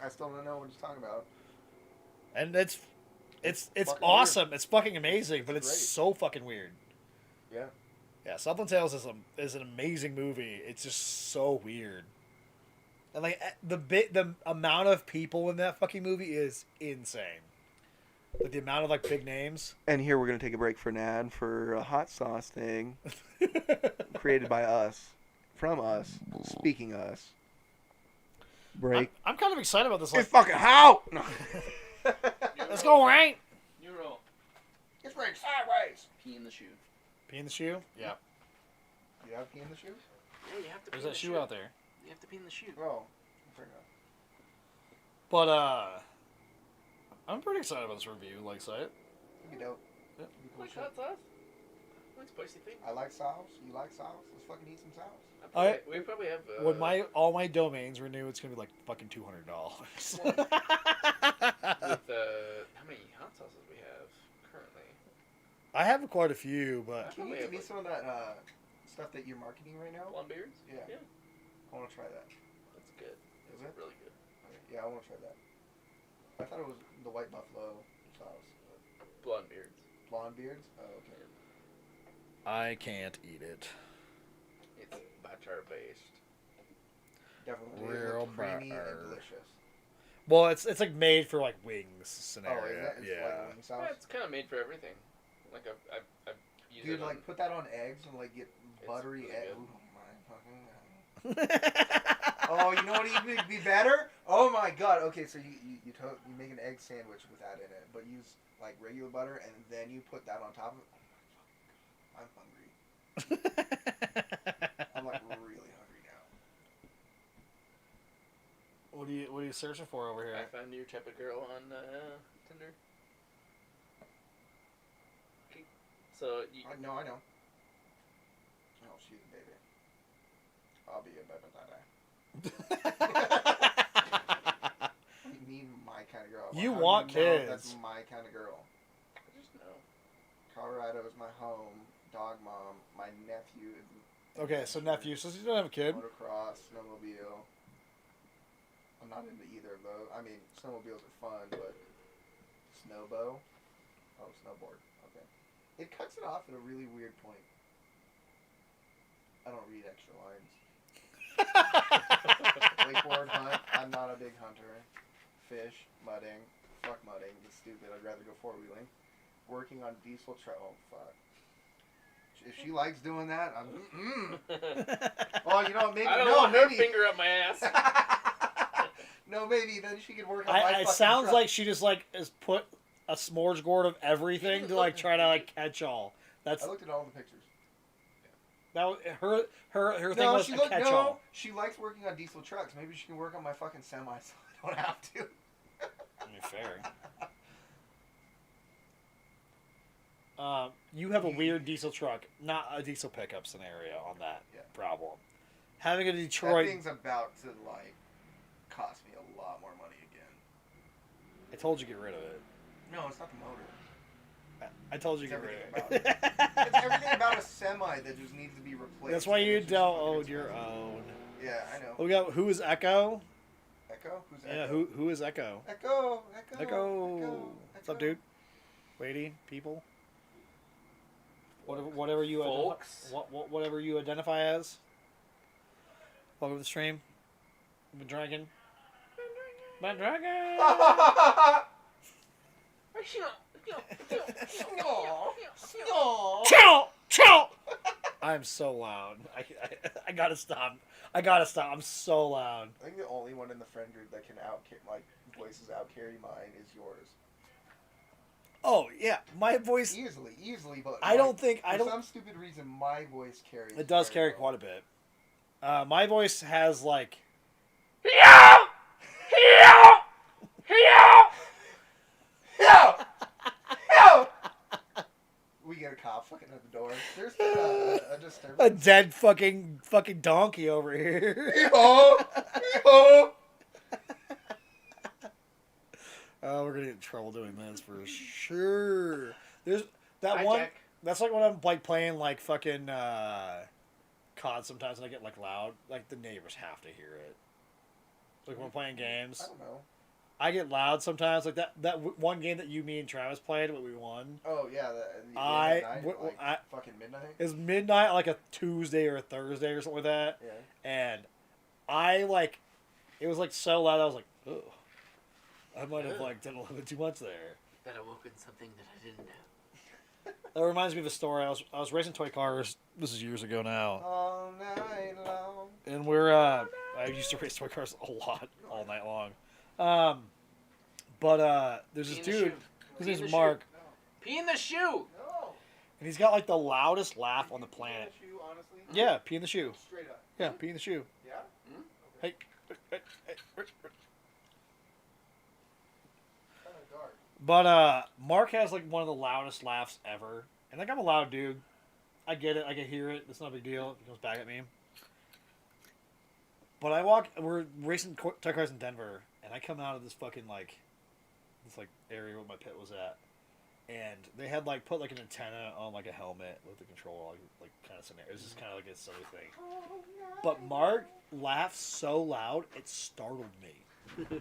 I still don't know what he's talking about. And it's fucking awesome. It's fucking amazing, but It's it's great. so fucking weird. Yeah. Yeah, Southland Tales is an amazing movie. It's just so weird. And like the amount of people in that fucking movie is insane. Like the amount of like big names. And here we're going to take a break for an ad for a hot sauce thing created by us, from us, speaking us. Break. I'm kind of excited about this. Like, It's fucking hot! No. let's go, right? New roll. It's running sideways. Pee in the shoe. Pee in the shoe? Yeah. Do you have pee in the shoe? Yeah, you have to. There's pee in that the shoe out there. You have to pee in the shoe. Oh. Fair enough. But I'm pretty excited about this review. Like, say it. It'd be dope. Yeah. It'd be cool Like shit. hot sauce. Like spicy thing. I like sauce. You like sauce? Let's fucking eat some sauce. We probably have. When all my domains renew, it's gonna be like fucking $200. With how many hot sauces we have currently? I have quite a few, but Can you give me some of that stuff that you're marketing right now? Blonde beards. Yeah. Yeah, I want to try that. that's good. Is it? Really good. Okay. Yeah, I want to try that. I thought it was the white buffalo sauce. Blonde beards. Blonde beards? Oh, okay. I can't eat it. It's butter based. Definitely. Real It's creamy butter. and delicious. Well, it's like made for like wings Oh, scenario. is that? It's Yeah. like wing sauce? Yeah, it's kind of made for everything. Like I've used Dude, it on, like put that on eggs and like get buttery really egg. good. Oh my fucking god. Oh, you know what would be better? Oh my god. Okay, so you make an egg sandwich with that in it, but use like regular butter and then you put that on top of it. Oh my fucking god. I'm hungry. I'm like really hungry now. What are you searching for over I here? found your type of girl on Tinder. Okay. So you, I know. Oh, she's a baby. I'll be a baby daddy. You mean my kind of girl. You How do want know kids. That's my kind of girl. I just know. Colorado is my home. Dog mom. My nephew. Okay, so nephew, since you don't have a kid, Motocross, snowmobile. I'm not into either of those. I mean, snowmobiles are fun, but snowbow. Oh, snowboard. Okay. It cuts it off at a really weird point. I don't read extra lines. Wakeboard hunt. I'm not a big hunter. Fish, mudding. Fuck mudding. That's stupid. I'd rather go four-wheeling. Working on diesel truck. Oh, fuck. If she likes doing that, I'm. Well, you know, maybe I don't no, want her maybe. finger up my ass. No, maybe then she could work on my It fucking sounds truck. like she just like has put a smorgasbord of everything to like try to like catch all. That's I looked at all the pictures. that was, her thing No, was she a looked. catch No, all. she likes working on diesel trucks. Maybe she can work on my fucking semi, so I don't have to. I mean, fair. You have a weird diesel truck, not a diesel pickup scenario on that Yeah. problem. Having a That Detroit, thing's about to like cost me a lot more money again. I told you to get rid of it. No, it's not the motor. I told you It's to get rid everything of it. It's everything about a semi that just needs to be replaced. That's why and you it's just don't fucking own your expensive. own. Yeah, I know. We got who is Echo? Echo? Who's Echo? Yeah, who is Echo? Echo. Echo. What's up, dude? Lady, people. Whatever you Folks. whatever you identify as. Welcome to the stream. Been drinking. Been drinking. Chow! Chow! I'm so loud. I gotta stop. I gotta stop. I'm so loud. I think the only one in the friend group that can voices out carry mine is yours. Oh yeah, my voice. Easily, but I don't think I for don't. some stupid reason my voice carries. It does carry well. quite a bit. My voice has like. We get a cop fucking at the door. There's a A disturbance. dead fucking donkey over here. Yeehaw! Oh, we're gonna get in trouble doing this for sure. There's that Hi, one. Jack. That's like when I'm like playing like fucking COD sometimes, and I get like loud. Like the neighbors have to hear it. Like when I'm playing games, I don't know. I get loud sometimes. Like one game that me and Travis played, what we won. Oh yeah, fucking midnight. It was midnight, like a Tuesday or a Thursday or something like that. Yeah. And I like, it was like so loud. I was like, oh, I might have like done a little bit too much there. That awoke in something that I didn't know. That reminds me of a story. I was racing toy cars. This is years ago now, All night long. and I used to race toy cars a lot, all night long. But there's this Pee in the dude. shoe. His Pee in name's the Mark, Pee in the shoe. No. and he's got like the loudest laugh on the planet. Shoe, honestly. Yeah, pee in the shoe. Straight up. Yeah, pee in the shoe. Yeah. Hey. Kind of dark. But Mark has like one of the loudest laughs ever, and like I'm a loud dude. I get it. I can hear it. It's not a big deal. He comes back at me. But we're racing toy cars in Denver, and I come out of this fucking this area where my pit was at, and they had like put like an antenna on like a helmet with the controller, like kind of scenario. It was just kind of like a silly thing. But Mark laughed so loud it startled me.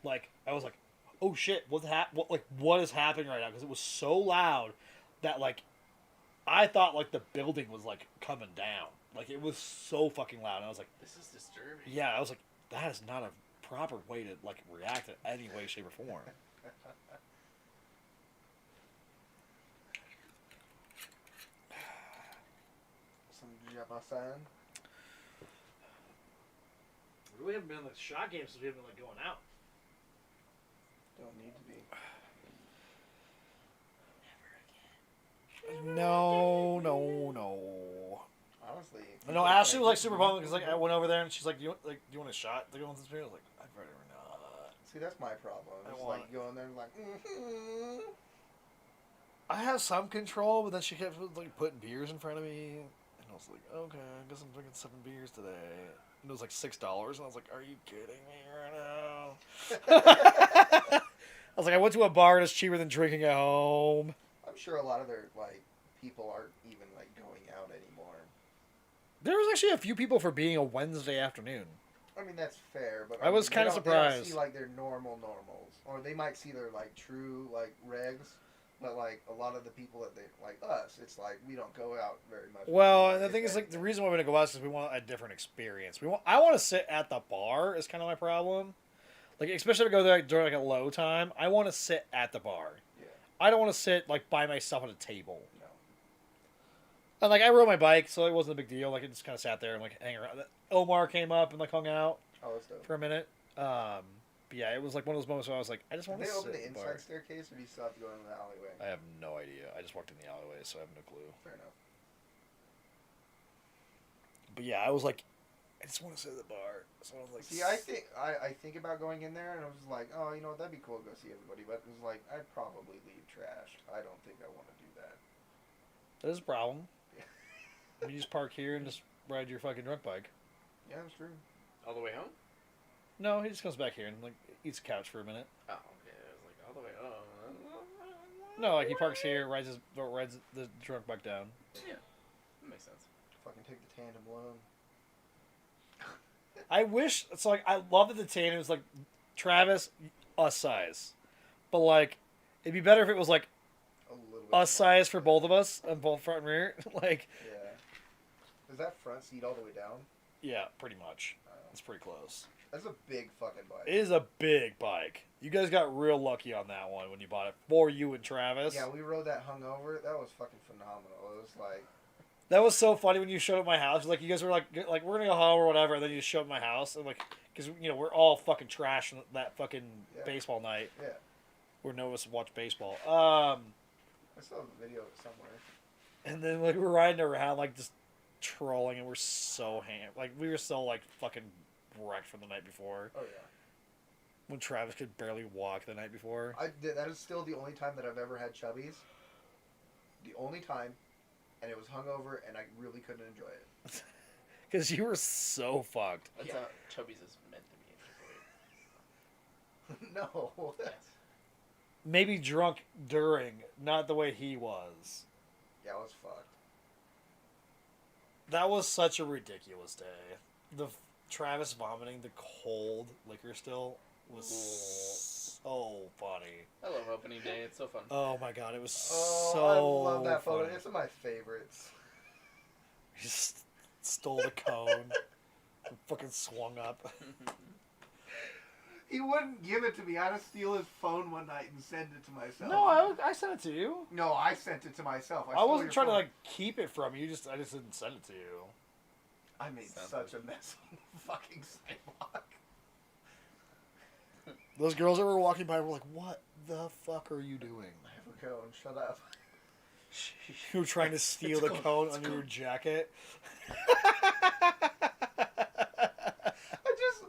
Like I was like, oh shit, what is happening right now? Because it was so loud that like I thought like the building was like coming down. Like it was so fucking loud. And I was like, This is disturbing. yeah, I was like, that is not a proper way to like react in any way, shape, or form. Some Jamasan. We haven't been in the shot game since we haven't been like going out. Don't need to be. No. Honestly. No, Ashley was like super pumped because like I went over there and she's like, "Do you want a shot to go on this beer?" I was like, "I'd rather not." See, that's my problem. I It's want like you go in there and like. I have some control, but then she kept like putting beers in front of me, and I was like, "Okay, I guess I'm drinking 7 beers today." And it was like $6, and I was like, "Are you kidding me right now?" I was like, "I went to a bar and it's cheaper than drinking at home." I'm sure a lot of their like people aren't even like going out anymore. There was actually a few people for being a Wednesday afternoon. I mean that's fair, but I was they kinda don't- They don't surprised. see like their normals, or they might see their like true like regs, but like a lot of the people that they like us, it's like we don't go out very much. Well, and the if thing is, like, the anything. reason why we don't go out is because we want a different experience. I want to sit at the bar is kind of my problem. Like, especially if I go there during like a low time, I want to sit at the bar. Yeah. I don't want to sit like by myself at a table. No. And like I rode my bike, so it wasn't a big deal. Like it just kind of sat there and like hang around. Omar came up and like hung out Oh, that's dope. for a minute. But yeah, it was like one of those moments where I was like, I just Did want they to open sit the in the inside bar. staircase, or do you still have to go in the alleyway? I have no idea. I just walked in the alleyway, so I have no clue. Fair enough. But yeah, I was like, I just want to sit at the bar. So I was like, See, I think about going in there, and I was like, oh, you know, that'd be cool to go see everybody. But it was like, I'd probably leave trashed. I don't think I want to do that. There's a problem. You just park here and just ride your fucking drunk bike. Yeah, that's true. All the way home? No, he just comes back here and like eats a couch for a minute. Oh, okay. I was like, all the way home. No, like he parks here, rides the drunk bike down. Yeah, that makes sense. Fucking take the tandem loan. I wish it's like I love that the tandem was like Travis, us size, but like it'd be better if it was like A little bit. us size for both of us on both front and rear. Like Yeah. Is that front seat all the way down? yeah, pretty much. It's pretty close. That's a big fucking bike. It is a big bike. You guys got real lucky on that one when you bought it for you and Travis. Yeah, we rode that hungover. That was fucking phenomenal. It was like, That was so funny when you showed up at my house. Like you guys were like we're gonna go home or whatever. And then you just showed up at my house and like because you know we're all fucking trash that fucking Yeah. baseball night. yeah. Where no one was to watch baseball. I still have a video of it somewhere. And then like we're riding around like just trolling and we're so like we were so like fucking wrecked from the night before Oh yeah. when Travis could barely walk the night before. That is still the only time that I've ever had chubbies. The only time, and it was hungover, and I really couldn't enjoy it. Because you were so fucked. That's Yeah. how Chubby's is meant to be. No. Yes. Maybe drunk during, not the way he was. Yeah, I was fucked. That was such a ridiculous day. The Travis vomiting the cold liquor still was so funny. I love opening day. It's so fun. Oh my god, it was Oh, so I love that photo. funny. It's one of my favorites. He just stole the cone and fucking swung up. He wouldn't give it to me. I had to steal his phone one night and send it to myself. No, I sent it to you. No, I sent it to myself. I stole wasn't your trying to phone. like keep it from you. I just didn't send it to you. I made Sounds such a mess on the fucking sidewalk. Those girls that were walking by were like, "What the fuck are you doing?" I have a cone. Shut up. You were trying to steal It's the cool. cone It's under cool. your jacket. I just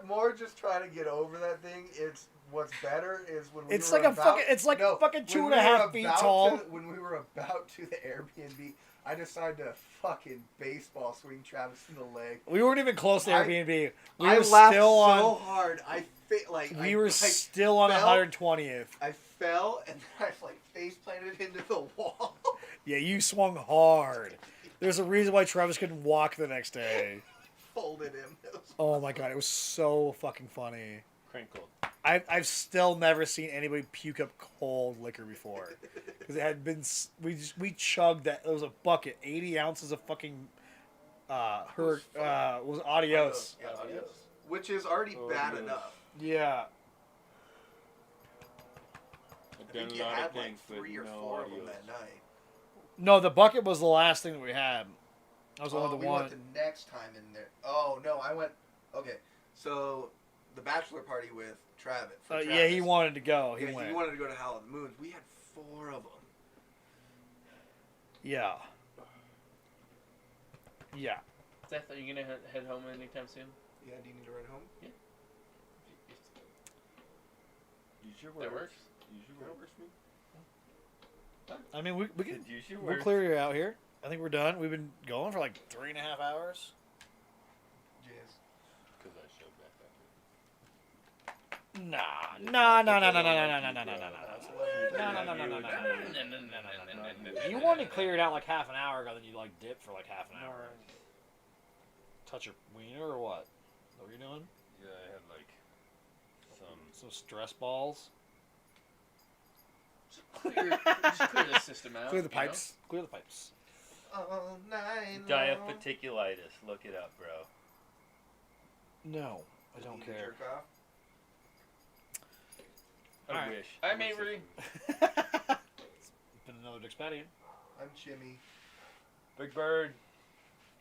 more just trying to get over that thing. It's what's better is when we It's were like a about, fucking. It's like no, fucking when 2.5 we feet were about tall. when we were about to the Airbnb, I decided to fucking baseball swing Travis in the leg. We weren't even close to I- Airbnb. We I were laughed still so on. hard. I fit like We I, were like, still on fell. 120th. I fell and then I like face planted into the wall. Yeah, you swung hard. There's a reason why Travis couldn't walk the next day. Folded him. It was Oh my god, it was so fucking funny. Crinkled. I've still never seen anybody puke up cold liquor before, because it had been we chugged that. It was a bucket, 80 ounces of fucking was adios. Yeah, adios. Which is already Oh, bad yes. enough. Yeah, I've I think done you a lot had of like things with 3 or no 4 of them audios. that night. no, the bucket was the last thing that we had. That was only the we one. went the next time in there. Oh no, I went. Okay, so the bachelor party with Travis. for Yeah, he Travis. wanted to go. He Yeah, went. he wanted to go to Howl of the Moons. We had 4 of them. Yeah. Yeah. Seth, are you gonna head home anytime soon? Yeah, do you need to ride home? Use your That words. works. Use your words. I mean, we can Said use your we'll words. clear you out here. I think we're done. We've been going for like 3.5 hours. Yes. Because I showed back up. No. You wanted to clear it out like half an hour ago, then you like dip for like half an hour. Touch your wiener or what? Is that what you're doing? Yeah, I had like Some stress balls. Just clear the system out. Clear the you know? pipes. Clear the pipes. All night long. diverticulitis. Look it up, bro. No, I You don't need to care. jerk off? I Alright. wish. I'm wish Avery. It's been another Dick's Patio. I'm Jimmy. Big Bird.